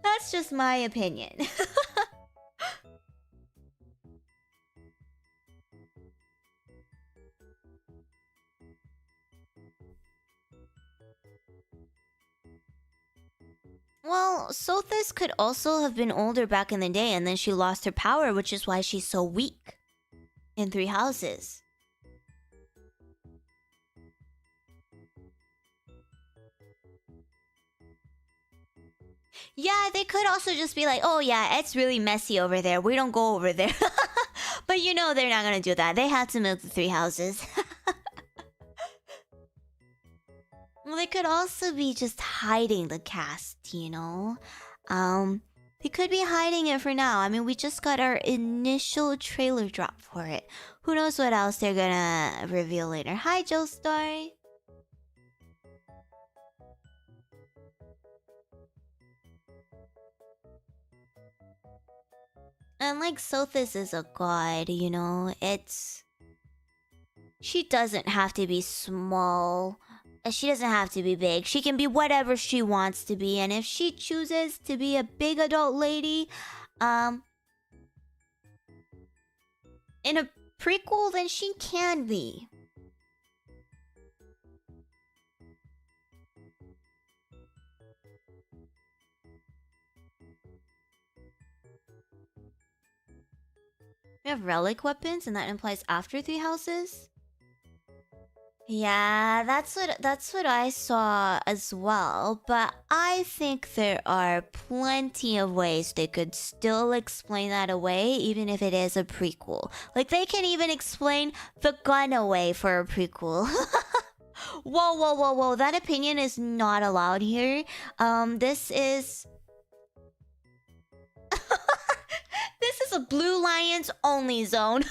[SPEAKER 2] That's just my opinion. Well, Sothis could also have been older back in the day, and then she lost her power, which is why she's so weak in Three Houses. Yeah, they could also just be like, oh yeah, it's really messy over there. We don't go over there. But you know they're not gonna do that. They had to milk the Three Houses. Well, they could also be just hiding the cast, you know? They could be hiding it for now. I mean, we just got our initial trailer drop for it. Who knows what else they're gonna reveal later. Hi, Joestar. And like Sothis is a god, you know? She doesn't have to be small. She doesn't have to be big. She can be whatever she wants to be. And if she chooses to be a big adult lady, in a prequel, then she can be. We have relic weapons, and that implies after Three Houses? Yeah, that's what I saw as well, but I think there are plenty of ways they could still explain that away, even if it is a prequel. Like, they can even explain the gun away for a prequel. Whoa, that opinion is not allowed here. This is a Blue Lions only zone.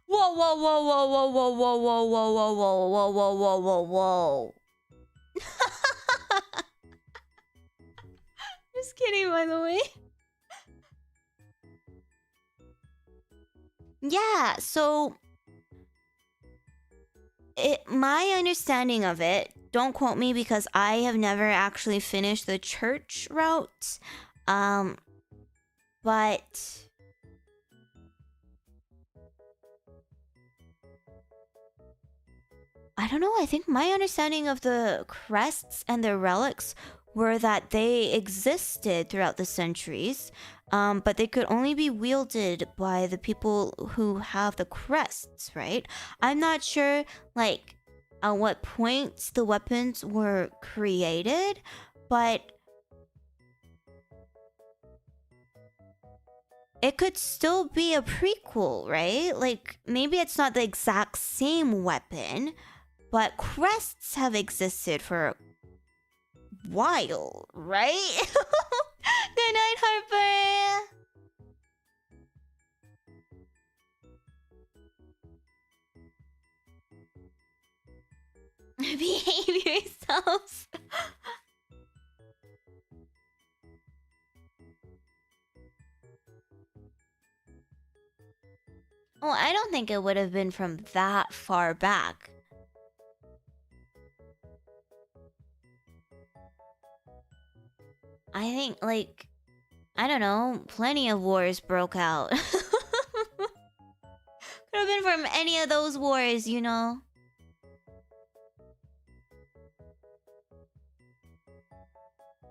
[SPEAKER 2] Whoa, whoa, whoa, whoa, whoa, whoa, whoa, whoa, whoa, whoa, whoa, whoa, whoa, whoa, whoa. Just kidding, by the way. Yeah, so my understanding of it, don't quote me because I have never actually finished the church route. But I don't know, I think my understanding of the crests and the relics were that they existed throughout the centuries, but they could only be wielded by the people who have the crests, right? I'm not sure, like, at what point the weapons were created, but it could still be a prequel, right? Like, maybe it's not the exact same weapon, but crests have existed for a while, right? Good night, Harper! Behave yourselves. Oh, I don't think it would have been from that far back. I think, like, I don't know, plenty of wars broke out. Could have been from any of those wars, you know?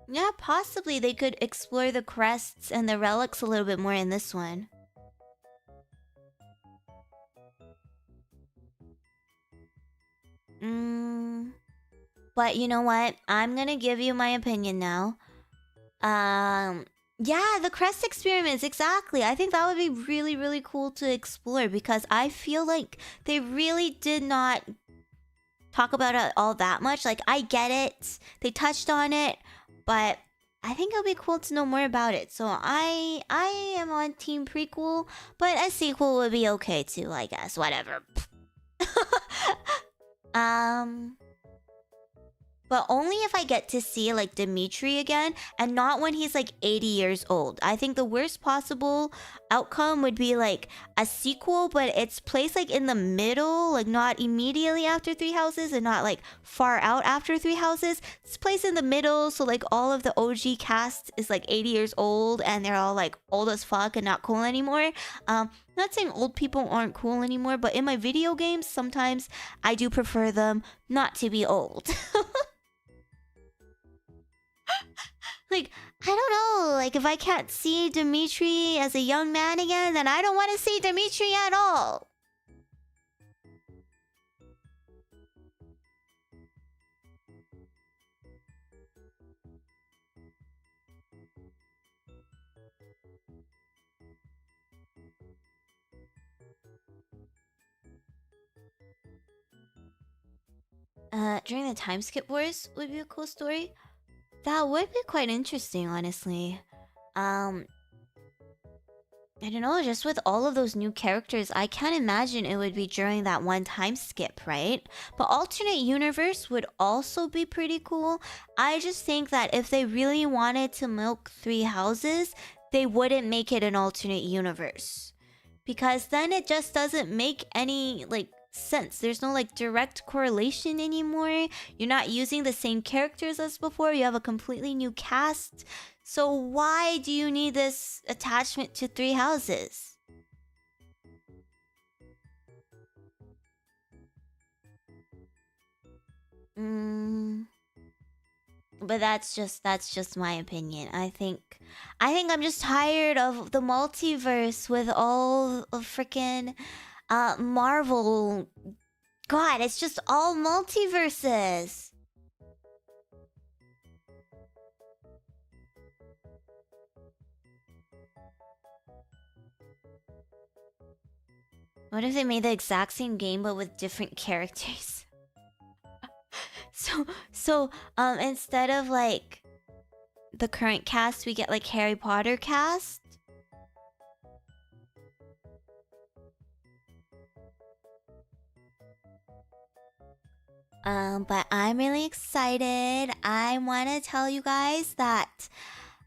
[SPEAKER 2] Yeah, possibly they could explore the crests and the relics a little bit more in this one. But you know what? I'm gonna give you my opinion now. Yeah, the crest experiments, exactly. I think that would be really, really cool to explore because I feel like they really did not talk about it all that much. Like, I get it. They touched on it, but I think it would be cool to know more about it. So I am on team prequel, but a sequel would be okay too, I guess. Whatever. But only if I get to see, like, Dimitri again, and not when he's, like, 80 years old. I think the worst possible outcome would be, like, a sequel, but it's placed, like, in the middle, like, not immediately after Three Houses, and not, like, far out after Three Houses. It's placed in the middle, so, like, all of the OG cast is, like, 80 years old, and they're all, like, old as fuck and not cool anymore. Not saying old people aren't cool anymore, but in my video games, sometimes I do prefer them not to be old. Like, I don't know, like, if I can't see Dimitri as a young man again, then I don't want to see Dimitri at all. During the time skip wars would be a cool story. That would be quite interesting, honestly. I don't know, just with all of those new characters, I can't imagine it would be during that one time skip, right? But alternate universe would also be pretty cool. I just think that if they really wanted to milk Three Houses, they wouldn't make it an alternate universe. Because then it just doesn't make any, like, sense. There's no, like, direct correlation anymore. You're not using the same characters as before. You have a completely new cast. So why do you need this attachment to Three Houses? But that's just my opinion. I think I'm just tired of the multiverse with all of freaking Marvel. God, it's just all multiverses. What if they made the exact same game but with different characters? So instead of, like, the current cast, we get, like, Harry Potter cast. But I'm really excited. I want to tell you guys that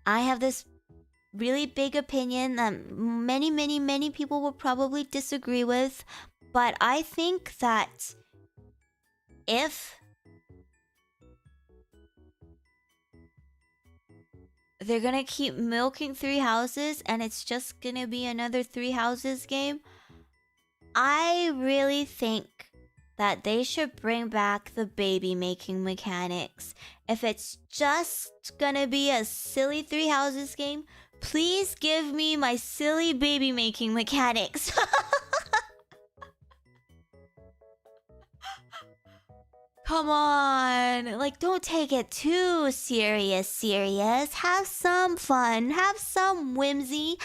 [SPEAKER 2] I have this really big opinion that many people will probably disagree with. But I think that if they're gonna keep milking Three Houses and it's just gonna be another Three Houses game, I really think that they should bring back the baby making mechanics. If it's just gonna be a silly Three Houses game, please give me my silly baby making mechanics. Come on, like, don't take it too serious. Have some fun, have some whimsy.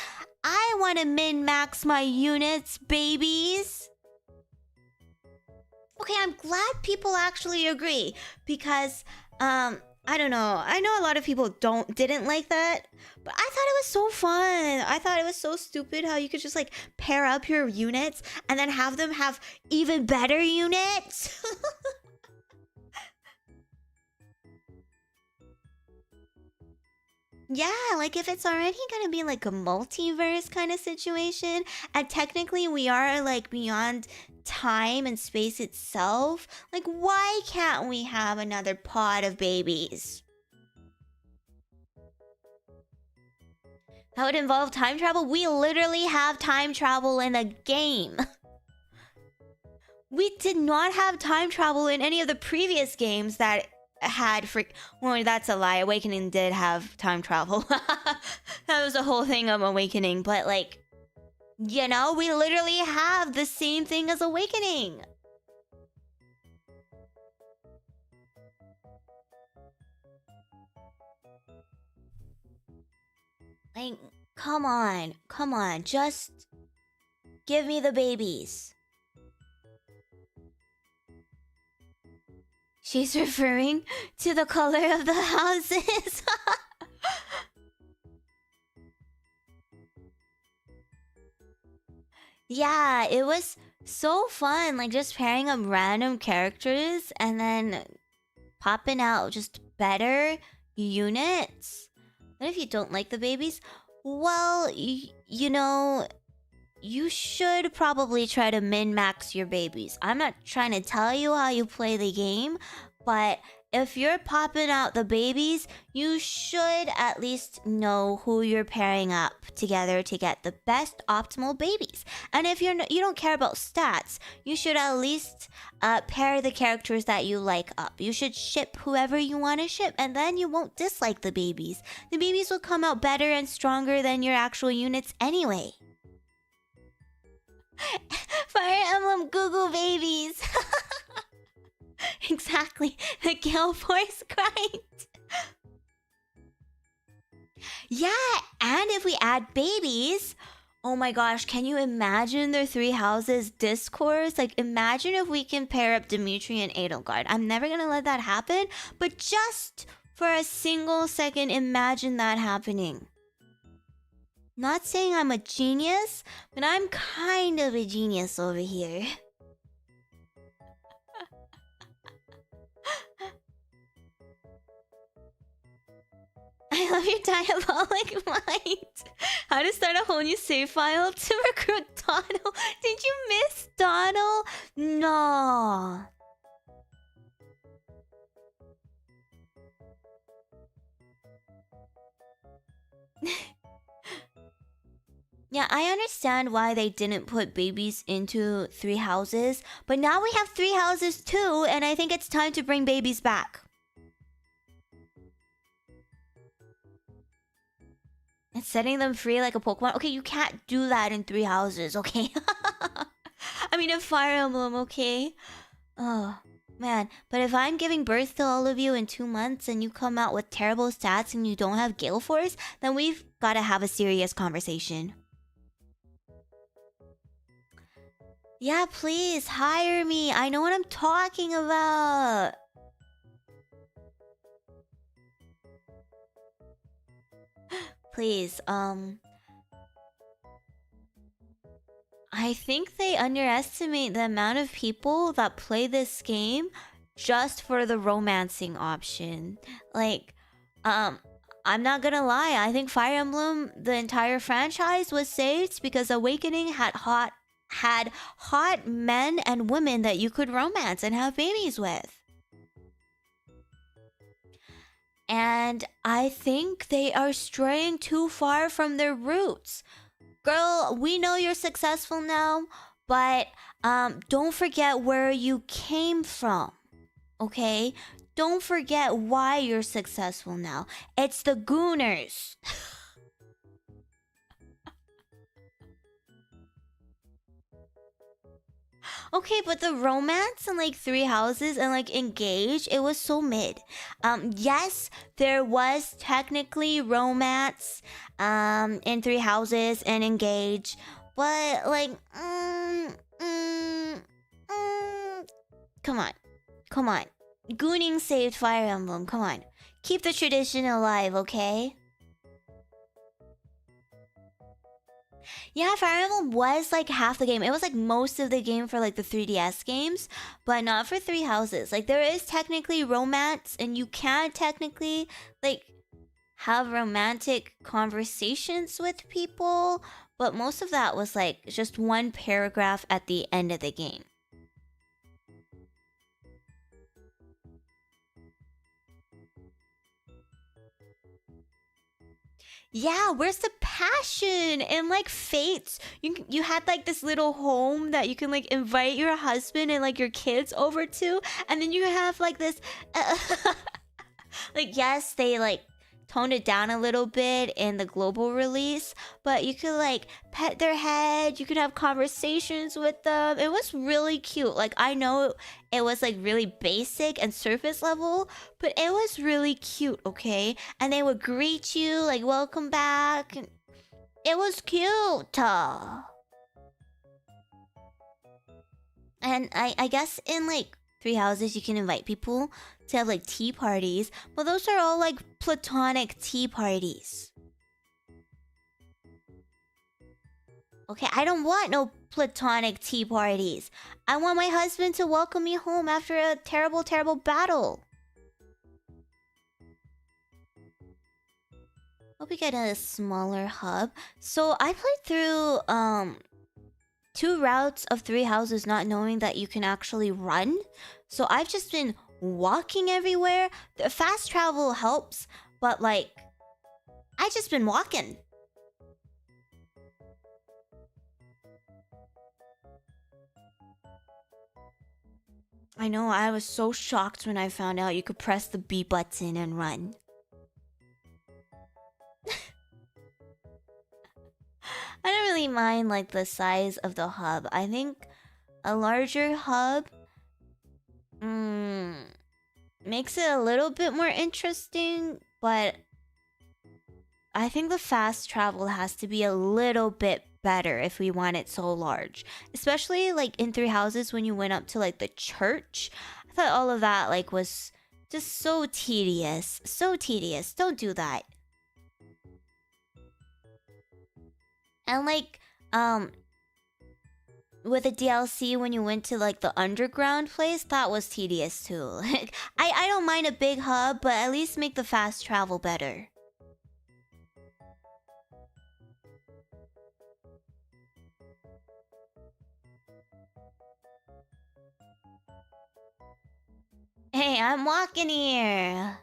[SPEAKER 2] I want to min-max my units, babies. Okay, I'm glad people actually agree because, I don't know. I know a lot of people didn't like that, but I thought it was so fun. I thought it was so stupid how you could just like pair up your units and then have them have even better units. Yeah, like if it's already gonna be like a multiverse kind of situation, and technically we are like beyond time and space itself, like why can't we have another pod of babies? That would involve time travel? We literally have time travel in the game. We did not have time travel in any of the previous games that had well, that's a lie. Awakening did have time travel. That was the whole thing of Awakening, but like, you know, we literally have the same thing as Awakening. Like, come on, just give me the babies. She's referring to the color of the houses. Yeah, it was so fun, like just pairing up random characters and then popping out just better units. What if you don't like the babies? Well, you know, you should probably try to min-max your babies. I'm not trying to tell you how you play the game, but if you're popping out the babies, you should at least know who you're pairing up together to get the best optimal babies. And if you don't care about stats, you should at least pair the characters that you like up. You should ship whoever you want to ship, and then you won't dislike the babies. The babies will come out better and stronger than your actual units anyway. Fire Emblem Google babies. Exactly, the Gale Force grind. Yeah, and if we add babies, oh my gosh, can you imagine their Three Houses discourse? Like, imagine if we can pair up Dimitri and Edelgard. I'm never gonna let that happen, but just for a single second, imagine that happening. Not saying I'm a genius, but I'm kind of a genius over here. I love your diabolic mind. How to start a whole new save file to recruit Donald. Did you miss Donald? No. Yeah, I understand why they didn't put babies into Three Houses, but now we have Three Houses too, and I think it's time to bring babies back. And setting them free like a Pokemon. Okay, you can't do that in Three Houses, okay? I mean, in Fire Emblem, okay? Oh, man. But if I'm giving birth to all of you in 2 months and you come out with terrible stats and you don't have Gale Force, then we've got to have a serious conversation. Yeah, please, hire me. I know what I'm talking about. Please, I think they underestimate the amount of people that play this game just for the romancing option. Like, I'm not gonna lie, I think Fire Emblem, the entire franchise, was saved because Awakening had hot men and women that you could romance and have babies with. And I think they are straying too far from their roots. Girl, we know you're successful now, but don't forget where you came from. Okay? Don't forget why you're successful now. It's the Gooners. Okay, but the romance and like Three Houses and like Engage, it was so mid. Yes, there was technically romance in Three Houses and Engage, but like come on. Gooning saved Fire Emblem, come on. Keep the tradition alive, okay? Yeah, Fire Emblem was like half the game. It was like most of the game for like the 3DS games, but not for Three Houses. Like there is technically romance and you can technically like have romantic conversations with people, but most of that was like just one paragraph at the end of the game. Yeah, where's the passion? And like Fates, you had like this little home that you can like invite your husband and like your kids over to, and then you have like this like yes, they like toned it down a little bit in the global release, but you could like pet their head, you could have conversations with them. It was really cute. Like I know it was like really basic and surface level, but it was really cute, okay? And they would greet you like welcome back. And it was cute. And I guess in like Three Houses you can invite people to have like tea parties, but those are all like platonic tea parties. Okay, I don't want no platonic tea parties. I want my husband to welcome me home after a terrible, terrible battle. Hope we get a smaller hub. So I played through 2 routes of Three Houses not knowing that you can actually run. So I've just been walking everywhere. The fast travel helps, but like I just been walking. I know, I was so shocked when I found out you could press the B button and run. I don't really mind like the size of the hub. I think a larger hub makes it a little bit more interesting, but I think the fast travel has to be a little bit better if we want it so large. Especially like in Three Houses when you went up to like the church. I thought all of that like was just so tedious. So tedious. Don't do that. And like with the DLC when you went to like the underground place, that was tedious too. Like I don't mind a big hub, but at least make the fast travel better. Hey, I'm walking here.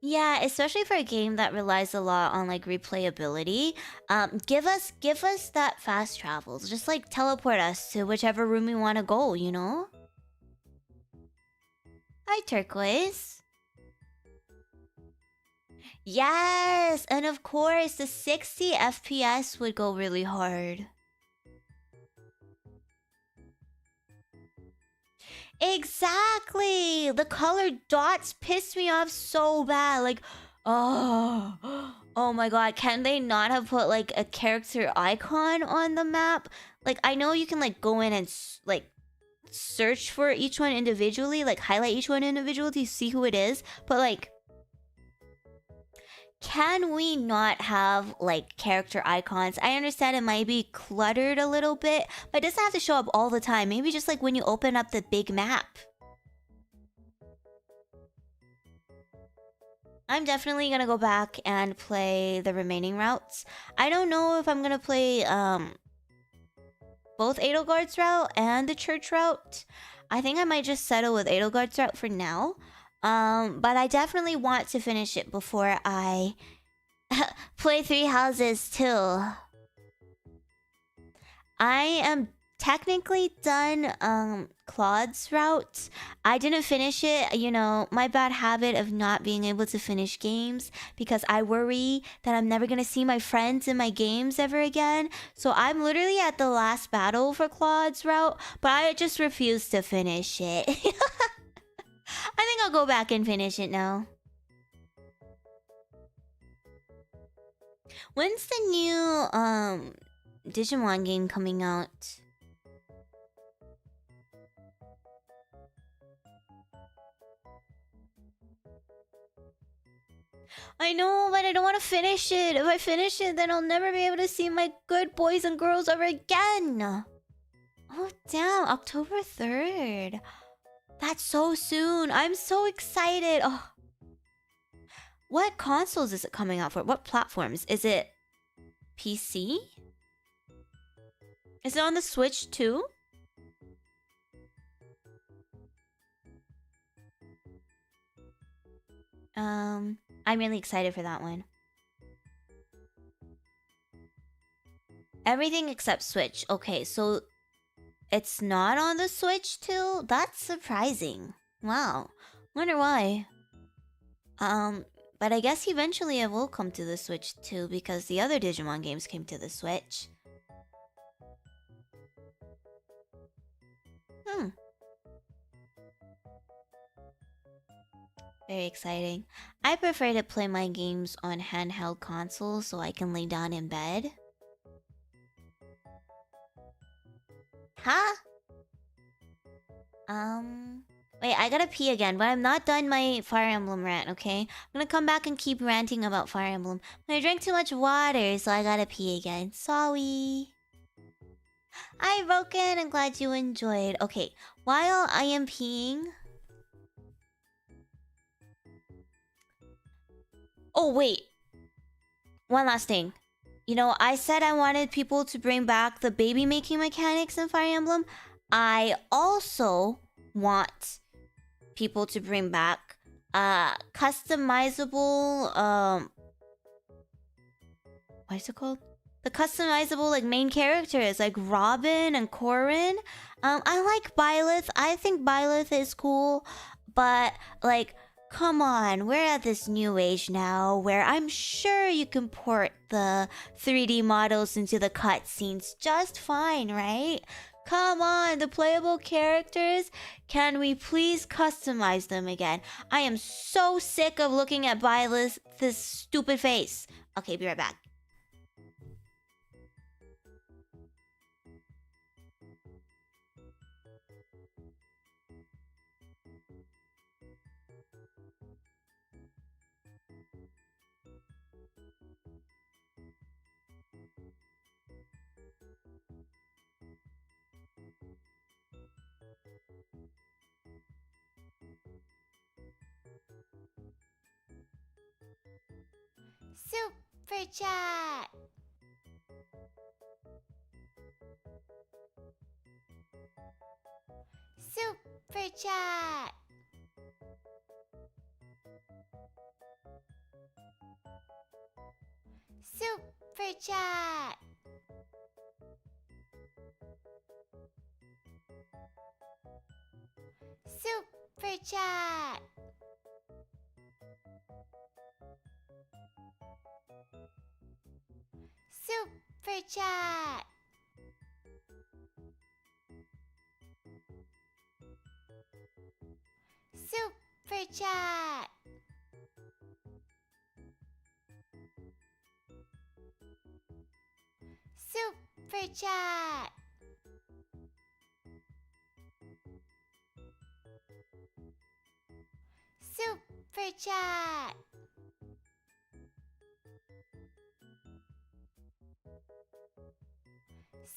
[SPEAKER 2] Yeah, especially for a game that relies a lot on like replayability. Give us that fast travels. Just like teleport us to whichever room we want to go, you know? Hi, Turquoise. Yes, and of course the 60 FPS would go really hard. Exactly! The colored dots pissed me off so bad. Like, oh my god, can they not have put like a character icon on the map? Like, I know you can like go in and like search for each one individually, like highlight each one individually to see who it is, but like, can we not have like character icons? I understand it might be cluttered a little bit, but it doesn't have to show up all the time. Maybe just like when you open up the big map. I'm definitely gonna go back and play the remaining routes. I don't know if I'm gonna play both Edelgard's route and the church route. I think I might just settle with Edelgard's route for now. But I definitely want to finish it before I play 3 houses too. I am technically done Claude's route. I didn't finish it, you know, my bad habit of not being able to finish games because I worry that I'm never gonna see my friends in my games ever again. So I'm literally at the last battle for Claude's route, but I just refuse to finish it. I think I'll go back and finish it now. When's the new Digimon game coming out? I know, but I don't want to finish it. If I finish it, then I'll never be able to see my good boys and girls ever again. Oh, damn. October 3rd. That's so soon. I'm so excited. Oh. What consoles is it coming out for? What platforms? Is it PC? Is it on the Switch too? I'm really excited for that one. Everything except Switch. Okay, so it's not on the Switch too? That's surprising. Wow. Wonder why. But I guess eventually it will come to the Switch too because the other Digimon games came to the Switch. Very exciting. I prefer to play my games on handheld consoles so I can lay down in bed. Huh? Wait, I gotta pee again, but I'm not done my Fire Emblem rant, okay? I'm gonna come back and keep ranting about Fire Emblem. I drank too much water, so I gotta pee again. Sorry. Hi, Broken. I'm glad you enjoyed. Okay, while I am peeing... Oh, wait. One last thing. You know, I said I wanted people to bring back the baby making mechanics in Fire Emblem. I also want people to bring back customizable what is it called? The customizable like main characters like Robin and Corrin. I like Byleth. I think Byleth is cool, but like come on, we're at this new age now where I'm sure you can port the 3D models into the cutscenes just fine, right? Come on, the playable characters, can we please customize them again? I am so sick of looking at Byleth's this stupid face. Okay, be right back.
[SPEAKER 3] Super chat. Super chat. Super chat. Super chat. Super chat. Super chat. Super chat. Super chat.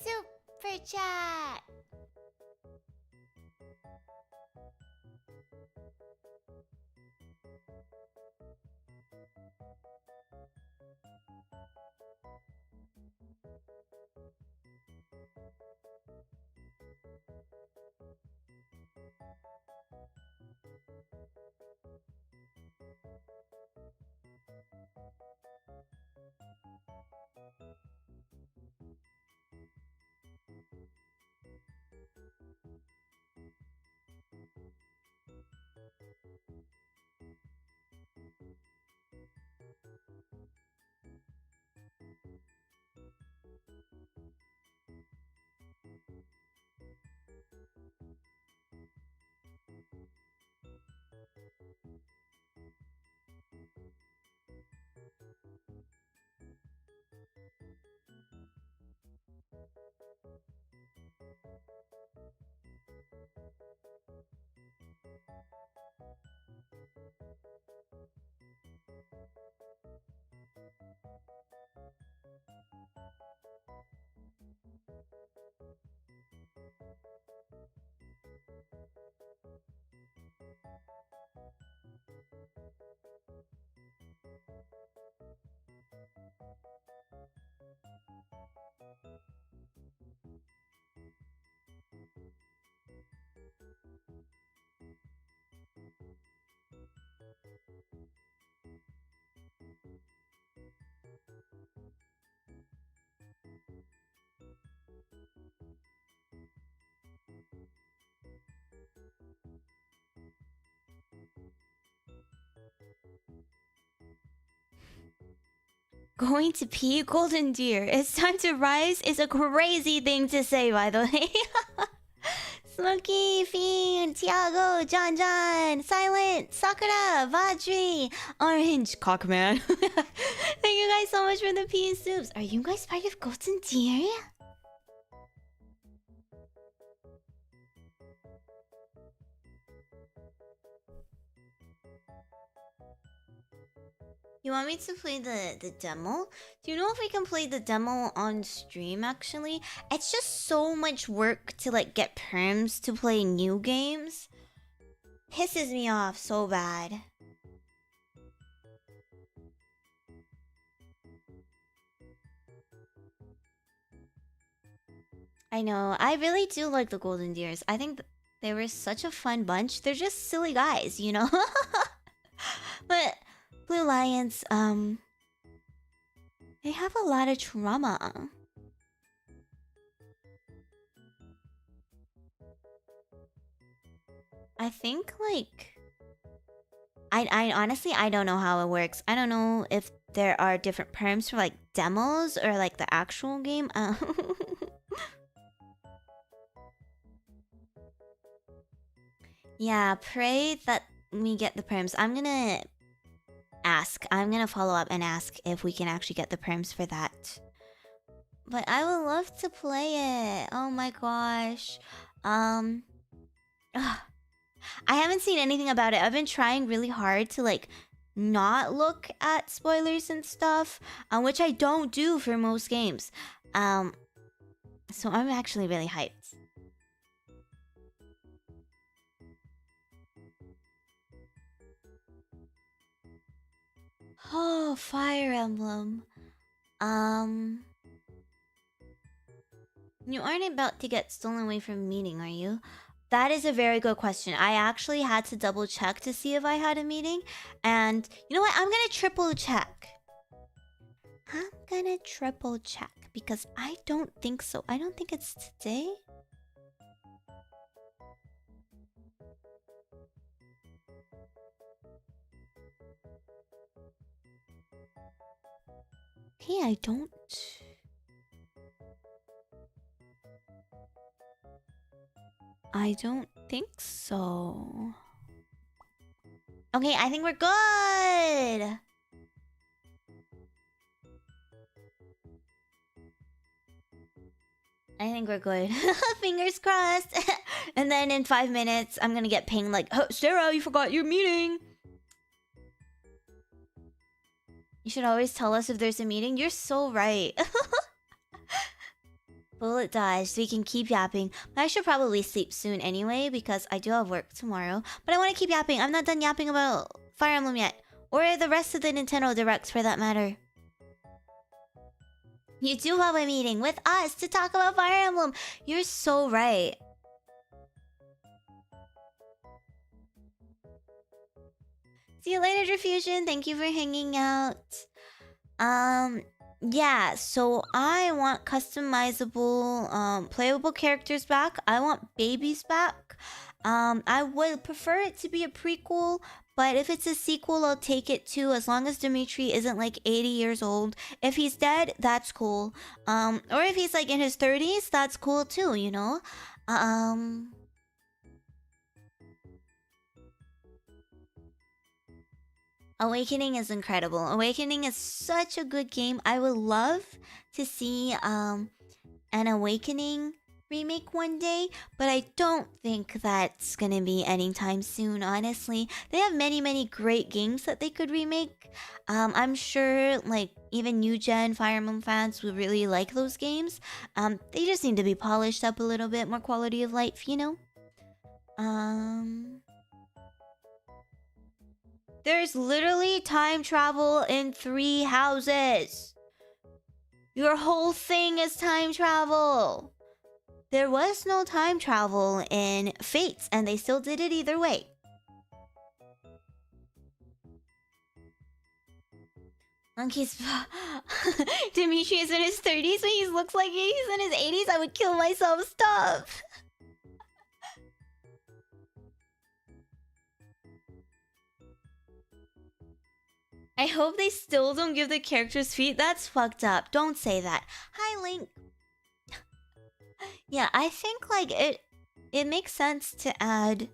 [SPEAKER 3] Super chat.
[SPEAKER 2] Going to pee, golden deer. It's time to rise is a crazy thing to say, by the way. Smoky, Fiend, Thiago, JonJonH, Silent, Sakura, Vadri, Orange, Cockman. Thank you guys so much for the pea soups. Are you guys part of golden deer? You want me to play the demo? Do you know if we can play the demo on stream, actually? It's just so much work to, like, get perms to play new games. Pisses me off so bad. I know. I really do like the Golden Deers. I think they were such a fun bunch. They're just silly guys, you know? But Blue Lions, they have a lot of trauma. I think, like... I honestly, I don't know how it works. I don't know if there are different perms for, like, demos or, like, the actual game. Yeah, pray that we get the perms. I'm gonna ask. I'm gonna follow up and ask if we can actually get the perms for that. But I would love to play it. Oh my gosh. I haven't seen anything about it. I've been trying really hard to, like, not look at spoilers and stuff, which I don't do for most games. So I'm actually really hyped. Oh, Fire Emblem. You aren't about to get stolen away from a meeting, are you? That is a very good question. I actually had to double check to see if I had a meeting. And you know what? I'm gonna triple check. I'm gonna triple check because I don't think so. I don't think it's today. Okay, I don't... I don't think so. Okay, I think we're good! I think we're good. Fingers crossed! And then in 5 minutes, I'm gonna get pinged like, oh, Sarah, you forgot your meeting! You should always tell us if there's a meeting. You're so right. Bullet dodge so we can keep yapping. I should probably sleep soon anyway because I do have work tomorrow. But I want to keep yapping. I'm not done yapping about Fire Emblem yet. Or the rest of the Nintendo Directs for that matter. You do have a meeting with us to talk about Fire Emblem. You're so right. See you later, Diffusion. Thank you for hanging out. Yeah, so I want customizable, playable characters back. I want babies back. I would prefer it to be a prequel, but if it's a sequel, I'll take it too, as long as Dimitri isn't like 80 years old. If he's dead, that's cool. Or if he's like in his 30s, that's cool too, you know? Awakening is incredible. Awakening is such a good game. I would love to see an Awakening remake one day, but I don't think that's gonna be anytime soon, honestly. They have many great games that they could remake. I'm sure like even new gen Fire Emblem fans would really like those games. They just need to be polished up a little bit, more quality of life, you know? There's literally time travel in 3 houses. Your whole thing is time travel. There was no time travel in Fates, and they still did it either way. Monkey's... Dimitri is in his 30s, but he looks like he's in his 80s. I would kill myself. Stop. I hope they still don't give the characters feet. That's fucked up. Don't say that. Hi, Link. Yeah, I think like it makes sense to add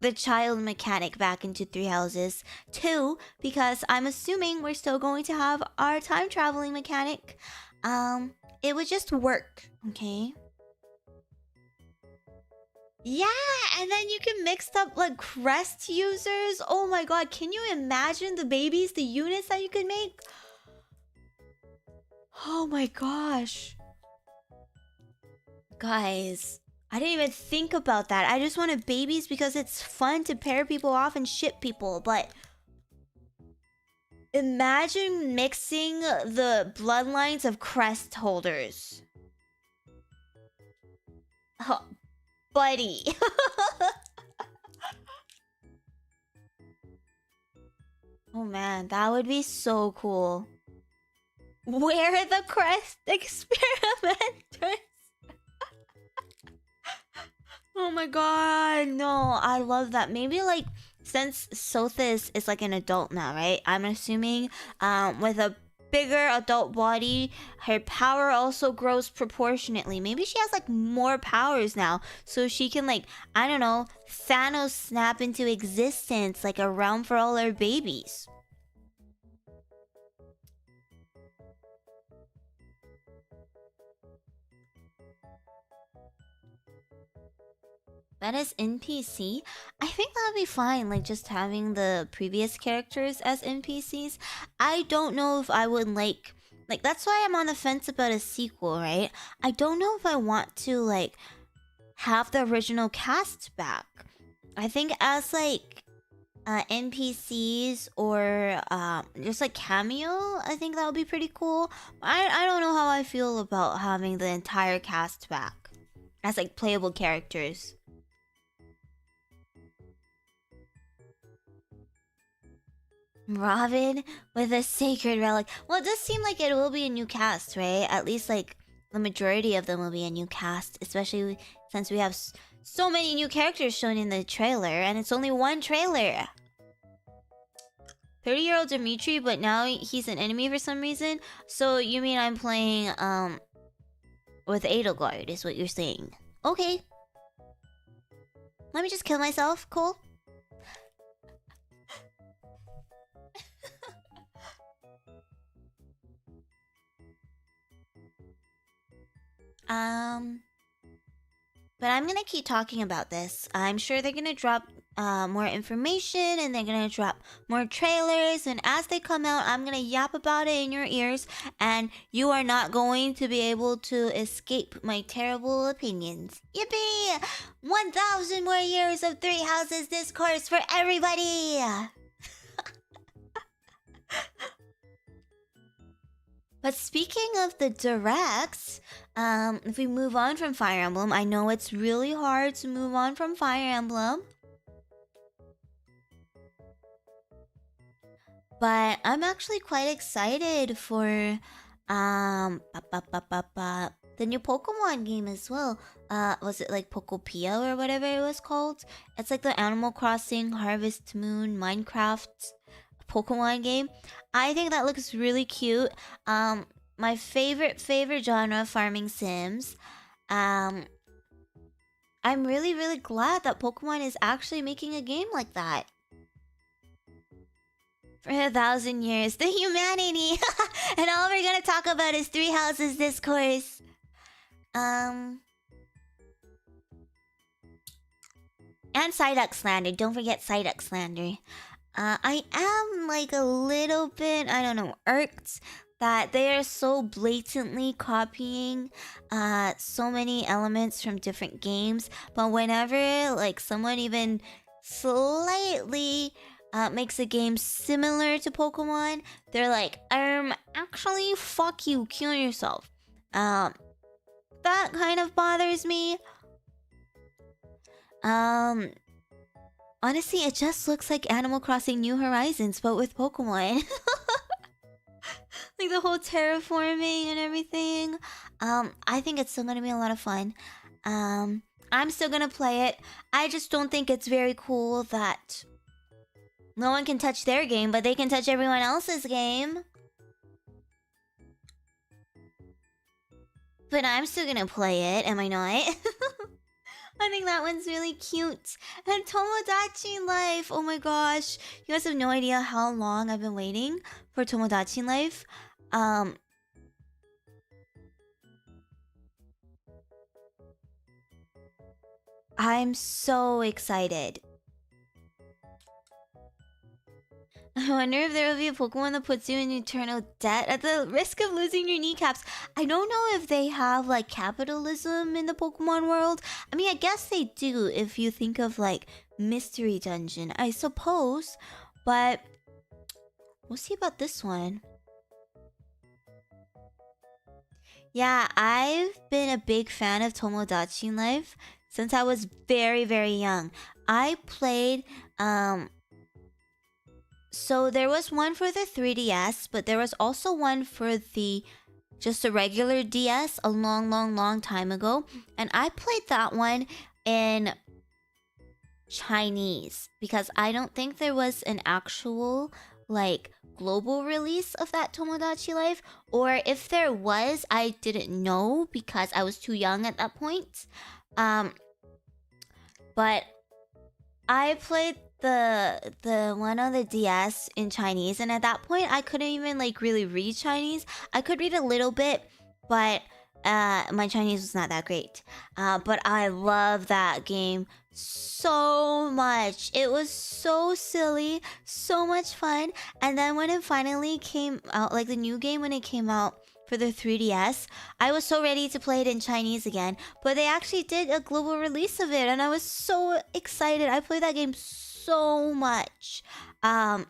[SPEAKER 2] the child mechanic back into 3 houses. 2, because I'm assuming we're still going to have our time traveling mechanic. It would just work, okay? Yeah, and then you can mix up like crest users. Oh my god, can you imagine the babies, the units that you could make? Oh my gosh. Guys, I didn't even think about that. I just wanted babies because it's fun to pair people off and ship people, but imagine mixing the bloodlines of crest holders. Oh, buddy. Oh man, that would be so cool. Where are the crest experimenters? Oh my god, no, I love that. Maybe like, since Sothis is like an adult now, right? I'm assuming with a bigger adult body, her power also grows proportionately. Maybe she has like more powers now, so she can like, I don't know, Thanos snap into existence like a realm for all her babies. That is NPC. I think that would be fine, like just having the previous characters as NPCs. I don't know if I would like that's why I'm on the fence about a sequel, right? I don't know if I want to like have the original cast back. I think as like NPCs or just like cameo, I think that would be pretty cool. I don't know how I feel about having the entire cast back as like playable characters. Robin with a sacred relic. Well, it does seem like it will be a new cast, right? At least like the majority of them will be a new cast, especially since we have so many new characters shown in the trailer, and it's only one trailer. 30-year-old Dimitri, but now he's an enemy for some reason. So you mean I'm playing with Edelgard is what you're saying? Okay. Let me just kill myself. Cool. But I'm gonna keep talking about this. I'm sure they're gonna drop more information, and they're gonna drop more trailers, and as they come out, I'm gonna yap about it in your ears, and you are not going to be able to escape my terrible opinions. Yippee! 1,000 more years of Three Houses discourse for everybody! But speaking of the directs, if we move on from Fire Emblem, I know it's really hard to move on from Fire Emblem. But I'm actually quite excited for the new Pokemon game as well. Was it like Pokopia or whatever it was called? It's like the Animal Crossing, Harvest Moon, Minecraft Pokemon game. I think that looks really cute. My favorite genre, farming sims. I'm really glad that Pokemon is actually making a game like that. For 1,000 years, the humanity, and all we're gonna talk about is Three Houses discourse. And Psyduck slander. Don't forget Psyduck slander. I am like a little bit, I don't know, irked that they are so blatantly copying so many elements from different games. But whenever like someone even slightly makes a game similar to Pokemon, they're like, actually, fuck you, kill yourself. That kind of bothers me. Honestly, it just looks like Animal Crossing New Horizons, but with Pokemon. Like the whole terraforming and everything. I think it's still gonna be a lot of fun. I'm still gonna play it. I just don't think it's very cool that no one can touch their game, but they can touch everyone else's game. But I'm still gonna play it, am I not? I think that one's really cute. And Tomodachi Life. Oh my gosh. You guys have no idea how long I've been waiting for Tomodachi Life. I'm so excited. I wonder if there will be a Pokemon that puts you in eternal debt at the risk of losing your kneecaps. I don't know if they have like capitalism in the Pokemon world. I mean, I guess they do if you think of like Mystery Dungeon, I suppose. But we'll see about this one. Yeah, I've been a big fan of Tomodachi Life since I was very young. I played so there was one for the 3DS, but there was also one for just a regular DS a long time ago. And I played that one in Chinese because I don't think there was an actual like global release of that Tomodachi Life. Or if there was, I didn't know because I was too young at that point. But I played the one on the DS in Chinese, and at that point I couldn't even like really read Chinese. I could read a little bit, but my Chinese was not that great. But I love that game so much. It was so silly, so much fun. And then when it finally came out, like the new game when it came out for the 3DS, I was so ready to play it in Chinese again. But they actually did a global release of it, and I was so excited. I played that game so much. I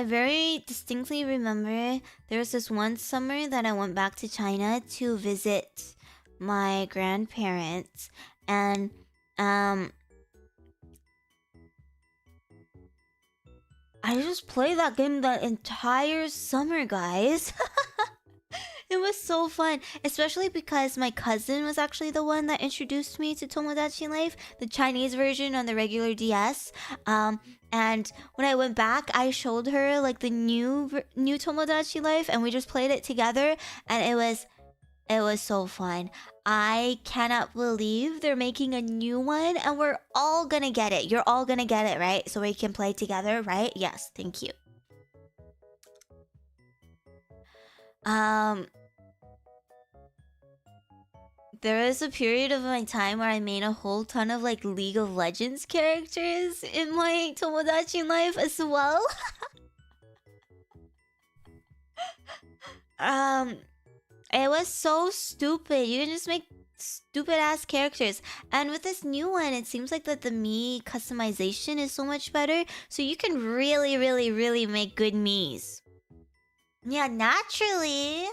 [SPEAKER 2] very distinctly remember there was this one summer that I went back to China to visit my grandparents, and I just played that game that entire summer, guys. It was so fun, especially because my cousin was actually the one that introduced me to Tomodachi Life, the Chinese version on the regular DS. And when I went back, I showed her like the new Tomodachi Life, and we just played it together, and it was so fun. I cannot believe they're making a new one, and we're all gonna get it. You're all gonna get it, right? So we can play together, right? Yes, thank you. there was a period of my time where I made a whole ton of like League of Legends characters in my Tomodachi life as well. It was so stupid. You can just make stupid ass characters, and with this new one, it seems like that the me customization is so much better, so you can really make good me's. Yeah, naturally.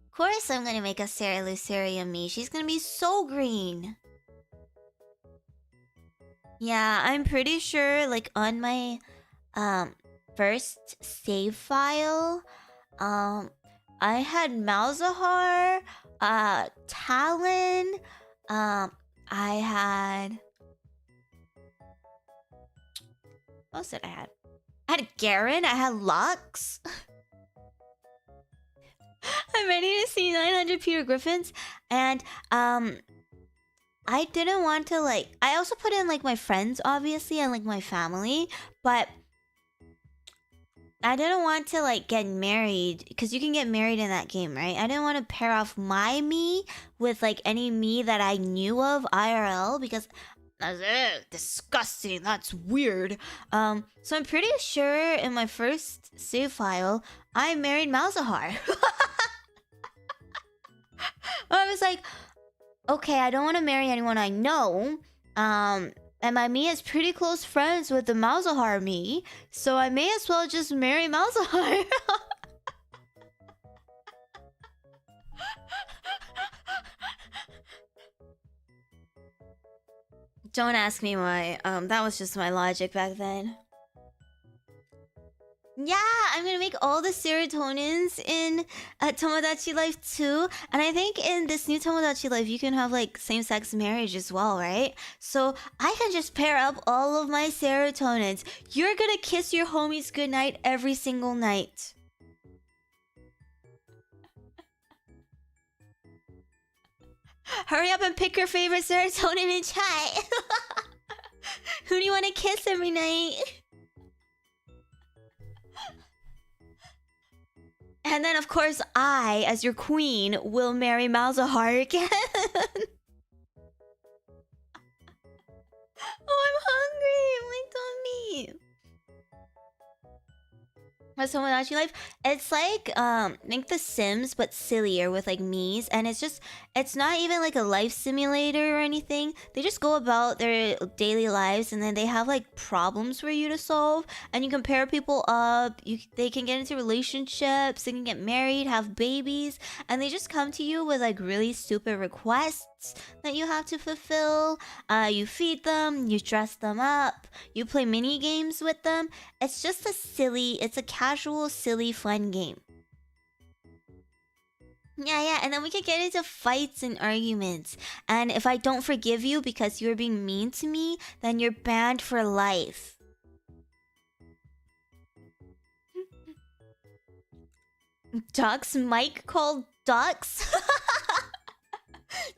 [SPEAKER 2] Of course I'm gonna make a Cera Luceria me. She's gonna be so green. Yeah, I'm pretty sure like on my first save file, I had Malzahar, Talon, I had... What else did I have? I had Garen, I had Lux. I'm ready to see 900 Peter Griffins, and I didn't want to like... I also put in like my friends, obviously, and like my family, but I didn't want to like get married, because you can get married in that game, right? I didn't want to pair off my me with like any me that I knew of IRL, because that's disgusting, that's weird. So I'm pretty sure in my first save file, I married Malzahar. I was like, okay, I don't want to marry anyone I know. And my me is pretty close friends with the Malzahar me, so I may as well just marry Malzahar. Don't ask me why. That was just my logic back then. Yeah, I'm gonna make all the serotonins in Tomodachi Life 2. And I think in this new Tomodachi Life, you can have like same-sex marriage as well, right? So I can just pair up all of my serotonins. You're gonna kiss your homies goodnight every single night. Hurry up and pick your favorite serotonin in chat. Who do you want to kiss every night? And then, of course, I, as your queen, will marry Malzahar again. Oh, I'm hungry. My tummy. My Tomodachi Life, it's like The Sims, but sillier with like me's, and it's not even like a life simulator or anything. They just go about their daily lives, and then they have like problems for you to solve, and you can pair people up. They can get into relationships, they can get married, have babies, and they just come to you with like really stupid requests that you have to fulfill. You feed them, you dress them up, you play mini games with them. It's just it's a casual, silly, fun game. Yeah, and then we could get into fights and arguments. And if I don't forgive you because you're being mean to me, then you're banned for life. Ducks? Mike called ducks?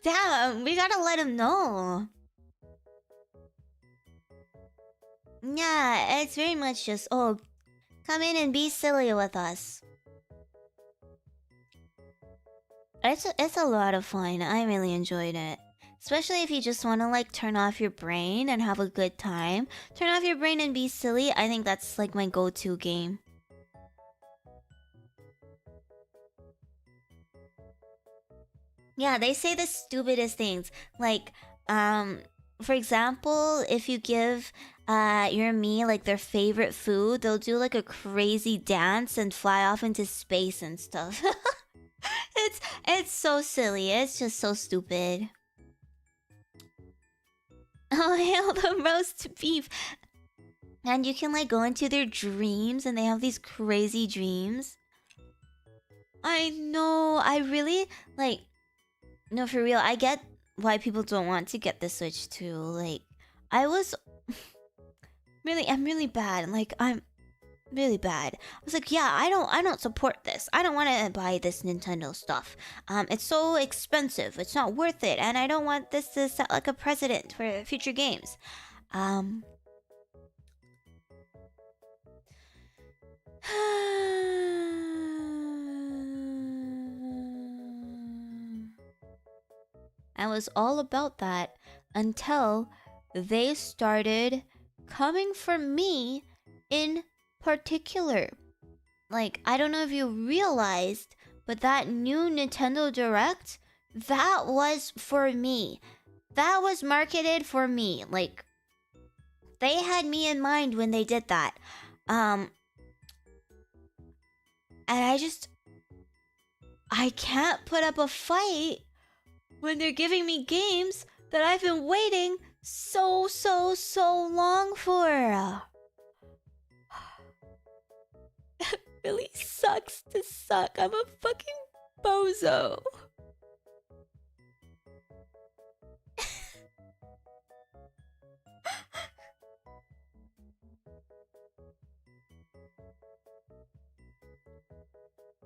[SPEAKER 2] Damn, we gotta let him know. Yeah, it's very much just, oh, come in and be silly with us. It's a lot of fun. I really enjoyed it. Especially if you just want to like turn off your brain and have a good time. Turn off your brain and be silly. I think that's like my go-to game. Yeah, they say the stupidest things. Like, for example, if you give your me like their favorite food, they'll do like a crazy dance and fly off into space and stuff. It's so silly. It's just so stupid. Oh, hail the roast beef. And you can like go into their dreams, and they have these crazy dreams. I know. I really like... No, for real, I get why people don't want to get the Switch too. Like, I'm really bad. Like, I'm really bad. I was like, yeah, I don't support this. I don't want to buy this Nintendo stuff. It's so expensive. It's not worth it, and I don't want this to set like a precedent for future games. I was all about that until they started coming for me in particular. Like, I don't know if you realized, but that new Nintendo Direct, that was for me. That was marketed for me. Like, they had me in mind when they did that. And I can't put up a fight when they're giving me games that I've been waiting so long for. It really sucks to suck. I'm a fucking bozo.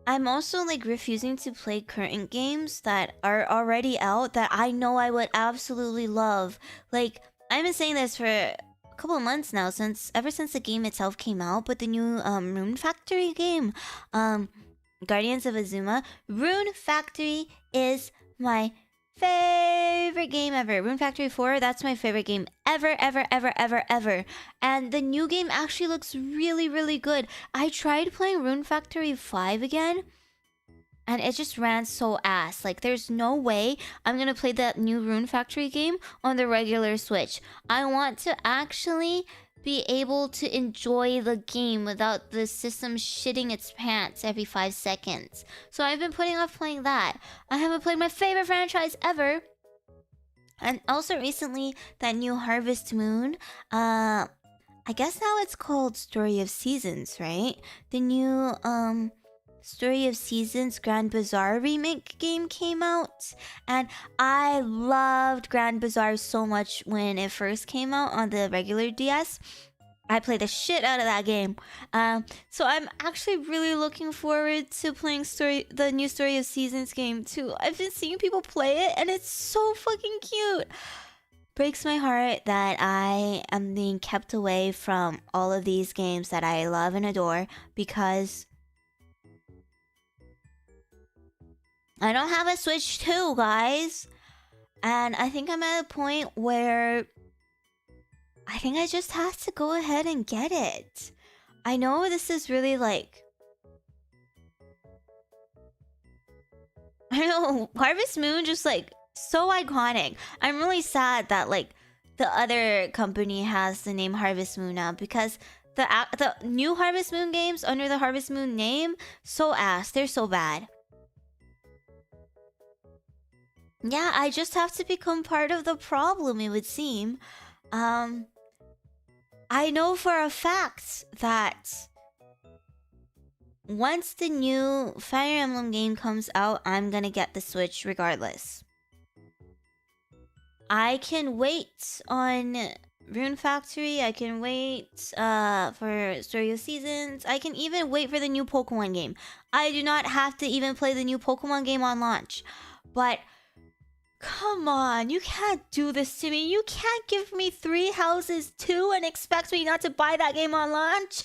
[SPEAKER 2] I'm also like refusing to play current games that are already out that I know I would absolutely love. Like, I've been saying this for a couple of months now, ever since the game itself came out, but the new Rune Factory game, Guardians of Azuma. Rune Factory is my favorite game ever. Rune Factory 4, that's my favorite game ever. And the new game actually looks really good. I tried playing Rune Factory 5 again, and it just ran so ass. Like, there's no way I'm gonna play that new Rune Factory game on the regular Switch. I want to actually be able to enjoy the game without the system shitting its pants every 5 seconds. So I've been putting off playing that. I haven't played my favorite franchise ever. And also recently, that new Harvest Moon. I guess now it's called Story of Seasons, right? The new Story of Seasons Grand Bazaar remake game came out, and I loved Grand Bazaar so much when it first came out on the regular DS. I played the shit out of that game. So I'm actually really looking forward to playing the new Story of Seasons game too. I've been seeing people play it, and it's so fucking cute. Breaks my heart that I am being kept away from all of these games that I love and adore because I don't have a Switch 2, guys. And I think I'm at a point where I think I just have to go ahead and get it. I know this is really like... I know, Harvest Moon just like so iconic. I'm really sad that like the other company has the name Harvest Moon now, because the new Harvest Moon games under the Harvest Moon name, so ass. They're so bad. Yeah, I just have to become part of the problem, it would seem. I know for a fact that once the new Fire Emblem game comes out, I'm gonna get the Switch regardless. I can wait on Rune Factory, I can wait for Story of Seasons, I can even wait for the new Pokemon game. I do not have to even play the new Pokemon game on launch. But come on, you can't do this to me. You can't give me 3 Houses 2 and expect me not to buy that game on launch.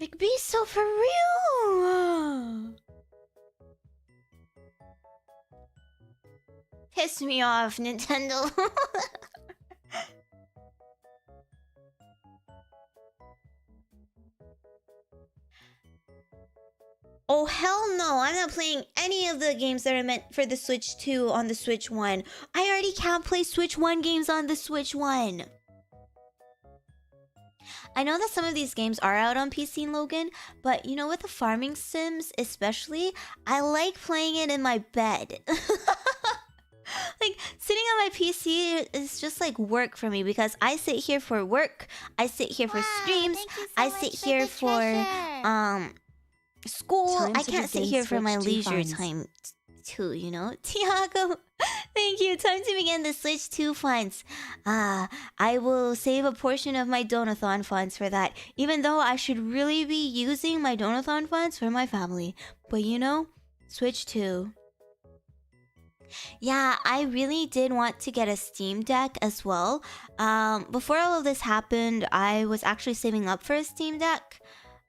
[SPEAKER 2] Like, be so for real. Piss me off, Nintendo. Oh, hell no. I'm not playing any of the games that are meant for the Switch 2 on the Switch 1. I already can't play Switch 1 games on the Switch 1. I know that some of these games are out on PC, Logan, but you know, with the farming sims especially, I like playing it in my bed. Like, sitting on my PC is just like work for me, because I sit here for work, I sit here for streams, I sit here for school. I can't sit here for my leisure time too, you know? Thiago, thank you. Time to begin the Switch 2 funds. I will save a portion of my Donathon funds for that, even though I should really be using my Donathon funds for my family. But you know, Switch 2. Yeah, I really did want to get a Steam Deck as well. Before all of this happened, I was actually saving up for a Steam Deck.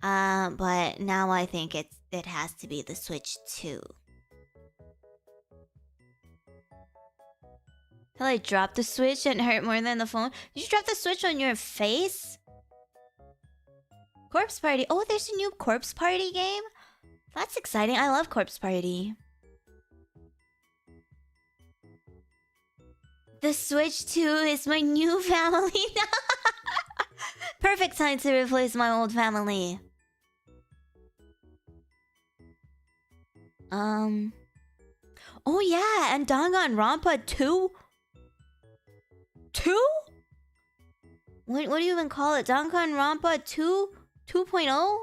[SPEAKER 2] But now I think it has to be the Switch 2. Till I dropped the Switch and hurt more than the phone. Did you drop the Switch on your face? Corpse Party. Oh, there's a new Corpse Party game? That's exciting. I love Corpse Party. The Switch 2 is my new family. Perfect time to replace my old family. Oh yeah, and Danganronpa 2? 2? What do you even call it? Danganronpa 2? 2.0?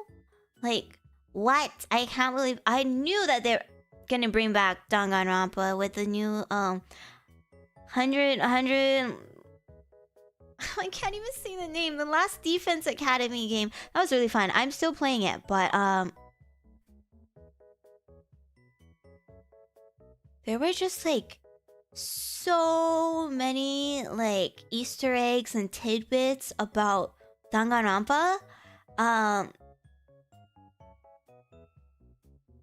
[SPEAKER 2] Like, what? I can't believe... I knew that they're gonna bring back Danganronpa with the new, 100... I can't even say the name. The last Defense Academy game. That was really fun. I'm still playing it, but, there were just, like, so many, like, Easter eggs and tidbits about Danganronpa.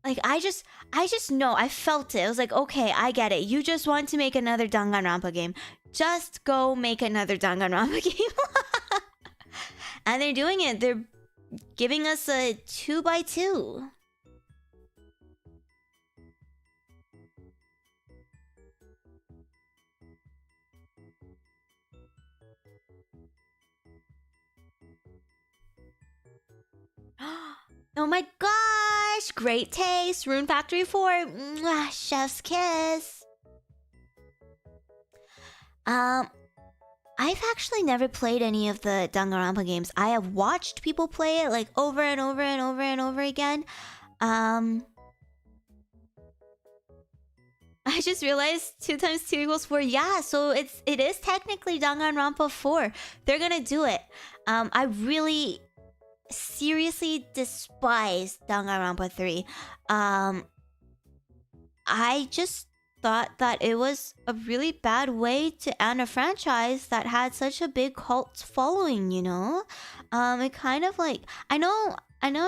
[SPEAKER 2] Like, I just know. I felt it. I was like, okay, I get it. You just want to make another Danganronpa game. Just go make another Danganronpa game. And they're doing it. They're giving us a 2x2. Oh my gosh! Great taste! Rune Factory 4! Mwah, chef's kiss! I've actually never played any of the Danganronpa games. I have watched people play it like over and over and over and over again. I just realized 2 times 2 equals 4. Yeah, so it is technically Danganronpa 4. They're gonna do it. I really seriously despise Danganronpa 3. I just thought that it was a really bad way to end a franchise that had such a big cult following, you know? It kind of like... I know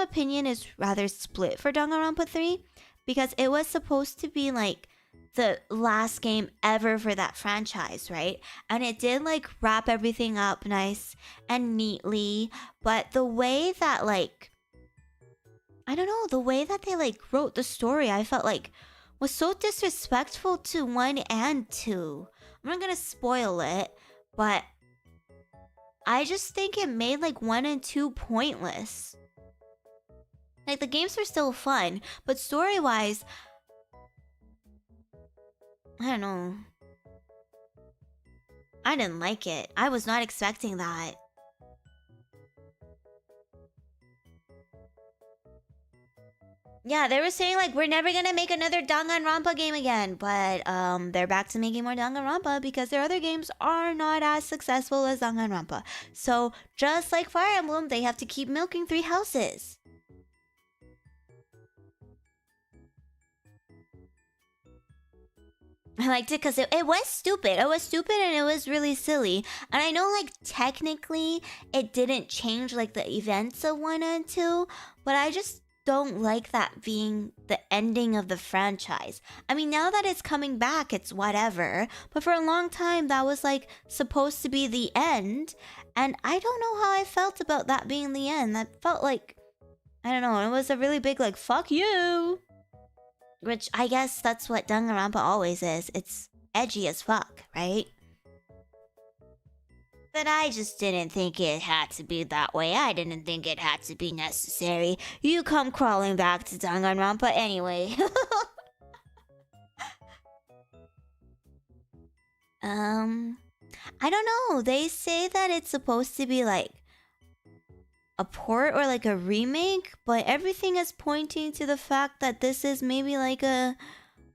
[SPEAKER 2] opinion is rather split for Danganronpa 3 because it was supposed to be like the last game ever for that franchise, right? And it did like wrap everything up nice and neatly, but the way that like... I don't know, the way that they like wrote the story, I felt like was so disrespectful to 1 and 2. I'm not gonna spoil it, but I just think it made like 1 and 2 pointless. Like the games were still fun, but story-wise, I don't know. I didn't like it. I was not expecting that. Yeah, they were saying like we're never gonna make another Danganronpa game again, but they're back to making more Danganronpa because their other games are not as successful as Danganronpa. So just like Fire Emblem, they have to keep milking 3 houses. I liked it because it was stupid. It was stupid and it was really silly. And I know like technically it didn't change like the events of 1 and 2, but I just don't like that being the ending of the franchise. I mean, now that it's coming back, it's whatever. But for a long time, that was like supposed to be the end. And I don't know how I felt about that being the end. That felt like, I don't know, it was a really big like, fuck you. Which I guess that's what Danganronpa always is. It's edgy as fuck, right? But I just didn't think it had to be that way. I didn't think it had to be necessary. You come crawling back to Danganronpa anyway. I don't know. They say that it's supposed to be like a port or like a remake, but everything is pointing to the fact that this is maybe like a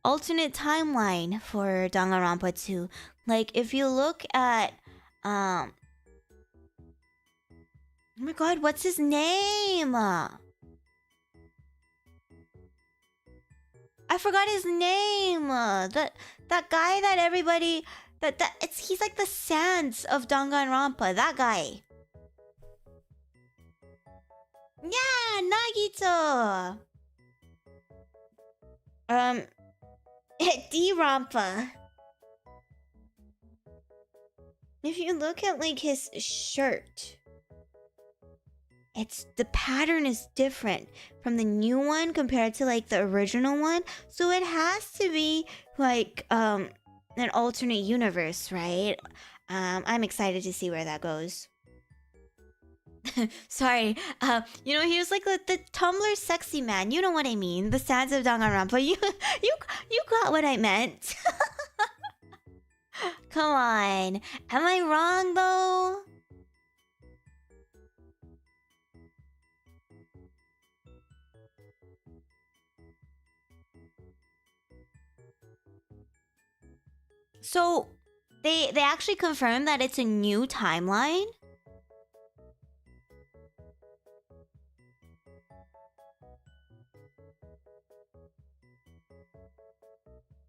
[SPEAKER 2] alternate timeline for Danganronpa 2. Like if you look at oh my god, what's his name? I forgot his name. That guy that everybody he's like the Sans of Danganronpa. That guy. Yeah, Nagito. D-Rampa. If you look at like his shirt, the pattern is different from the new one compared to like the original one. So it has to be like an alternate universe, right? I'm excited to see where that goes. Sorry, you know, he was like the Tumblr sexy man. You know what I mean? The stands of Danganronpa. You got what I meant. Come on, am I wrong though? So they actually confirmed that it's a new timeline.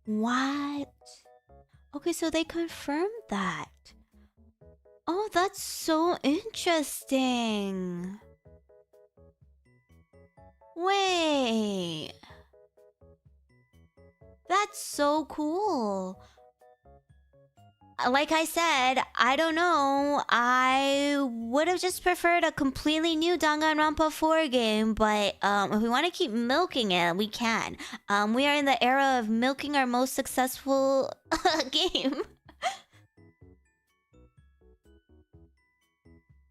[SPEAKER 2] What? Okay, so they confirmed that. Oh, that's so interesting. Wait. That's so cool. Like I said, I don't know. I would have just preferred a completely new Danganronpa 4 game, but if we want to keep milking it, we can. We are in the era of milking our most successful game.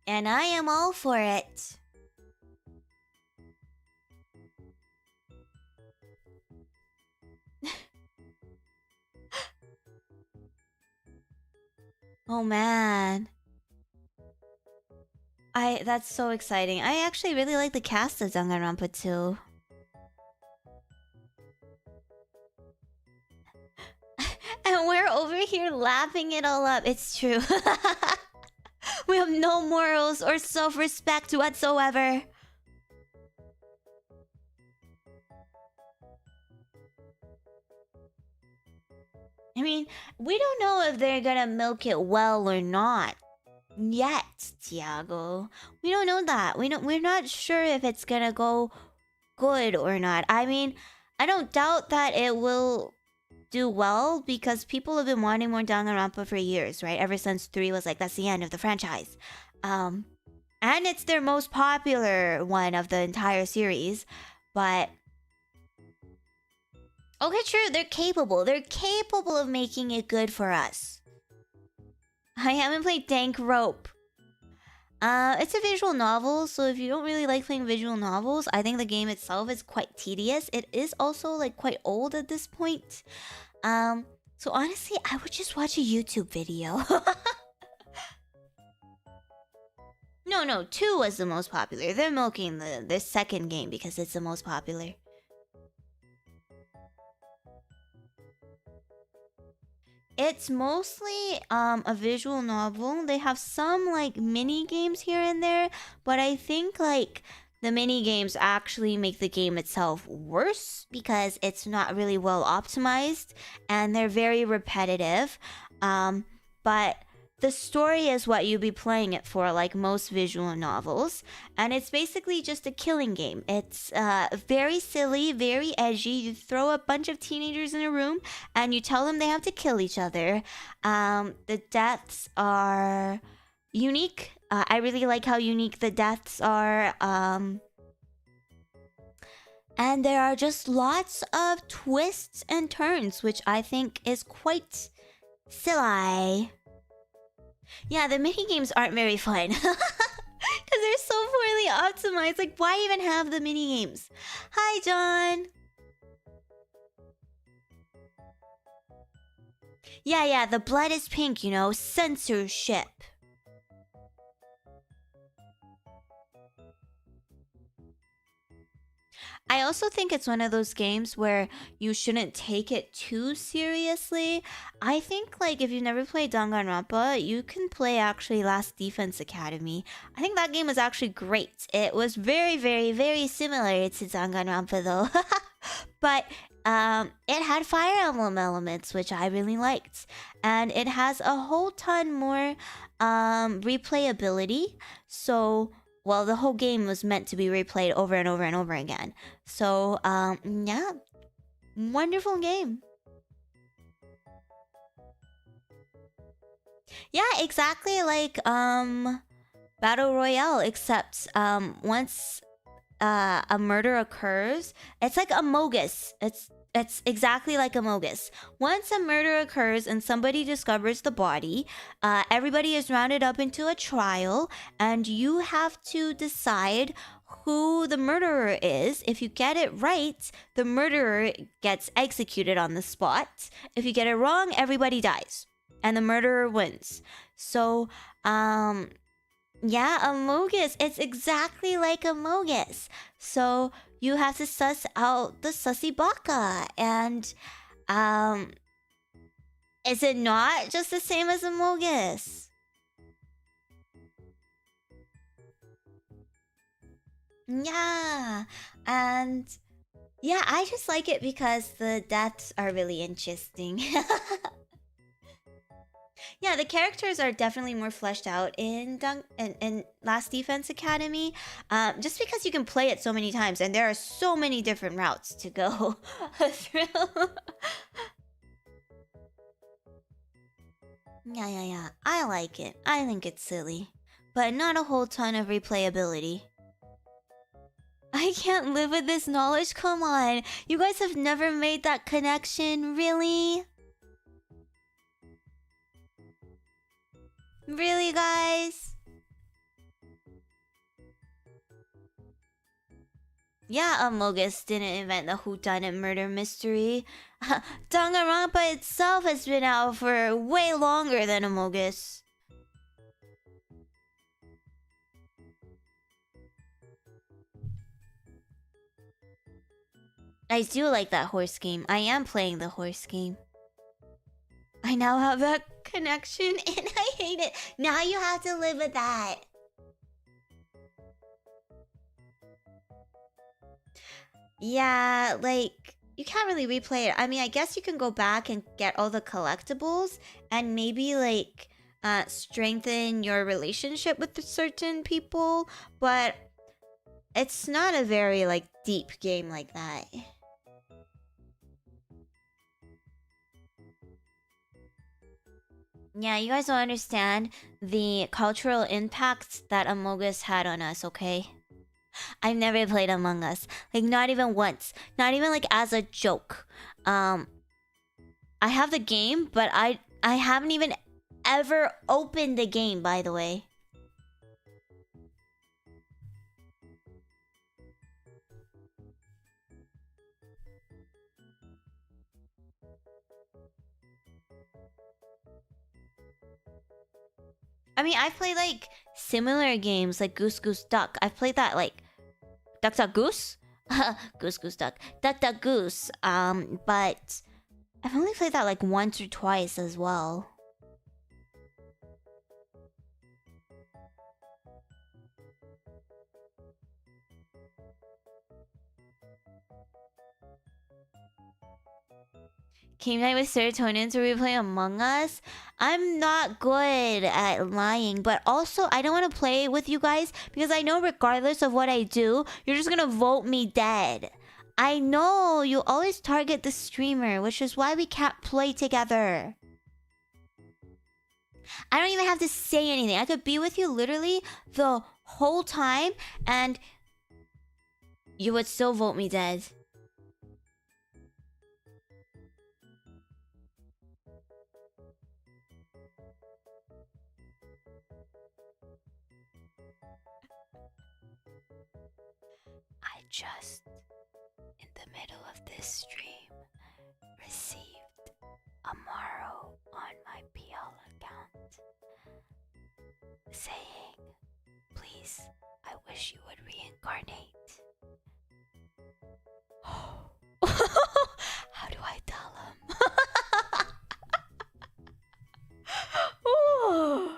[SPEAKER 2] And I am all for it. Oh man. That's so exciting. I actually really like the cast of Danganronpa too. And we're over here laughing it all up. It's true. We have no morals or self-respect whatsoever. I mean, we don't know if they're gonna milk it well or not yet, Thiago. We don't know that. We're not sure if it's gonna go good or not. I mean, I don't doubt that it will do well because people have been wanting more Danganronpa for years, right? Ever since 3 was like, that's the end of the franchise. And it's their most popular one of the entire series. But okay, true, they're capable. They're capable of making it good for us. I haven't played Dank Rope. It's a visual novel, so if you don't really like playing visual novels, I think the game itself is quite tedious. It is also like quite old at this point. So honestly, I would just watch a YouTube video. No, 2 was the most popular. They're milking the second game because it's the most popular. It's mostly a visual novel. They have some like mini games here and there, but I think like the mini games actually make the game itself worse because it's not really well optimized and they're very repetitive. But the story is what you'd be playing it for, like most visual novels. And it's basically just a killing game. It's very silly, very edgy. You throw a bunch of teenagers in a room and you tell them they have to kill each other. The deaths are unique. I really like how unique the deaths are. And there are just lots of twists and turns, which I think is quite silly. Yeah, the minigames aren't very fun. Because they're so poorly optimized. Like, why even have the minigames? Hi, John. Yeah, the blood is pink, you know, censorship. I also think it's one of those games where you shouldn't take it too seriously. I think like if you've never played Danganronpa, you can play actually Last Defense Academy. I think that game was actually great. It was very, very, very similar to Danganronpa though. But it had Fire Emblem elements, which I really liked. And it has a whole ton more replayability. So well, the whole game was meant to be replayed over and over and over again. So, yeah. Wonderful game. Yeah, exactly like Battle Royale, except once a murder occurs, it's like Among Us. It's exactly like Among Us. Once a murder occurs and somebody discovers the body, everybody is rounded up into a trial, and you have to decide who the murderer is. If you get it right, the murderer gets executed on the spot. If you get it wrong, everybody dies, and the murderer wins. So, yeah, Among Us. It's exactly like Among Us. So you have to suss out the sussy baka, and is it not just the same as Among Us? Yeah, and yeah, I just like it because the deaths are really interesting. Yeah, the characters are definitely more fleshed out in Last Defense Academy. Just because you can play it so many times, and there are so many different routes to go through. Yeah. I like it. I think it's silly, but not a whole ton of replayability. I can't live with this knowledge. Come on, you guys have never made that connection, really? Really, guys? Yeah, Among Us didn't invent the whodunit murder mystery. Danganronpa itself has been out for way longer than Among Us. I do like that horse game. I am playing the horse game. I now have that connection and I hate it. Now you have to live with that. Yeah, like, you can't really replay it. I mean, I guess you can go back and get all the collectibles and maybe, like, strengthen your relationship with certain people, but it's not a very, like, deep game like that. Yeah, you guys don't understand the cultural impact that Among Us had on us, okay? I've never played Among Us. Like, not even once. Not even, like, as a joke. I have the game, but I haven't even ever opened the game, by the way. I mean, I've played, like, similar games, like Goose Goose Duck. I've played that, like, Duck Duck Goose? Goose Goose Duck. Duck Duck Goose. But I've only played that, like, once or twice as well. Game night with Ceratonin to replay Among Us. I'm not good at lying, but also I don't want to play with you guys because I know regardless of what I do, you're just gonna vote me dead. I know you always target the streamer, which is why we can't play together. I don't even have to say anything. I could be with you literally the whole time and you would still vote me dead. I just, in the middle of this stream, received a Maro on my PL account saying, please, I wish you would reincarnate. How do I tell him? Oh.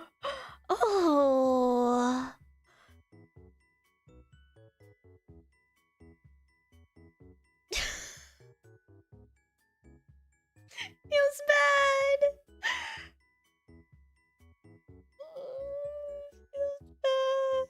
[SPEAKER 2] Feels bad. Feels bad.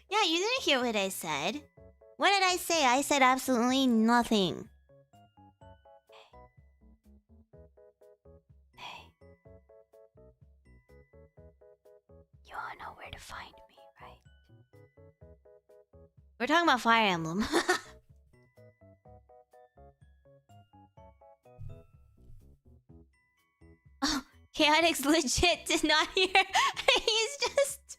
[SPEAKER 2] Yeah, you didn't hear what I said. What did I say? I said absolutely nothing. Hey. You all know where to find me, right? We're talking about Fire Emblem. Oh, Chaotix legit did not hear. He's just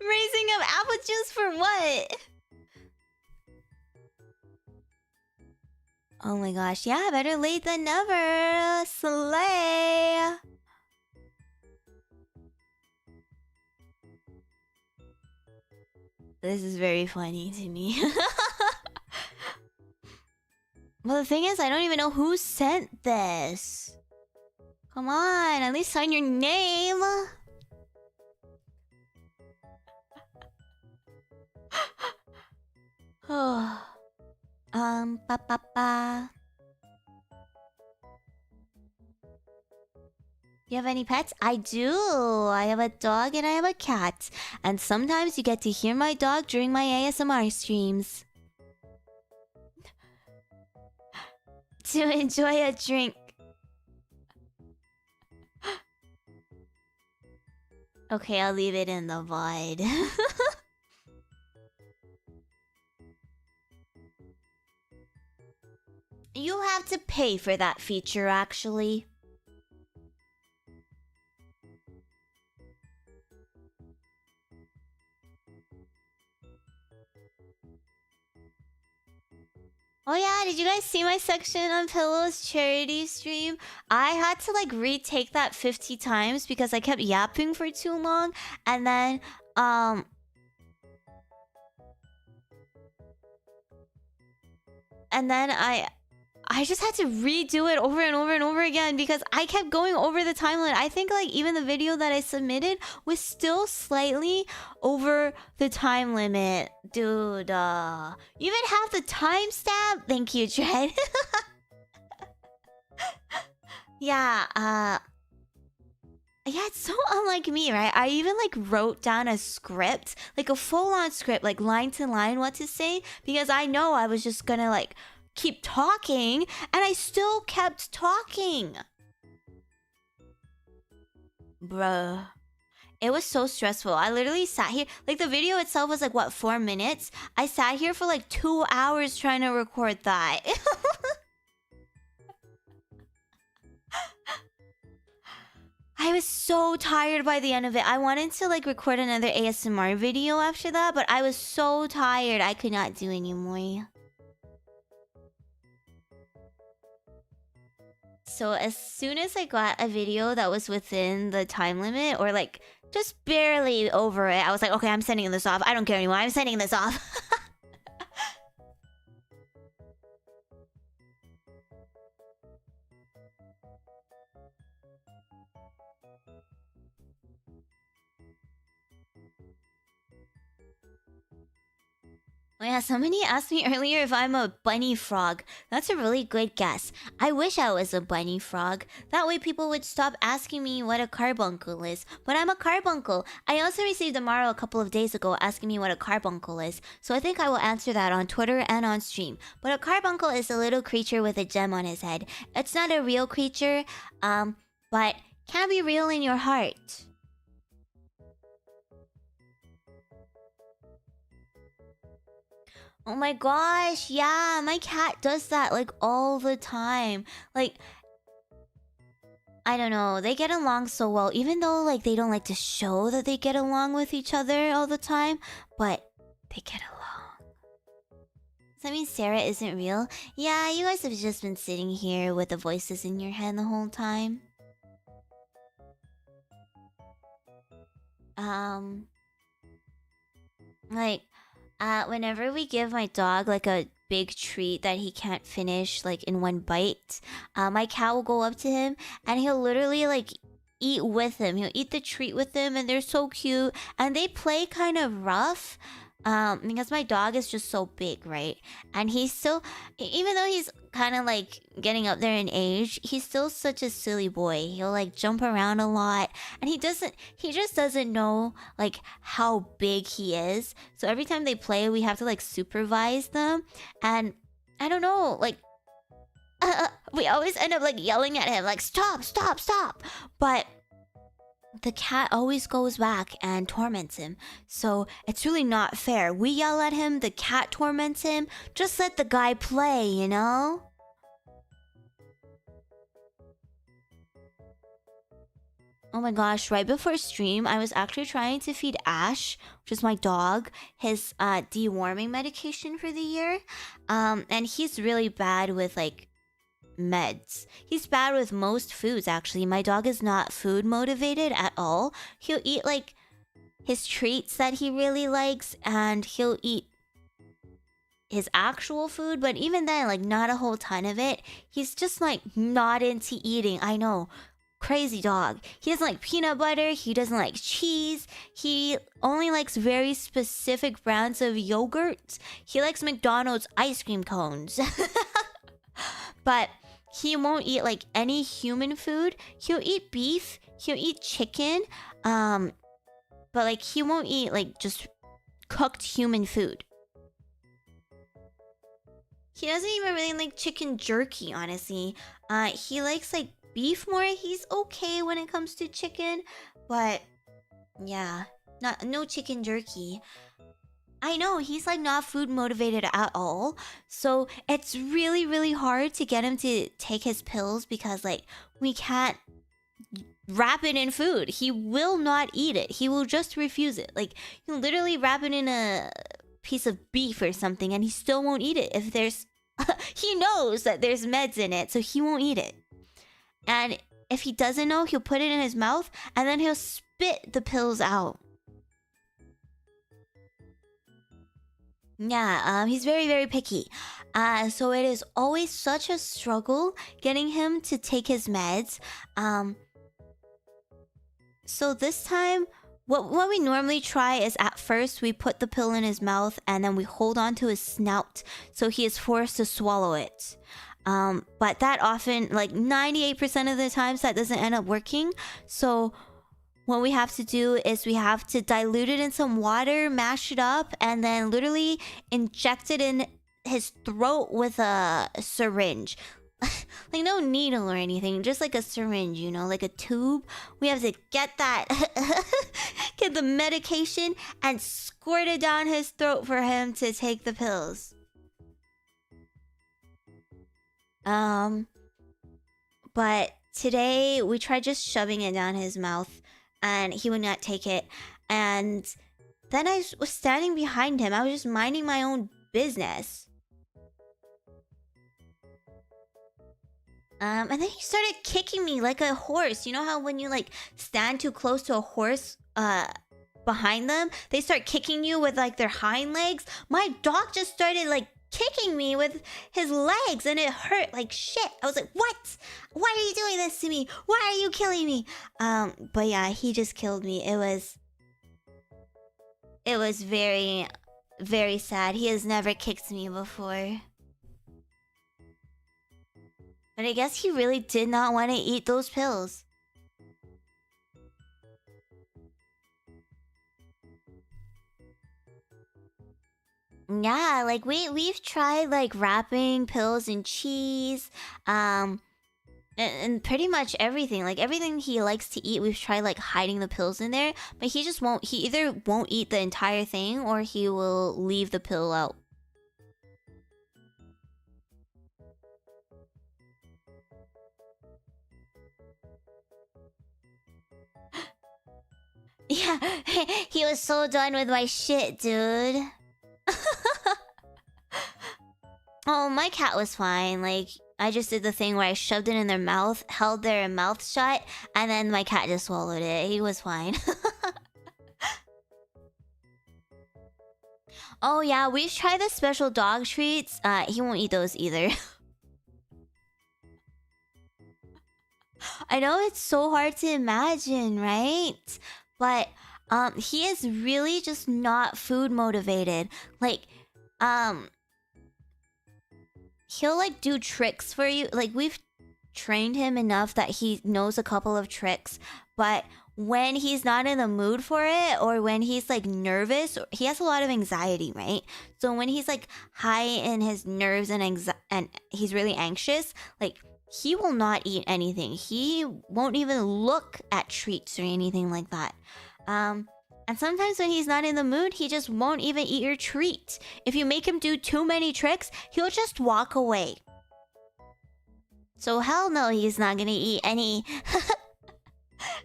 [SPEAKER 2] raising up apple juice for what? Oh my gosh, yeah, better late than never. Slay. This is very funny to me. Well, the thing is, I don't even know who sent this. Come on, at least sign your name. Oh. Ba ba ba. You have any pets? I do. I have a dog and I have a cat. And sometimes you get to hear my dog during my ASMR streams. To enjoy a drink. Okay, I'll leave it in the void. You have to pay for that feature, actually. Oh yeah, did you guys see my section on Pillow's charity stream? I had to like retake that 50 times because I kept yapping for too long. And then, I just had to redo it over and over and over again because I kept going over the time limit. I think like even the video that I submitted was still slightly over the time limit. Dude, you even have the timestamp? Thank you, Dread. Yeah, yeah, it's so unlike me, right? I even like wrote down a script, like a full-on script, like line to line what to say, because I know I was just gonna like keep talking, and I still kept talking. Bruh. It was so stressful. I literally sat here, like the video itself was like, what, 4 minutes? I sat here for like 2 hours trying to record that. I was so tired by the end of it. I wanted to like record another ASMR video after that, but I was so tired I could not do anymore. So as soon as I got a video that was within the time limit, or like just barely over it, I was like, okay, I'm sending this off. I don't care anymore. I'm sending this off. Oh yeah, somebody asked me earlier if I'm a bunny frog. That's a really good guess. I wish I was a bunny frog. That way people would stop asking me what a carbuncle is. But I'm a carbuncle. I also received a Maro a couple of days ago asking me what a carbuncle is. So I think I will answer that on Twitter and on stream. But a carbuncle is a little creature with a gem on his head. It's not a real creature, but can be real in your heart. Oh my gosh, yeah, my cat does that like all the time. Like, I don't know, they get along so well, even though like they don't like to show that they get along with each other all the time, but they get along. Does that mean Sarah isn't real? Yeah, you guys have just been sitting here with the voices in your head the whole time. Whenever we give my dog like a big treat that he can't finish like in one bite, my cat will go up to him and he'll literally like eat with him. He'll eat the treat with him, and they're so cute. And they play kind of rough, Because my dog is just so big, right? And he's still, even though he's kind of like getting up there in age, he's still such a silly boy. He'll like jump around a lot, and he just doesn't know like how big he is. So every time they play, we have to like supervise them, and I don't know, like we always end up like yelling at him, like stop, stop, stop. But the cat always goes back and torments him. So it's really not fair. We yell at him, the cat torments him. Just let the guy play, you know? Oh my gosh, right before stream, I was actually trying to feed Ash, which is my dog, his deworming medication for the year. And he's really bad with like meds. He's bad with most foods, actually. My dog is not food motivated at all. He'll eat like his treats that he really likes, and he'll eat his actual food, but even then, like, not a whole ton of it. He's just like not into eating. I know, crazy dog. He doesn't like peanut butter, he doesn't like cheese, he only likes very specific brands of yogurt. He likes McDonald's ice cream cones. But he won't eat like any human food. He'll eat beef, he'll eat chicken, but like he won't eat like just cooked human food. He doesn't even really like chicken jerky, honestly. He likes like beef more. He's okay when it comes to chicken, but yeah, no chicken jerky. I know, he's like not food motivated at all. So it's really, really hard to get him to take his pills because like we can't wrap it in food. He will not eat it. He will just refuse it. Like you literally wrap it in a piece of beef or something and he still won't eat it. If there's he knows that there's meds in it, so he won't eat it. And if he doesn't know, he'll put it in his mouth and then he'll spit the pills out. Yeah, he's very, very picky. So it is always such a struggle getting him to take his meds. So this time, what we normally try is at first we put the pill in his mouth and then we hold on to his snout so he is forced to swallow it. But that often, like 98% of the times, that doesn't end up working. So what we have to do is we have to dilute it in some water, mash it up, and then literally inject it in his throat with a syringe. Like no needle or anything, just like a syringe, you know, like a tube. We have to get that, get the medication and squirt it down his throat for him to take the pills. But today we tried just shoving it down his mouth and he would not take it. And then I was standing behind him. I was just minding my own business. And then he started kicking me like a horse. You know how when you like stand too close to a horse behind them, they start kicking you with like their hind legs? My dog just started like kicking me with his legs and it hurt like shit. I was like, what? Why are you doing this to me? Why are you killing me? But yeah, he just killed me. It was very, very sad. He has never kicked me before. But I guess he really did not want to eat those pills. Yeah, like we've tried like wrapping pills in cheese, and pretty much everything. Like everything he likes to eat, we've tried like hiding the pills in there, but he just won't. He either won't eat the entire thing or he will leave the pill out. Yeah, he was so done with my shit, dude. Oh, my cat was fine. Like, I just did the thing where I shoved it in their mouth, held their mouth shut, and then my cat just swallowed it. He was fine. Oh yeah, we've tried the special dog treats. He won't eat those either. I know it's so hard to imagine, right? But He is really just not food motivated. Like, he'll like do tricks for you. Like, we've trained him enough that he knows a couple of tricks, but when he's not in the mood for it, or when he's like nervous, he has a lot of anxiety, right? So when he's like high in his nerves and he's really anxious, like, he will not eat anything. He won't even look at treats or anything like that. And sometimes when he's not in the mood, he just won't even eat your treat. If you make him do too many tricks, he'll just walk away. So hell no, he's not gonna eat any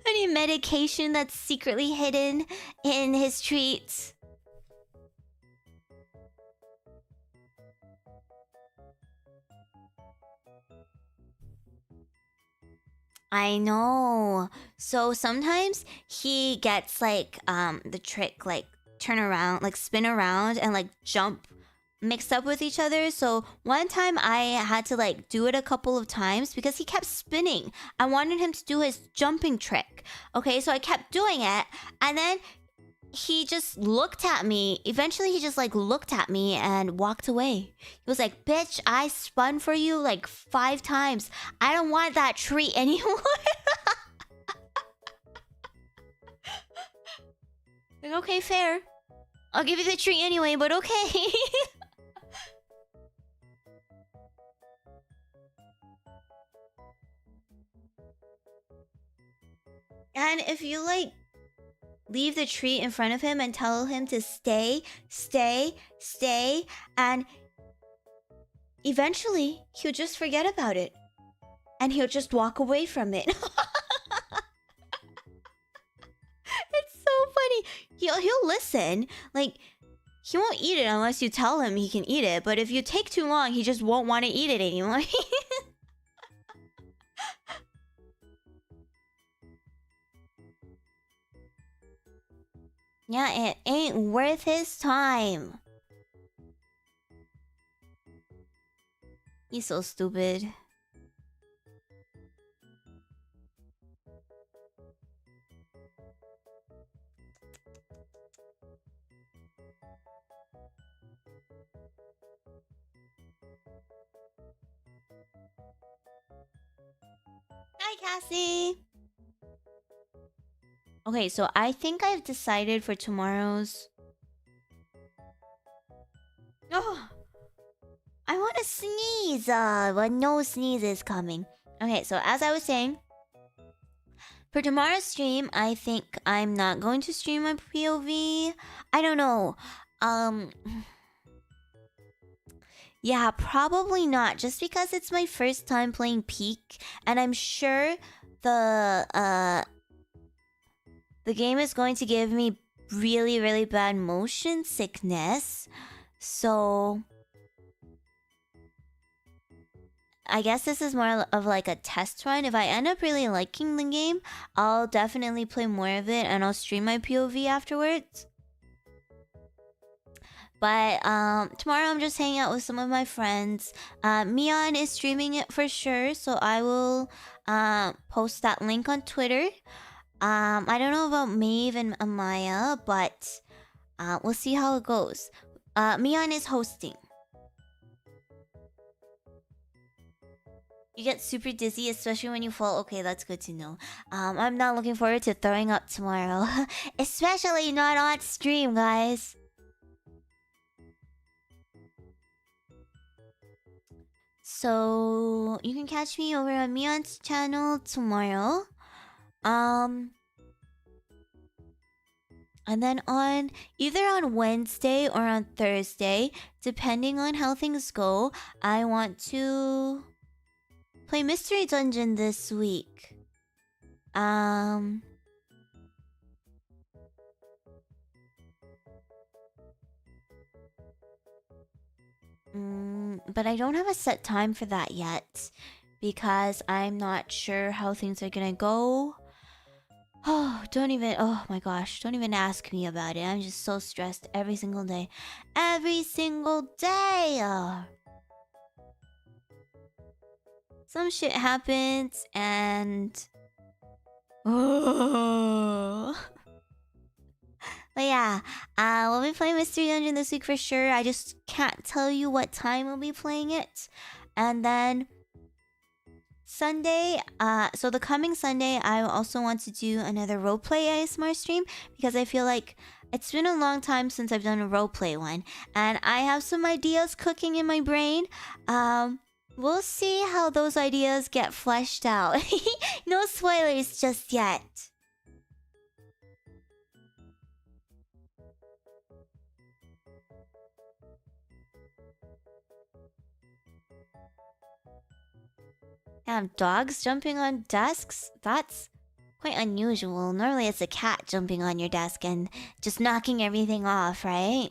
[SPEAKER 2] any medication that's secretly hidden in his treats. I know. So sometimes he gets like the trick, like turn around, like spin around and like jump mixed up with each other. So one time I had to like do it a couple of times because he kept spinning. I wanted him to do his jumping trick. Okay, so I kept doing it, and then he just looked at me. Eventually he just like looked at me and walked away. He was like, "Bitch, I spun for you like 5 times. I don't want that treat anymore." Like, okay, fair. I'll give you the treat anyway, but okay. And if you like leave the treat in front of him and tell him to stay, and eventually he'll just forget about it. And he'll just walk away from it. It's so funny. He'll listen. Like, he won't eat it unless you tell him he can eat it. But if you take too long, he just won't want to eat it anymore. Yeah, it ain't worth his time. He's so stupid. Hi, Cassie. Okay, so I think I've decided for tomorrow's... Oh, I want to sneeze, but no sneeze is coming. Okay, so as I was saying, for tomorrow's stream, I think I'm not going to stream my POV. I don't know. Yeah, probably not. Just because it's my first time playing Peak, and I'm sure the game is going to give me really, really bad motion sickness. So I guess this is more of like a test run. If I end up really liking the game, I'll definitely play more of it and I'll stream my POV afterwards. But tomorrow I'm just hanging out with some of my friends. Mion is streaming it for sure, so I will post that link on Twitter. I don't know about Maeve and Amaya, but we'll see how it goes. Mion is hosting. You get super dizzy, especially when you fall. Okay, that's good to know. I'm not looking forward to throwing up tomorrow. Especially not on stream, guys. So you can catch me over on Mion's channel tomorrow. And then on either on Wednesday or on Thursday, depending on how things go, I want to play Mystery Dungeon this week. But I don't have a set time for that yet because I'm not sure how things are gonna go. Oh my gosh, don't even ask me about it. I'm just so stressed every single day. Every single day! Some shit happens and... Oh. But yeah, we'll be playing Mystery Dungeon this week for sure. I just can't tell you what time we'll be playing it. And then Sunday, so the coming Sunday, I also want to do another roleplay ASMR stream because I feel like it's been a long time since I've done a roleplay one. And I have some ideas cooking in my brain. We'll see how those ideas get fleshed out. No spoilers just yet. Damn, dogs jumping on desks? That's quite unusual. Normally it's a cat jumping on your desk and just knocking everything off, right?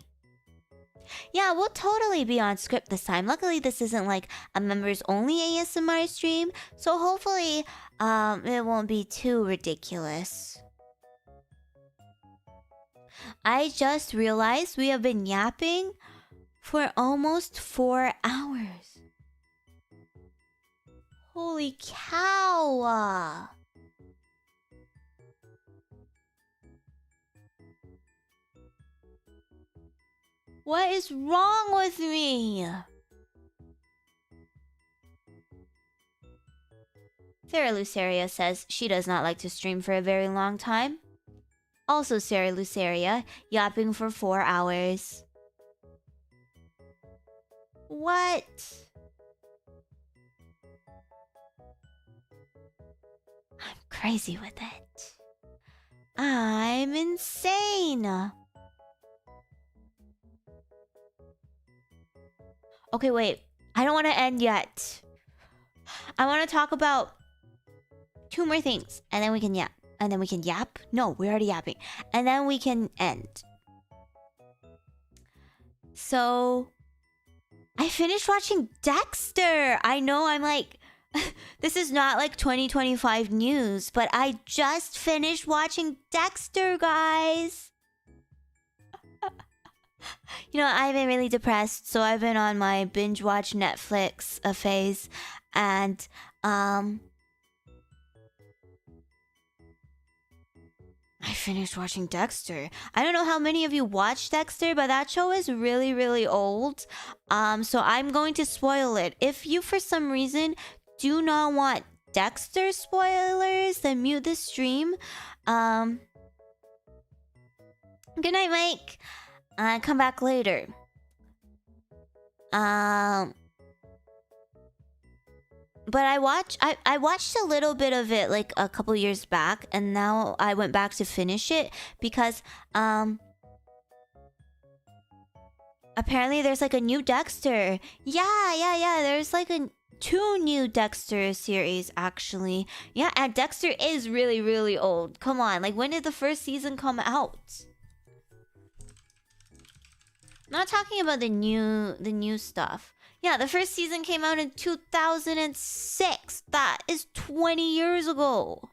[SPEAKER 2] Yeah, we'll totally be on script this time. Luckily, this isn't like a members only ASMR stream, so hopefully, it won't be too ridiculous. I just realized we have been yapping for almost 4 hours. Holy cow! What is wrong with me? Cera Luceria says she does not like to stream for a very long time. Also Cera Luceria, yapping for 4 hours. What? I'm crazy with it. I'm insane. Okay, wait. I don't want to end yet. I want to talk about 2 more things. And then we can yap. And then we can yap. No, we're already yapping. And then we can end. So, I finished watching Dexter. I know I'm like... this is not like 2025 news. But I just finished watching Dexter, guys. You know, I've been really depressed, so I've been on my binge watch Netflix phase, and I finished watching Dexter. I don't know how many of you watched Dexter, but that show is really, really old. So I'm going to spoil it. If you, for some reason, do not want Dexter spoilers, then mute the stream. Good night, Mike. Come back later. But I watched a little bit of it like a couple years back, and now I went back to finish it because apparently there's like a new Dexter. Yeah. There's like 2 new Dexter series actually. Yeah, and Dexter is really, really old. Come on, like when did the first season come out? Not talking about the new stuff. Yeah, the first season came out in 2006. That is 20 years ago.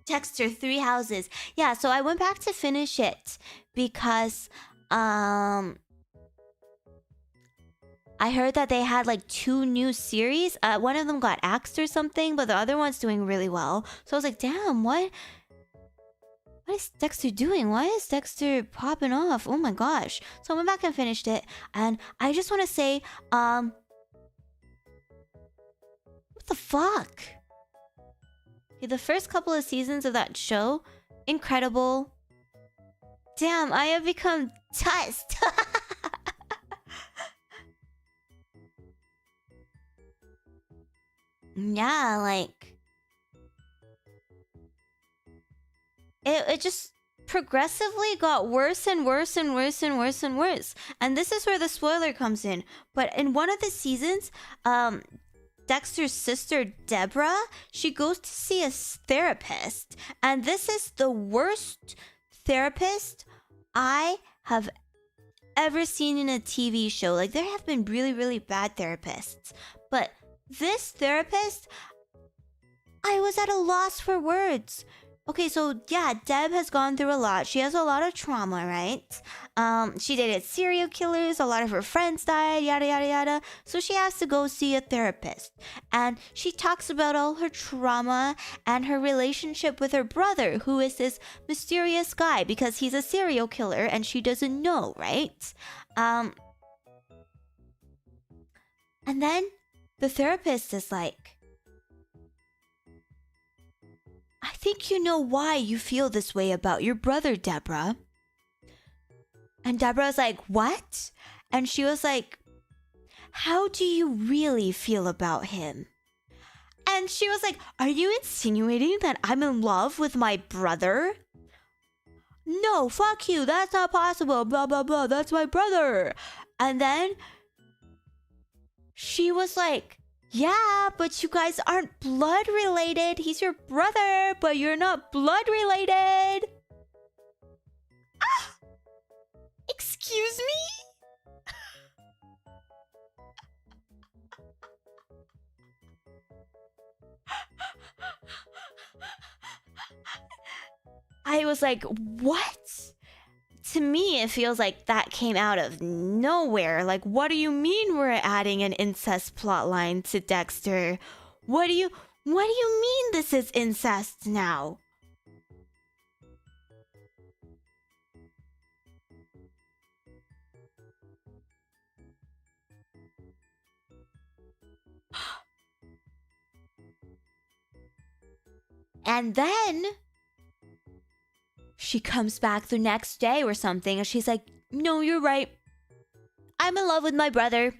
[SPEAKER 2] Dexter 3 Houses. Yeah, so I went back to finish it because I heard that they had like 2 new series. One of them got axed or something, but the other one's doing really well. So I was like, damn, what is Dexter doing? Why is Dexter popping off? Oh my gosh. So I went back and finished it. And I just want to say, what the fuck? Okay, the first couple of seasons of that show, incredible. Damn, I have become touched. Yeah, like... It just progressively got worse and worse and worse and worse and worse. And this is where the spoiler comes in. But in one of the seasons, Dexter's sister, Deborah, she goes to see a therapist. And this is the worst therapist I have ever seen in a TV show. Like, there have been really, really bad therapists. But this therapist, I was at a loss for words. Okay, so yeah, Deb has gone through a lot. She has a lot of trauma, right? She dated serial killers, a lot of her friends died, yada yada yada. So she has to go see a therapist. And she talks about all her trauma and her relationship with her brother, who is this mysterious guy because he's a serial killer and she doesn't know, right? And then the therapist is like, I think you know why you feel this way about your brother, Deborah. And Deborah's like, what? And she was like, how do you really feel about him? And she was like, are you insinuating that I'm in love with my brother? No, fuck you, that's not possible, blah blah blah, that's my brother. And then she was like, yeah, but you guys aren't blood related. He's your brother, but you're not blood related. Ah! Excuse me? I was like, what? To me, it feels like that came out of nowhere. Like, what do you mean we're adding an incest plotline to Dexter? What do you mean this is incest now? And then she comes back the next day or something and she's like, no, you're right. I'm in love with my brother.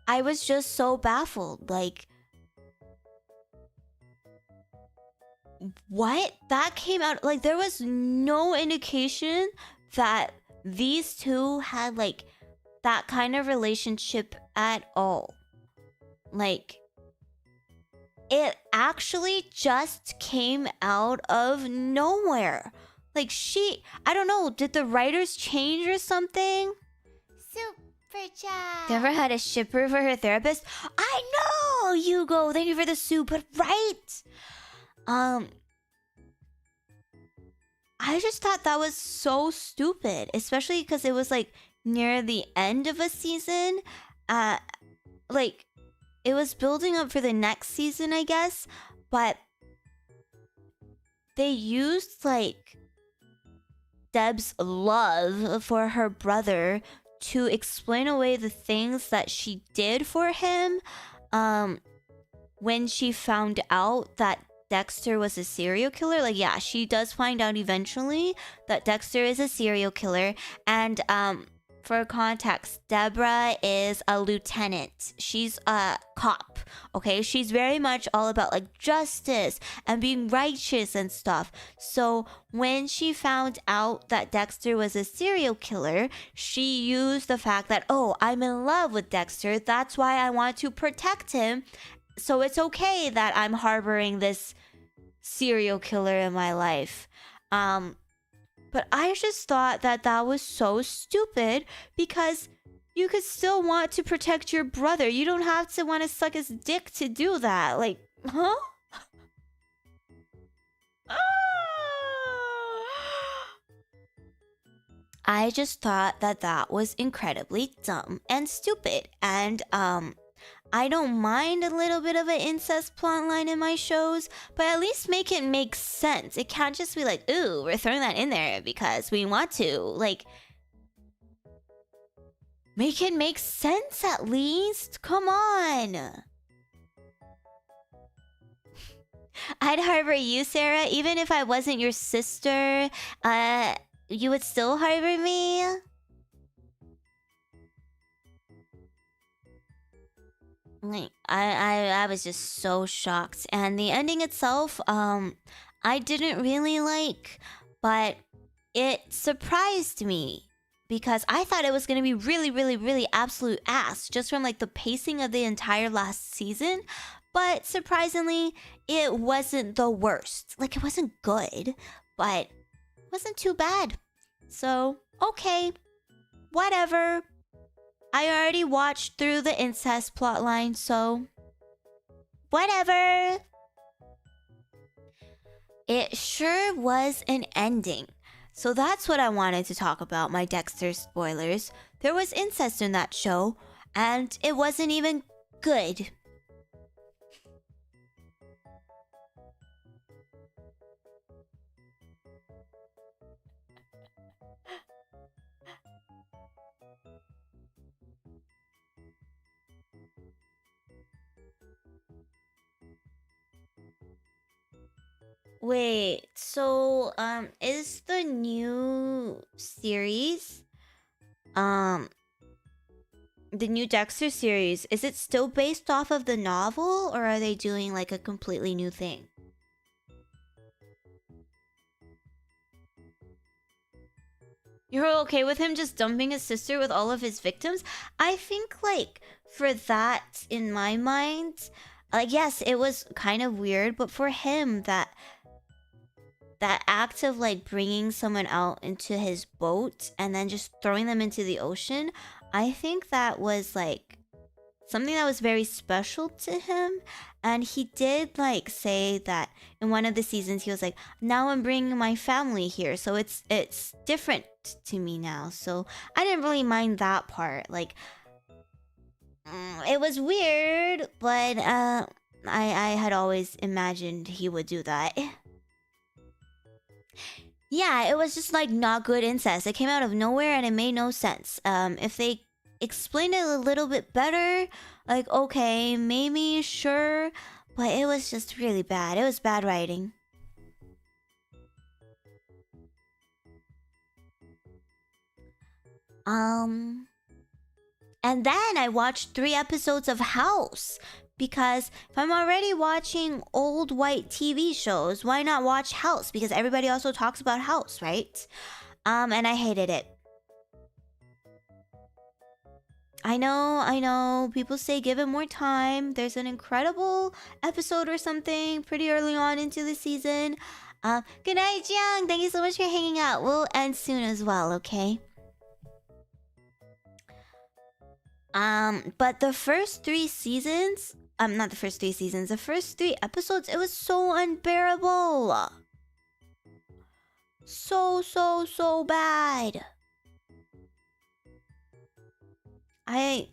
[SPEAKER 2] I was just so baffled. Like, what? That came out, like, there was no indication that these two had, like, that kind of relationship at all. Like, it actually just came out of nowhere. Like, I don't know, did the writers change or something?
[SPEAKER 3] Super chat.
[SPEAKER 2] Never had a shipper for her therapist? I know, Hugo, thank you for the soup, but right. I just thought that was so stupid, especially because it was like near the end of a season. Like, it was building up for the next season, I guess, but they used like Deb's love for her brother to explain away the things that she did for him when she found out that Dexter was a serial killer. Like, yeah, she does find out eventually that Dexter is a serial killer. And for context, Deborah is a lieutenant. She's a cop, okay? She's very much all about like justice and being righteous and stuff. So when she found out that Dexter was a serial killer, she used the fact that, oh, I'm in love with Dexter. That's why I want to protect him. So it's okay that I'm harboring this serial killer in my life. But I just thought that that was so stupid because you could still want to protect your brother. You don't have to want to suck his dick to do that. Like, huh? I just thought that that was incredibly dumb and stupid. And I don't mind a little bit of an incest plotline in my shows, but at least make it make sense. It can't just be like, ooh, we're throwing that in there because we want to. Like, make it make sense at least. Come on. I'd harbor you, Sarah. Even if I wasn't your sister, you would still harbor me? Like, I was just so shocked. And the ending itself, I didn't really like, but it surprised me because I thought it was going to be really, really, really absolute ass just from like the pacing of the entire last season. But surprisingly, it wasn't the worst. Like, it wasn't good, but it wasn't too bad. So, okay, whatever. I already watched through the incest plotline, so whatever. It sure was an ending. So that's what I wanted to talk about, my Dexter spoilers. There was incest in that show, and it wasn't even good. Wait, so is the new series the new Dexter series, is it still based off of the novel, or are they doing like a completely new thing? You're okay with him just dumping his sister with all of his victims? I think like for that, in my mind, like yes, it was kind of weird, but for him that act of like bringing someone out into his boat and then just throwing them into the ocean, I think that was like something that was very special to him. And he did like say that in one of the seasons he was like, now I'm bringing my family here, so it's different to me now. So I didn't really mind that part. Like it was weird, but I had always imagined he would do that. Yeah, it was just like not good incest. It came out of nowhere and it made no sense. If they explained it a little bit better, like okay, maybe, sure, but it was just really bad. It was bad writing. And then I watched 3 episodes of House. Because if I'm already watching old white TV shows, why not watch House? Because everybody also talks about House, right? And I hated it. I know. People say give it more time. There's an incredible episode or something pretty early on into the season. Good night, Jiang. Thank you so much for hanging out. We'll end soon as well, okay? But the first 3 seasons... not the first 3 seasons. The first 3 episodes, it was so unbearable. So bad. I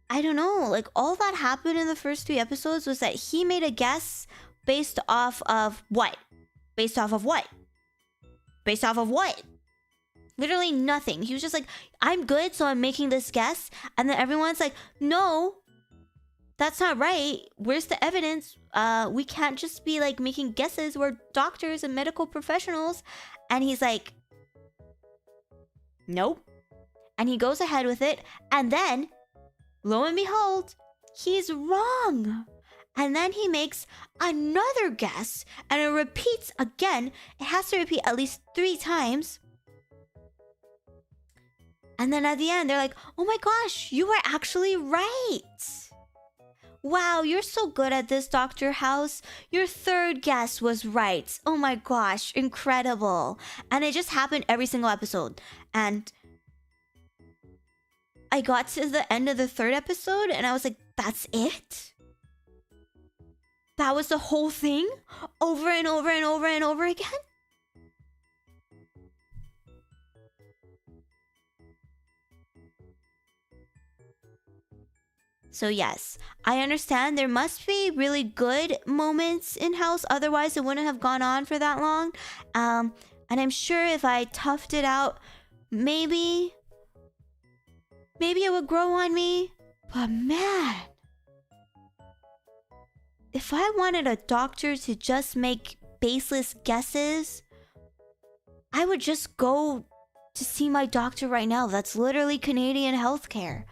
[SPEAKER 2] don't know. Like, all that happened in the first 3 episodes was that he made a guess based off of what? Based off of what? Based off of what? Literally nothing. He was just like, I'm good, so I'm making this guess. And then everyone's like, no, that's not right. Where's the evidence? We can't just be like making guesses. We're doctors and medical professionals. And he's like, nope. And he goes ahead with it. And then, lo and behold, he's wrong. And then he makes another guess. And it repeats again. It has to repeat at least 3 times. And then at the end, they're like, oh my gosh, you were actually right. Wow, you're so good at this, Dr. House. Your 3rd guess was right. Oh my gosh, incredible. And it just happened every single episode. And I got to the end of the 3rd episode and I was like, that's it? That was the whole thing? Over and over and over and over again? So yes, I understand there must be really good moments in House, otherwise it wouldn't have gone on for that long. And I'm sure if I toughed it out, maybe it would grow on me. But man, if I wanted a doctor to just make baseless guesses, I would just go to see my doctor right now. That's literally Canadian healthcare.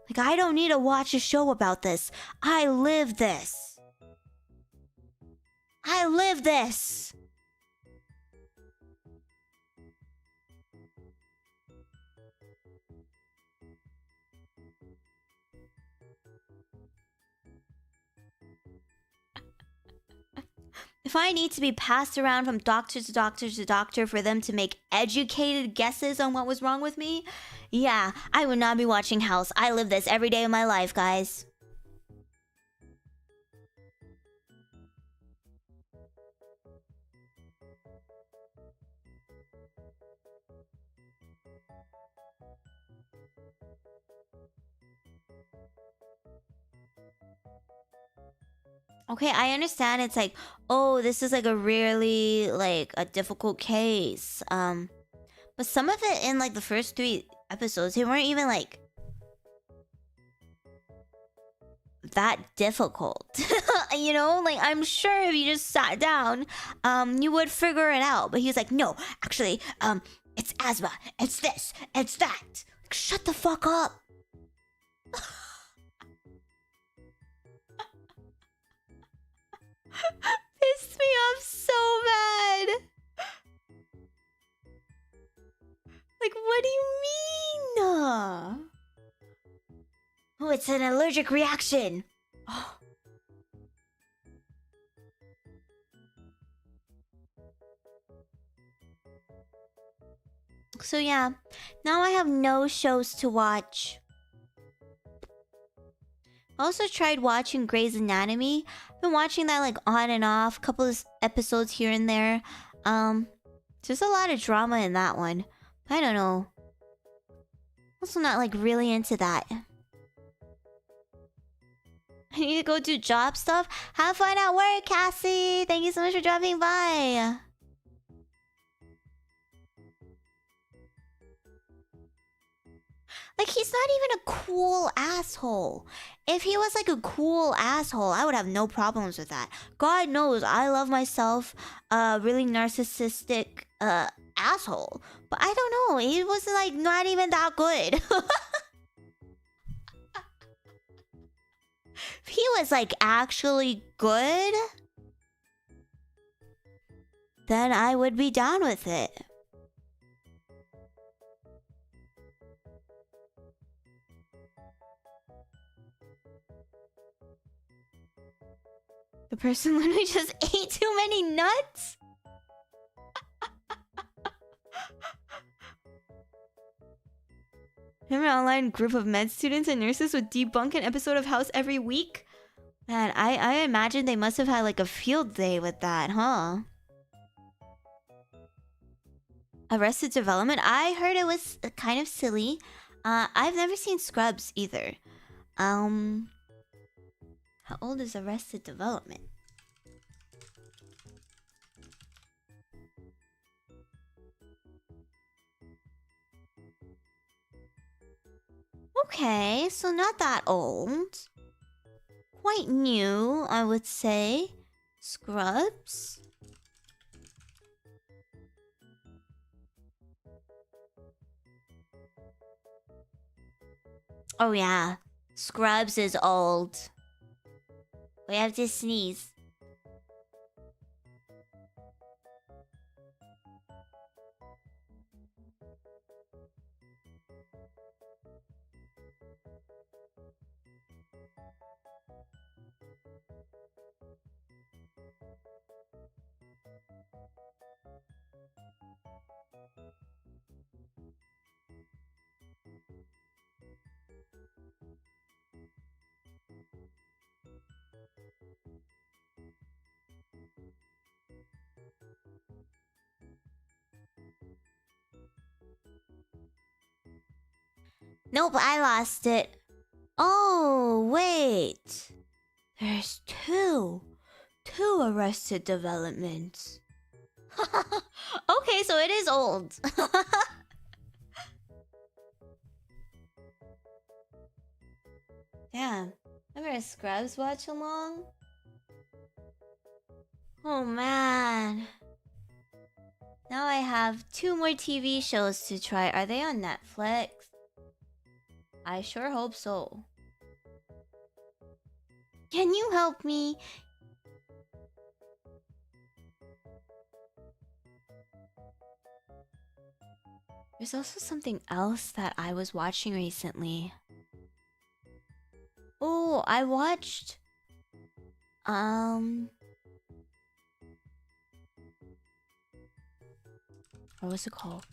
[SPEAKER 2] Like, I don't need to watch a show about this. I live this. I live this. If I need to be passed around from doctor to doctor to doctor for them to make educated guesses on what was wrong with me, yeah, I would not be watching House. I live this every day of my life, guys. Okay, I understand it's like, oh, this is like a really like a difficult case. But some of it in like the first 3 episodes, they weren't even like that difficult. You know, like I'm sure if you just sat down, you would figure it out. But he was like, no, actually, it's asthma, it's this, it's that. Like, shut the fuck up. Pissed me off so bad. Like, what do you mean? Oh, it's an allergic reaction. Oh. So yeah, now I have no shows to watch. I also tried watching Grey's Anatomy. I've been watching that like on and off, couple of episodes here and there. There's a lot of drama in that one. I don't know. Also not like really into that. I need to go do job stuff. Have fun at work, Cassie. Thank you so much for dropping by. Like, he's not even a cool asshole. If he was like a cool asshole, I would have no problems with that. God knows I love myself a really narcissistic asshole. But I don't know, he was like not even that good. If he was like actually good, then I would be down with it. The person literally just ate too many nuts? Remember an online group of med students and nurses would debunk an episode of House every week? Man, I imagine they must have had like a field day with that, huh? Arrested Development? I heard it was kind of silly. I've never seen Scrubs either. How old is Arrested Development? Okay, so not that old. Quite new, I would say. Scrubs? Oh yeah, Scrubs is old. We have to sneeze. Nope, I lost it. Oh, wait. There's two. Two Arrested Developments. Okay, so it is old. Damn. Remember a Scrubs watch along? Oh man. Now I have 2 more TV shows to try. Are they on Netflix? I sure hope so. Can you help me? There's also something else that I was watching recently. Oh, I watched... What was it called?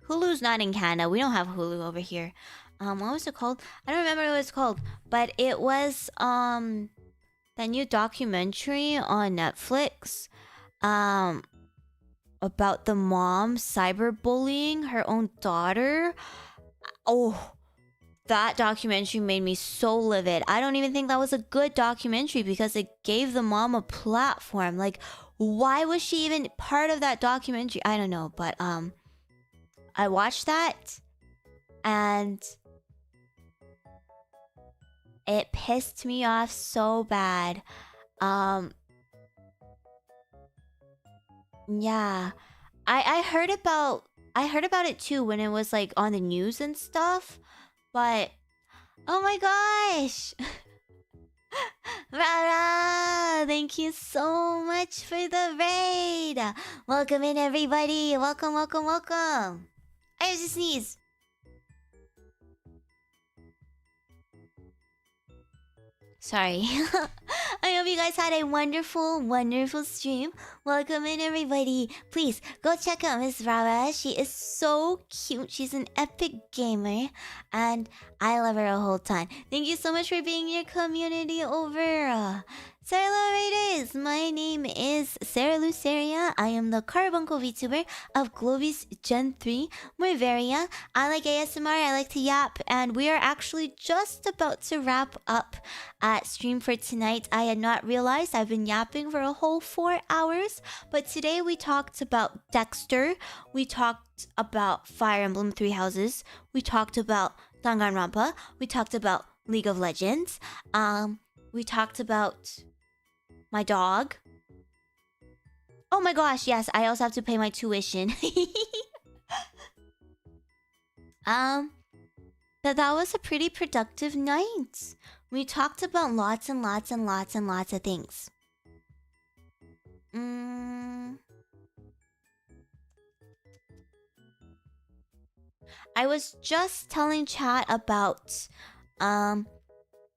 [SPEAKER 2] Hulu's not in Canada. We don't have Hulu over here. What was it called? I don't remember what it's called, but it was that new documentary on Netflix about the mom cyberbullying her own daughter. Oh, that documentary made me so livid. I don't even think that was a good documentary because it gave the mom a platform. Like, why was she even part of that documentary? I don't know, but I watched that and it pissed me off so bad. Yeah. I heard about it too when it was like on the news and stuff. But oh my gosh. Rara, thank you so much for the raid. Welcome in everybody. Welcome, welcome, welcome. I have to sneeze. Sorry. I hope you guys had a wonderful, wonderful stream. Welcome in everybody. Please go check out Miss Rara. She is so cute. She's an epic gamer. And I love her a whole ton. Thank you so much for being your community over. Hello Raiders! My name is Cera Luceria. I am the carbuncle VTuber of GLOBIE's Gen 3 Morvaria. I like ASMR, I like to yap, and we are actually just about to wrap up stream for tonight. I had not realized I've been yapping for a whole 4 hours, but today we talked about Dexter, we talked about Fire Emblem 3 Houses, we talked about Danganronpa, we talked about League of Legends, we talked about my dog. Oh my gosh, yes, I also have to pay my tuition. That was a pretty productive night. We talked about lots and lots and lots and lots of things. I was just telling chat about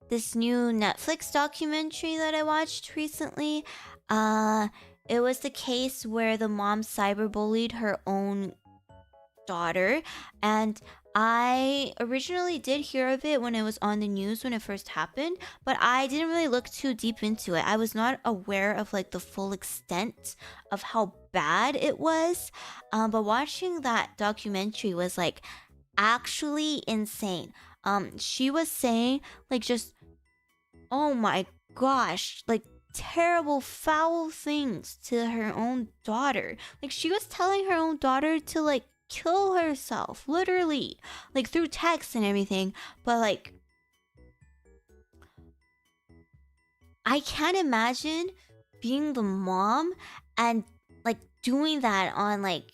[SPEAKER 2] this new Netflix documentary that I watched recently. It was the case where the mom cyberbullied her own daughter, and I originally did hear of it when it was on the news when it first happened, but I didn't really look too deep into it. I was not aware of like the full extent of how bad it was. But watching that documentary was like actually insane. She was saying like just, oh my gosh, like terrible foul things to her own daughter. Like she was telling her own daughter to like kill herself, literally, like through text and everything. But like, I can't imagine being the mom and like doing that on like,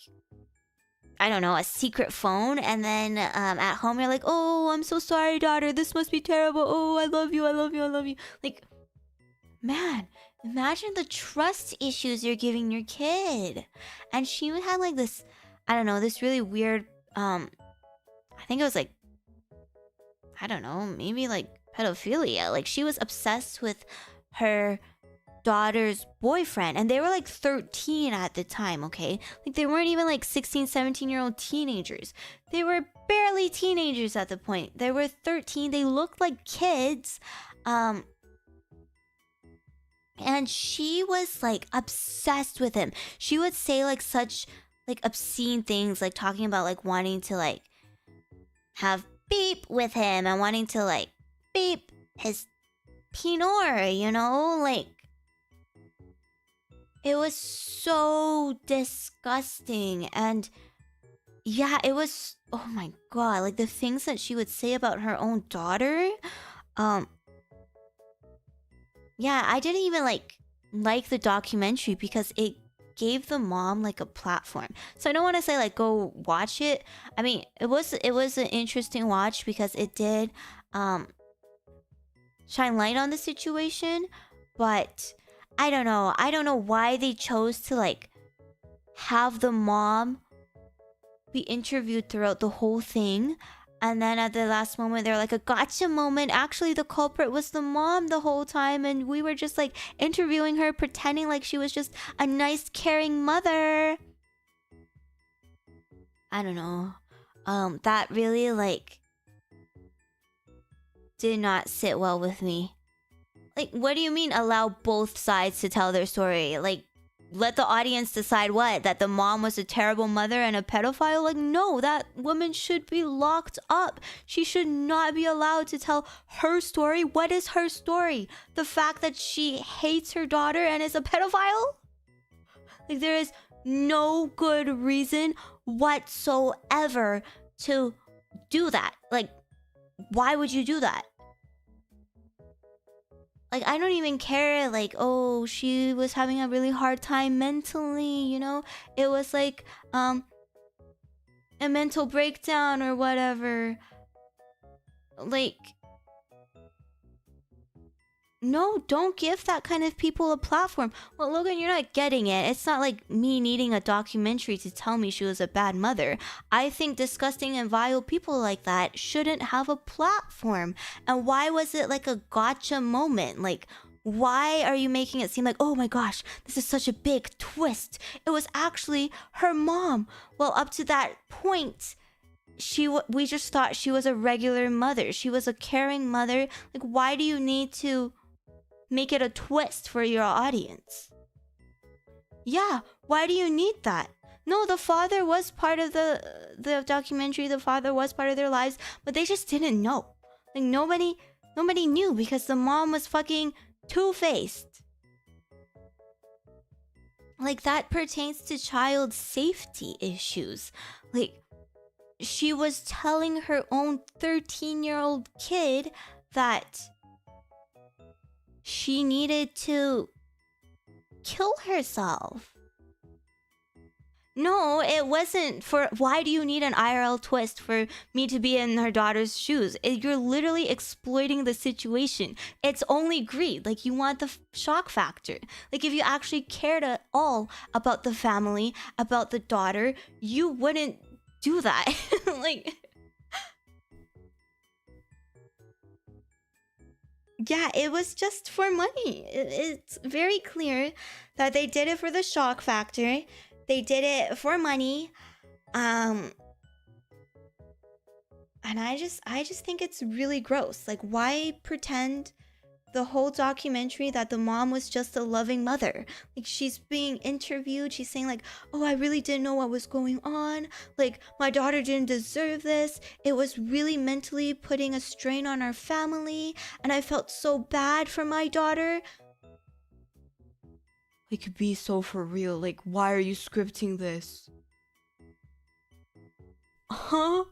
[SPEAKER 2] I don't know, a secret phone, and then at home you're like, oh, I'm so sorry, daughter, this must be terrible, oh, I love you, I love you, I love you. Like, man, imagine the trust issues you're giving your kid. And she had like this, I don't know, this really weird, I think it was like, I don't know, maybe like pedophilia. Like she was obsessed with her daughter's boyfriend, and they were like 13 at the time, okay? Like they weren't even like 16, 17-year-old teenagers. They were barely teenagers at the point. They were 13. They looked like kids. And she was like obsessed with him. She would say like such like obscene things, like talking about like wanting to like have beep with him and wanting to like beep his pinor, you know? Like it was so disgusting. And yeah, it was, oh my god, like the things that she would say about her own daughter. Yeah, I didn't even like the documentary because it gave the mom like a platform. So I don't want to say like go watch it. I mean, it was an interesting watch because it did shine light on the situation, but I don't know. I don't know why they chose to like have the mom be interviewed throughout the whole thing. And then at the last moment, they're like, a gotcha moment. Actually, the culprit was the mom the whole time. And we were just like interviewing her, pretending like she was just a nice, caring mother. I don't know. That really like did not sit well with me. Like, what do you mean allow both sides to tell their story? Like, let the audience decide what? That the mom was a terrible mother and a pedophile? Like, no, that woman should be locked up. She should not be allowed to tell her story. What is her story? The fact that she hates her daughter and is a pedophile? Like, there is no good reason whatsoever to do that. Like, why would you do that? Like, I don't even care, like, oh, she was having a really hard time mentally, you know? It was like, a mental breakdown or whatever. Like, no, don't give that kind of people a platform. Well, Logan, you're not getting it. It's not like me needing a documentary to tell me she was a bad mother. I think disgusting and vile people like that shouldn't have a platform. And why was it like a gotcha moment? Like, why are you making it seem like, oh my gosh, this is such a big twist? It was actually her mom. Well, up to that point, we just thought she was a regular mother. She was a caring mother. Like, why do you need to make it a twist for your audience? Yeah, why do you need that? No, the father was part of the documentary. The father was part of their lives, but they just didn't know. Like, nobody knew because the mom was fucking two-faced. Like, that pertains to child safety issues. Like, she was telling her own 13-year-old kid that she needed to kill herself. No, it wasn't for... Why do you need an IRL twist for me to be in her daughter's shoes? You're literally exploiting the situation. It's only greed. Like, you want the shock factor. Like, if you actually cared at all about the family, about the daughter, you wouldn't do that. Like... Yeah, it was just for money. It's very clear that they did it for the shock factor. They did it for money. And I just think it's really gross. Like, why pretend the whole documentary that the mom was just a loving mother? Like, she's being interviewed. She's saying like, oh, I really didn't know what was going on. Like, my daughter didn't deserve this. It was really mentally putting a strain on our family. And I felt so bad for my daughter.
[SPEAKER 1] Like, be so for real. Like, why are you scripting this? Huh?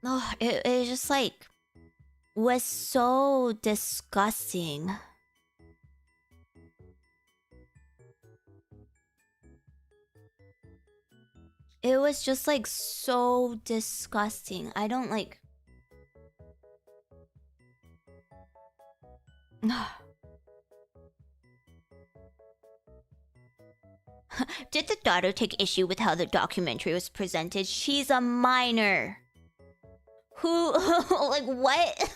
[SPEAKER 2] Oh, it just like was so disgusting. It was just like so disgusting. I don't like... Did the daughter take issue with how the documentary was presented? She's a minor. Who... like, what?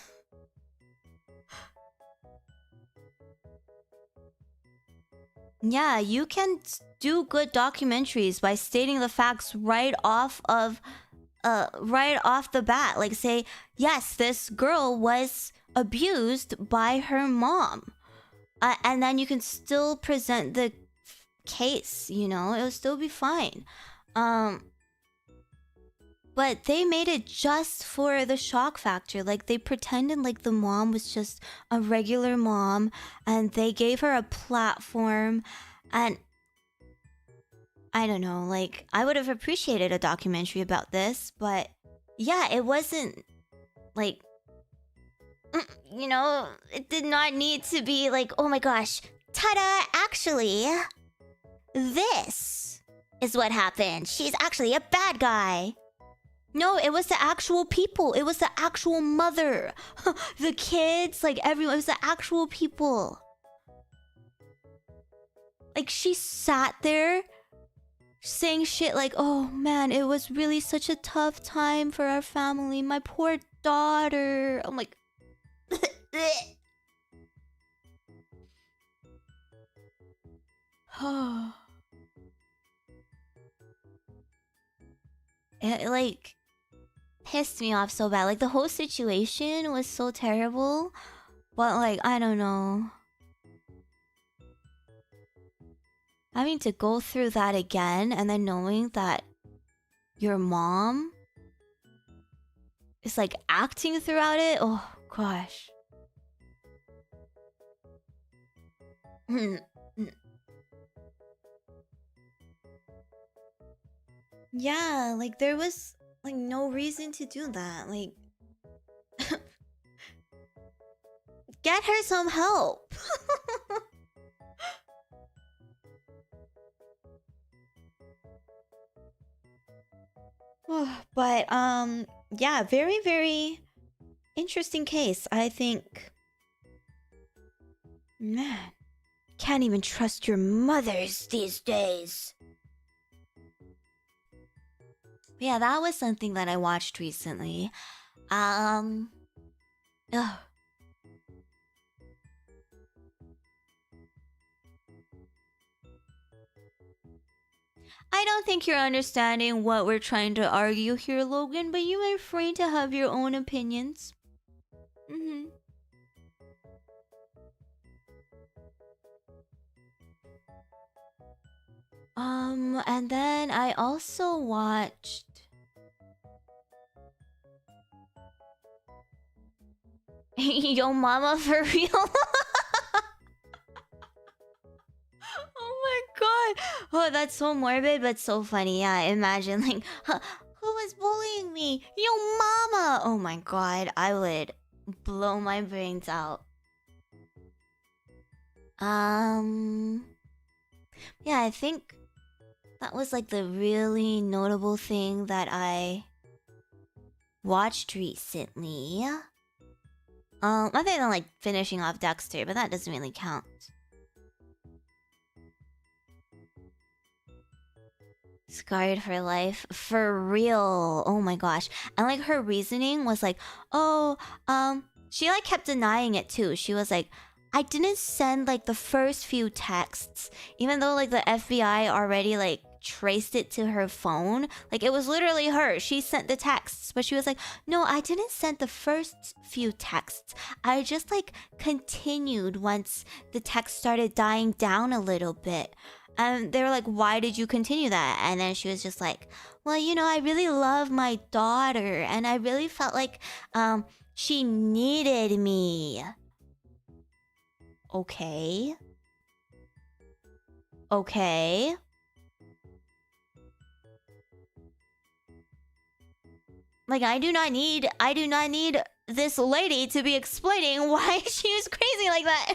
[SPEAKER 2] Yeah, you can do good documentaries by stating the facts right off the bat. Like, say, yes, this girl was abused by her mom. And then you can still present the case, you know? It'll still be fine. But they made it just for the shock factor. Like, they pretended like the mom was just a regular mom, and they gave her a platform. And I don't know, like, I would have appreciated a documentary about this, but yeah, it wasn't like, you know, it did not need to be like, oh my gosh, ta-da, actually, this is what happened. She's actually a bad guy. No, it was the actual people. It was the actual mother. The kids, like everyone. It was the actual people. Like she sat there saying shit like, oh man, it was really such a tough time for our family. My poor daughter. I'm like... It like pissed me off so bad. Like the whole situation was so terrible. But like, I don't know. Having to go through that again and then knowing that your mom is like acting throughout it. Oh gosh. Yeah, like there was like no reason to do that. Like get her some help. But yeah, very very interesting case. I think, man, can't even trust your mothers these days. Yeah, that was something that I watched recently. Ugh. I don't think you're understanding what we're trying to argue here, Logan, but you are free to have your own opinions. And then I also watched... Yo mama for real? Oh my god. Oh, that's so morbid but so funny. Yeah, imagine like, who was bullying me? Yo mama. Oh my god, I would blow my brains out. Yeah, I think that was like the really notable thing that I watched recently. Other than like finishing off Dexter, but that doesn't really count. Scarred for life, for real. Oh my gosh. And like her reasoning was like, oh, she like kept denying it too. She was like, I didn't send like the first few texts, even though like the FBI already like traced it to her phone. Like it was literally her. She sent the texts, but she was like, no, I didn't send the first few texts. I just like continued once the text started dying down a little bit. And they were like, why did you continue that? And then she was just like, well, you know, I really love my daughter and I really felt like she needed me. Okay. Okay. Like I do not need this lady to be explaining why she was crazy like that.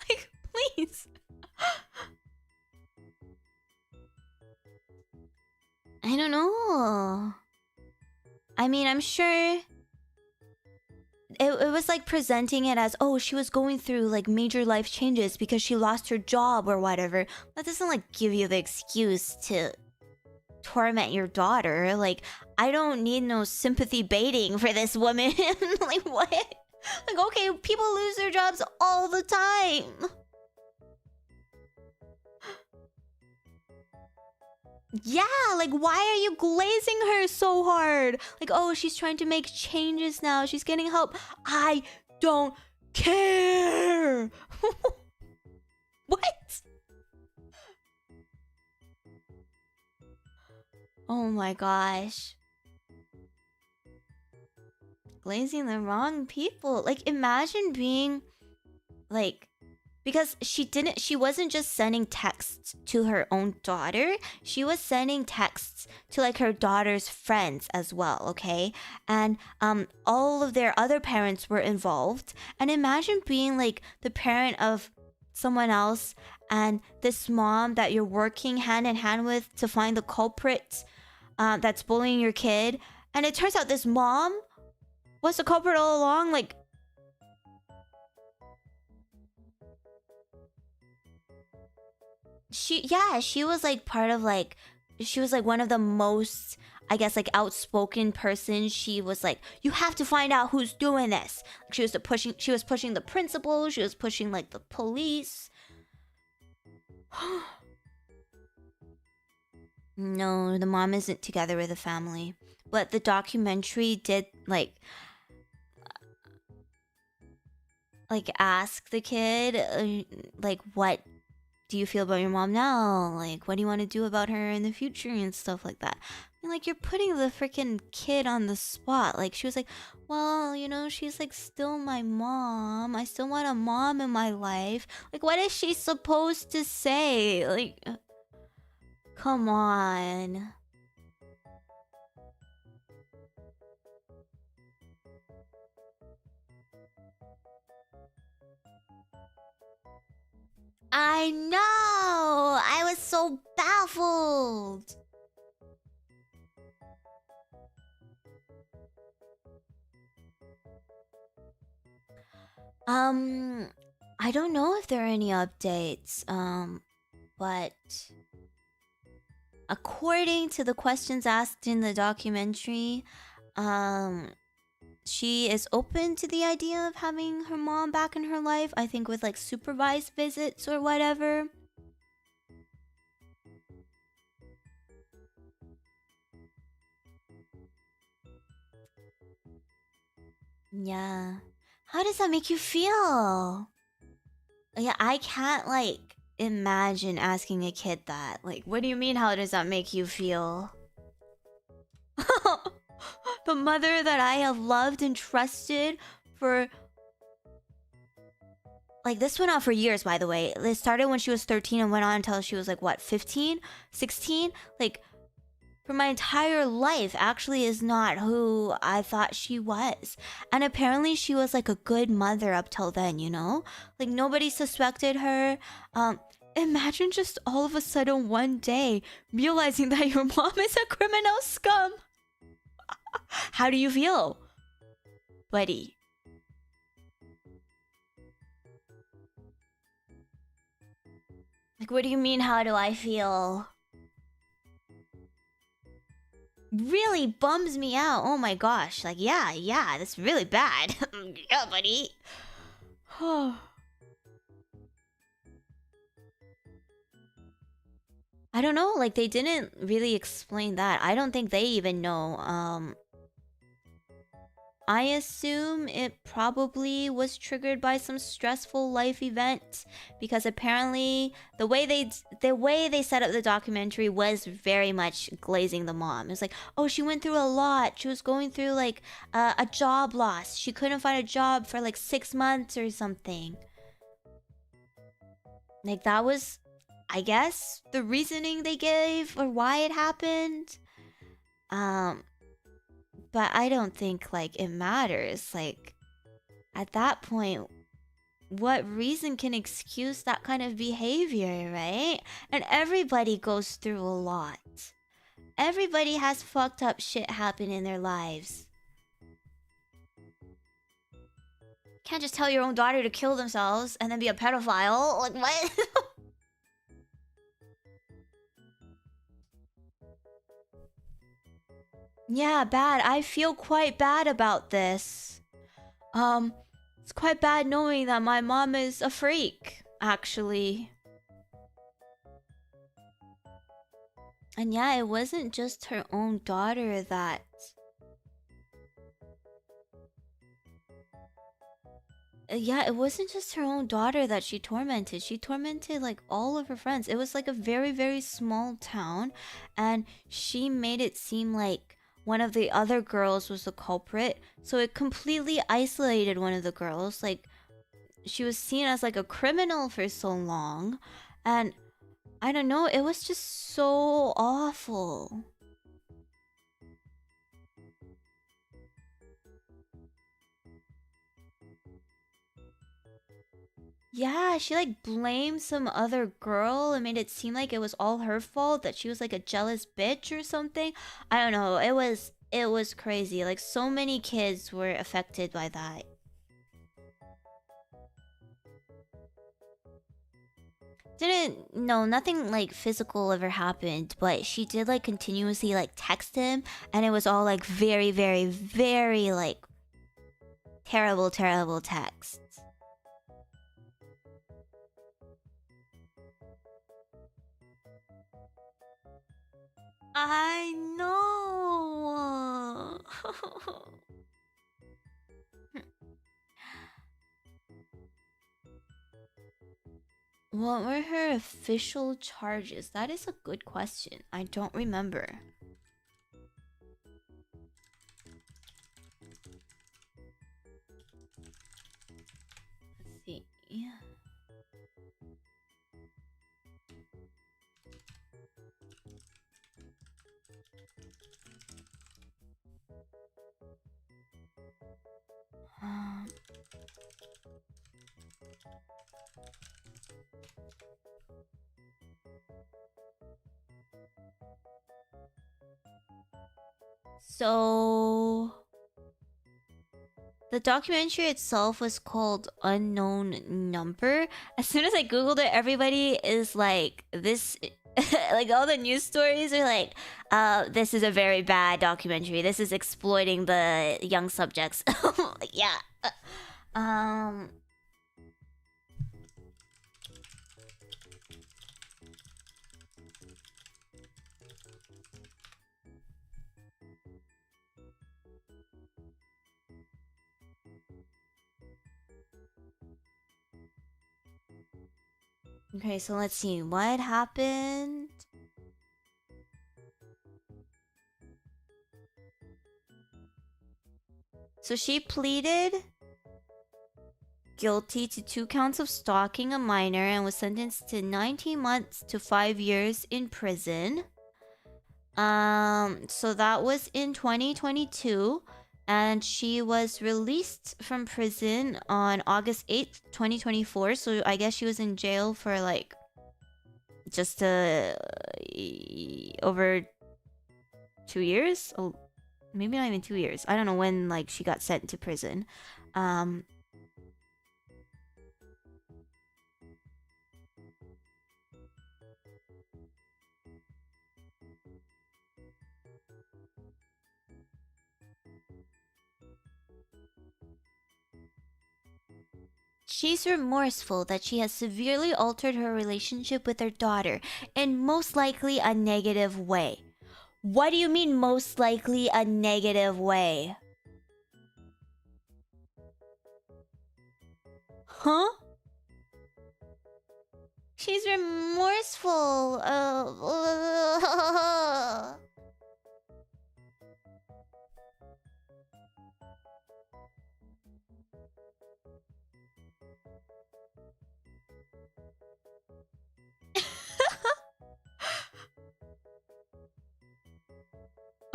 [SPEAKER 2] Like, please. I don't know. I mean, I'm sure it was like presenting it as, oh, she was going through like major life changes because she lost her job or whatever. That doesn't like give you the excuse to torment your daughter. Like, I don't need no sympathy baiting for this woman. Like, what? Like, okay, people lose their jobs all the time. Yeah, like, why are you glazing her so hard? Like, oh, she's trying to make changes now. She's getting help. I don't care. What? Oh my gosh. Glazing the wrong people. Like, imagine being, like... Because she wasn't just sending texts to her own daughter. She was sending texts to like her daughter's friends as well, okay? And all of their other parents were involved. And imagine being like the parent of someone else and this mom that you're working hand in hand with to find the culprit that's bullying your kid, and it turns out this mom was the culprit all along. Like, she was like part of like, she was like one of the most, I guess, like outspoken person. She was like, you have to find out who's doing this. She was pushing the principal, she was pushing like the police. No, the mom isn't together with the family. But the documentary did like ask the kid like, what do you feel about your mom now? Like, what do you want to do about her in the future and stuff like that? And like, you're putting the freaking kid on the spot. Like, she was like, well, you know, she's like still my mom. I still want a mom in my life. Like, what is she supposed to say? Like, come on. I know! I was so baffled! I don't know if there are any updates, but according to the questions asked in the documentary, she is open to the idea of having her mom back in her life, I think with like supervised visits or whatever. Yeah. How does that make you feel? Yeah, I can't like imagine asking a kid that. Like, what do you mean, how does that make you feel? The mother that I have loved and trusted for... Like, this went on for years, by the way. It started when she was 13 and went on until she was like, what, 15? 16? Like, for my entire life actually is not who I thought she was. And apparently she was like a good mother up till then, you know? Like, nobody suspected her. Imagine just all of a sudden one day realizing that your mom is a criminal scum. How do you feel, buddy? Like, what do you mean, how do I feel? Really bums me out. Oh my gosh. Like, yeah, that's really bad. Yeah, buddy. I don't know, like, they didn't really explain that. I don't think they even know. I assume it probably was triggered by some stressful life event, because apparently the way they set up the documentary was very much glazing the mom. It's like, oh, she went through a lot. She was going through like a job loss. She couldn't find a job for like 6 months or something. Like, that was, I guess, the reasoning they gave for why it happened. But I don't think, like, it matters. Like, at that point, what reason can excuse that kind of behavior, right? And everybody goes through a lot. Everybody has fucked up shit happen in their lives. Can't just tell your own daughter to kill themselves and then be a pedophile. Like, what? Yeah, bad. I feel quite bad about this. It's quite bad knowing that my mom is a freak, actually. And yeah, it wasn't just her own daughter that... Yeah, it wasn't just her own daughter that she tormented. She tormented, like, all of her friends. It was, like, a very, very small town. And she made it seem like one of the other girls was the culprit. So it completely isolated one of the girls. Like, she was seen as, like, a criminal for so long. And I don't know, it was just so awful. Yeah, she like blamed some other girl and made it seem like it was all her fault, that she was like a jealous bitch or something. I don't know. It was crazy. Like so many kids were affected by that. Nothing like physical ever happened, but she did like continuously like text him, and it was all like very, very, very like terrible, terrible texts. I know. What were her official charges? That is a good question. I don't remember. Let's see. So the documentary itself was called Unknown Number. As soon as I googled it, everybody is like, this like all the news stories are like, this is a very bad documentary, this is exploiting the young subjects. Yeah. Okay, so let's see what happened. So she pleaded guilty to 2 counts of stalking a minor and was sentenced to 19 months to 5 years in prison. So that was in 2022, and she was released from prison on August 8th, 2024. So I guess she was in jail for like just over 2 years. Oh, maybe not even 2 years. I don't know when like she got sent to prison. She's remorseful that she has severely altered her relationship with her daughter, in most likely a negative way. What do you mean, most likely a negative way? Huh? She's remorseful.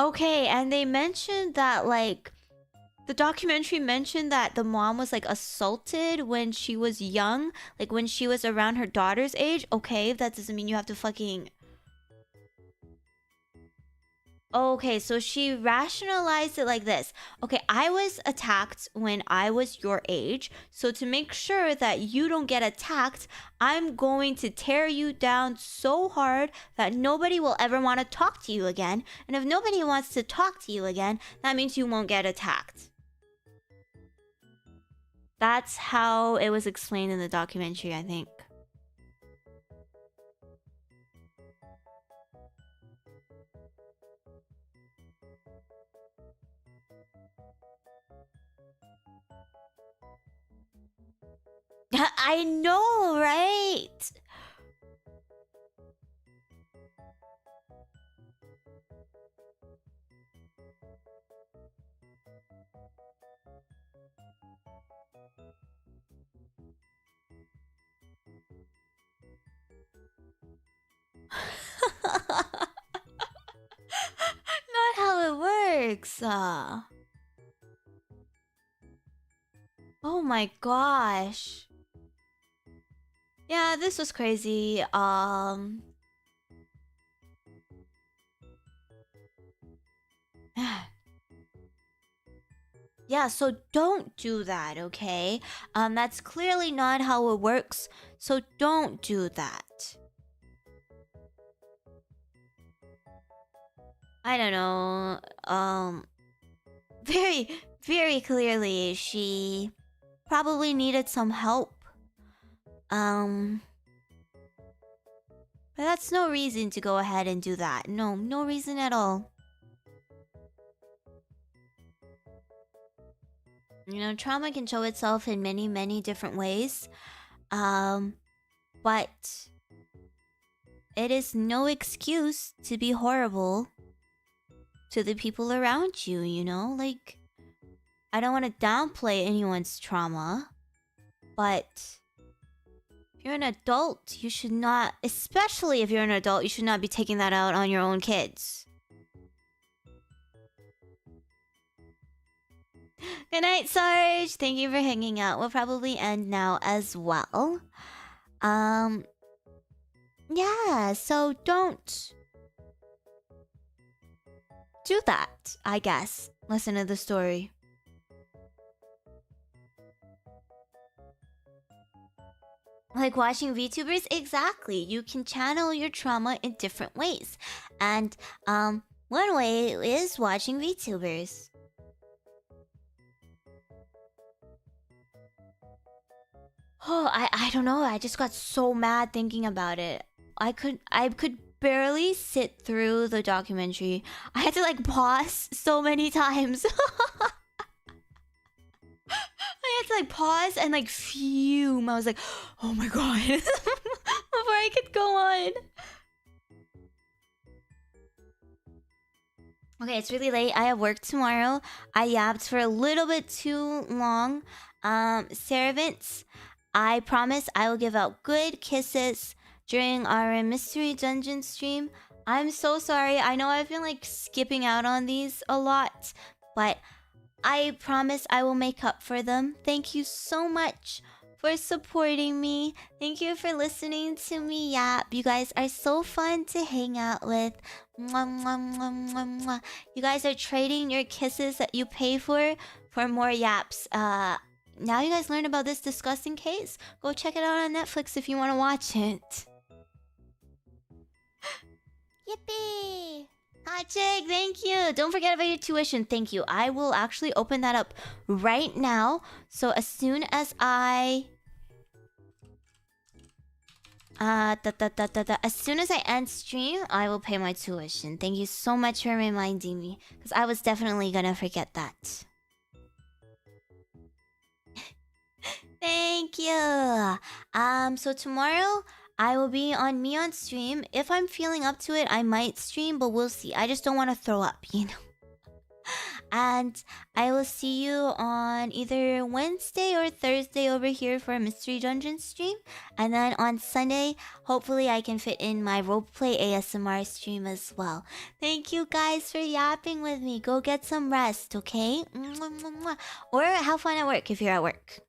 [SPEAKER 2] Okay, and they mentioned that like the documentary mentioned that the mom was like assaulted when she was young, like when she was around her daughter's age. Okay, that doesn't mean you have to fucking... Okay, so she rationalized it like this. Okay, I was attacked when I was your age, so to make sure that you don't get attacked, I'm going to tear you down so hard that nobody will ever want to talk to you again. And if nobody wants to talk to you again, that means you won't get attacked. That's how it was explained in the documentary, I think. I know, right? Not how it works. Oh my gosh. Yeah, this was crazy. Yeah, so don't do that, okay? That's clearly not how it works, so don't do that. I don't know. Very, very clearly, she probably needed some help. But that's no reason to go ahead and do that. No, no reason at all. You know, trauma can show itself in many, many different ways. But it is no excuse to be horrible to the people around you, you know? Like, I don't want to downplay anyone's trauma, but if you're an adult, you should not, especially if you're an adult, you should not be taking that out on your own kids. Good night, Sarge. Thank you for hanging out. We'll probably end now as well. Yeah, so don't do that, I guess. Listen to the story. Like watching VTubers? Exactly. You can channel your trauma in different ways. And, one way is watching VTubers. Oh, I don't know. I just got so mad thinking about it. I could barely sit through the documentary. I had to like pause so many times. I had to like pause and like fume. I was like, oh my god. Before I could go on. Okay, it's really late. I have work tomorrow. I yapped for a little bit too long. Ceravants, I promise I will give out good kisses during our mystery dungeon stream. I'm so sorry. I know I've been like skipping out on these a lot, but I promise I will make up for them. Thank you so much for supporting me. Thank you for listening to me yap. You guys are so fun to hang out with. Mwah, mwah, mwah, mwah, mwah. You guys are trading your kisses that you pay for more yaps. Now you guys learned about this disgusting case. Go check it out on Netflix if you want to watch it.
[SPEAKER 3] Yippee!
[SPEAKER 2] Hot chick, thank you. Don't forget about your tuition. Thank you. I will actually open that up right now. So as soon as I... as soon as I end stream, I will pay my tuition. Thank you so much for reminding me. Because I was definitely gonna forget that. Thank you. So tomorrow I will be on me on stream. If I'm feeling up to it, I might stream, but we'll see. I just don't want to throw up, you know. And I will see you on either Wednesday or Thursday over here for a Mystery Dungeon stream. And then on Sunday, hopefully I can fit in my roleplay ASMR stream as well. Thank you guys for yapping with me. Go get some rest, okay? Or have fun at work if you're at work.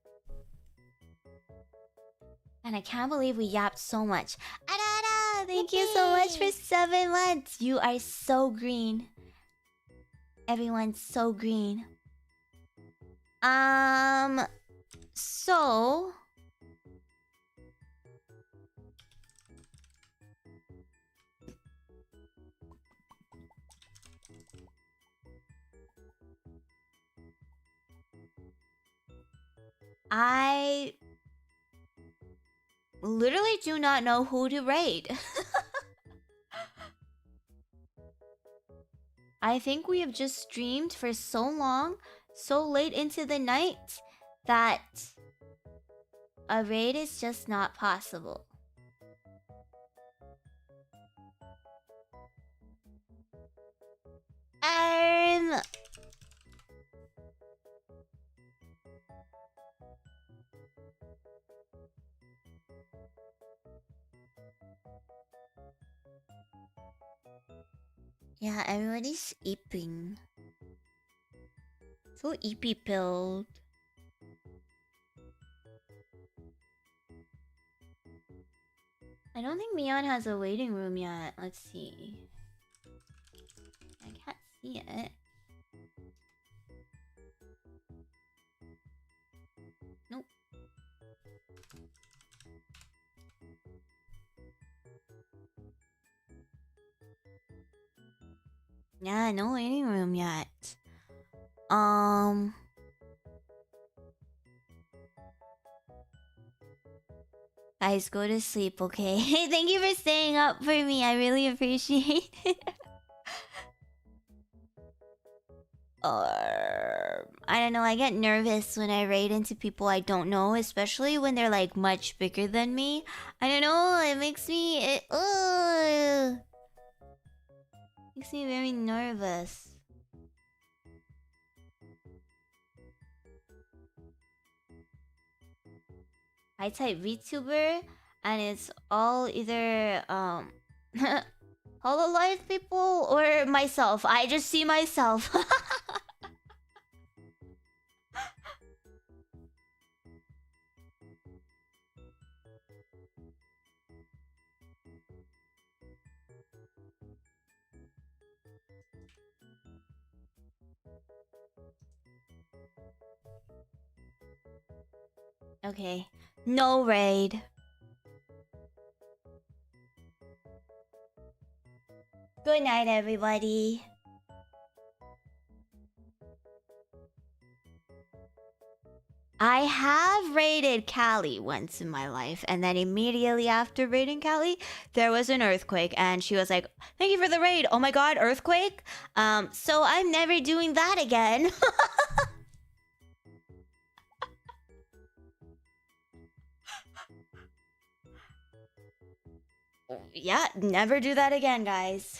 [SPEAKER 2] And I can't believe we yapped so much. Arara, thank you so much for 7 months. You are so green. Everyone's so green. So... I... literally do not know who to raid. I think we have just streamed for so long, so late into the night, that a raid is just not possible. Yeah, everybody's eeping. So eepy pilled. Mion has a waiting room yet. Let's see. I can't see it. Nope. Yeah, no waiting room yet. Guys, go to sleep, okay? Thank you for staying up for me. I really appreciate it. I don't know, I get nervous when I raid into people I don't know, especially when they're like much bigger than me. I don't know, it makes me makes me very nervous. I type VTuber and it's all either Hololive people or myself. I just see myself. Okay. No raid. Good night, everybody. I have raided Callie once in my life, and then immediately after raiding Callie, there was an earthquake, and she was like, "Thank you for the raid." Oh my god, earthquake? So I'm never doing that again. Yeah, never do that again, guys.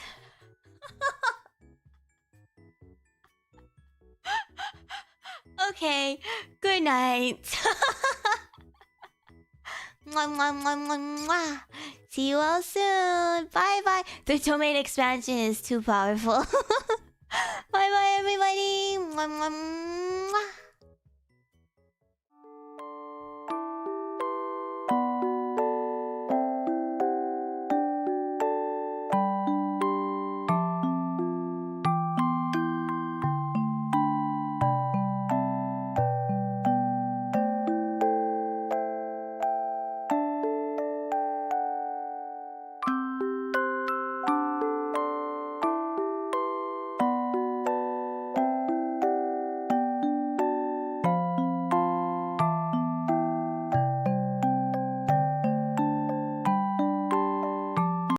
[SPEAKER 2] Okay, good night. Mwah, mwah, mwah, mwah, mwah. See you all soon. Bye bye. The domain expansion is too powerful. Bye bye, everybody. Mwah, mwah, mwah.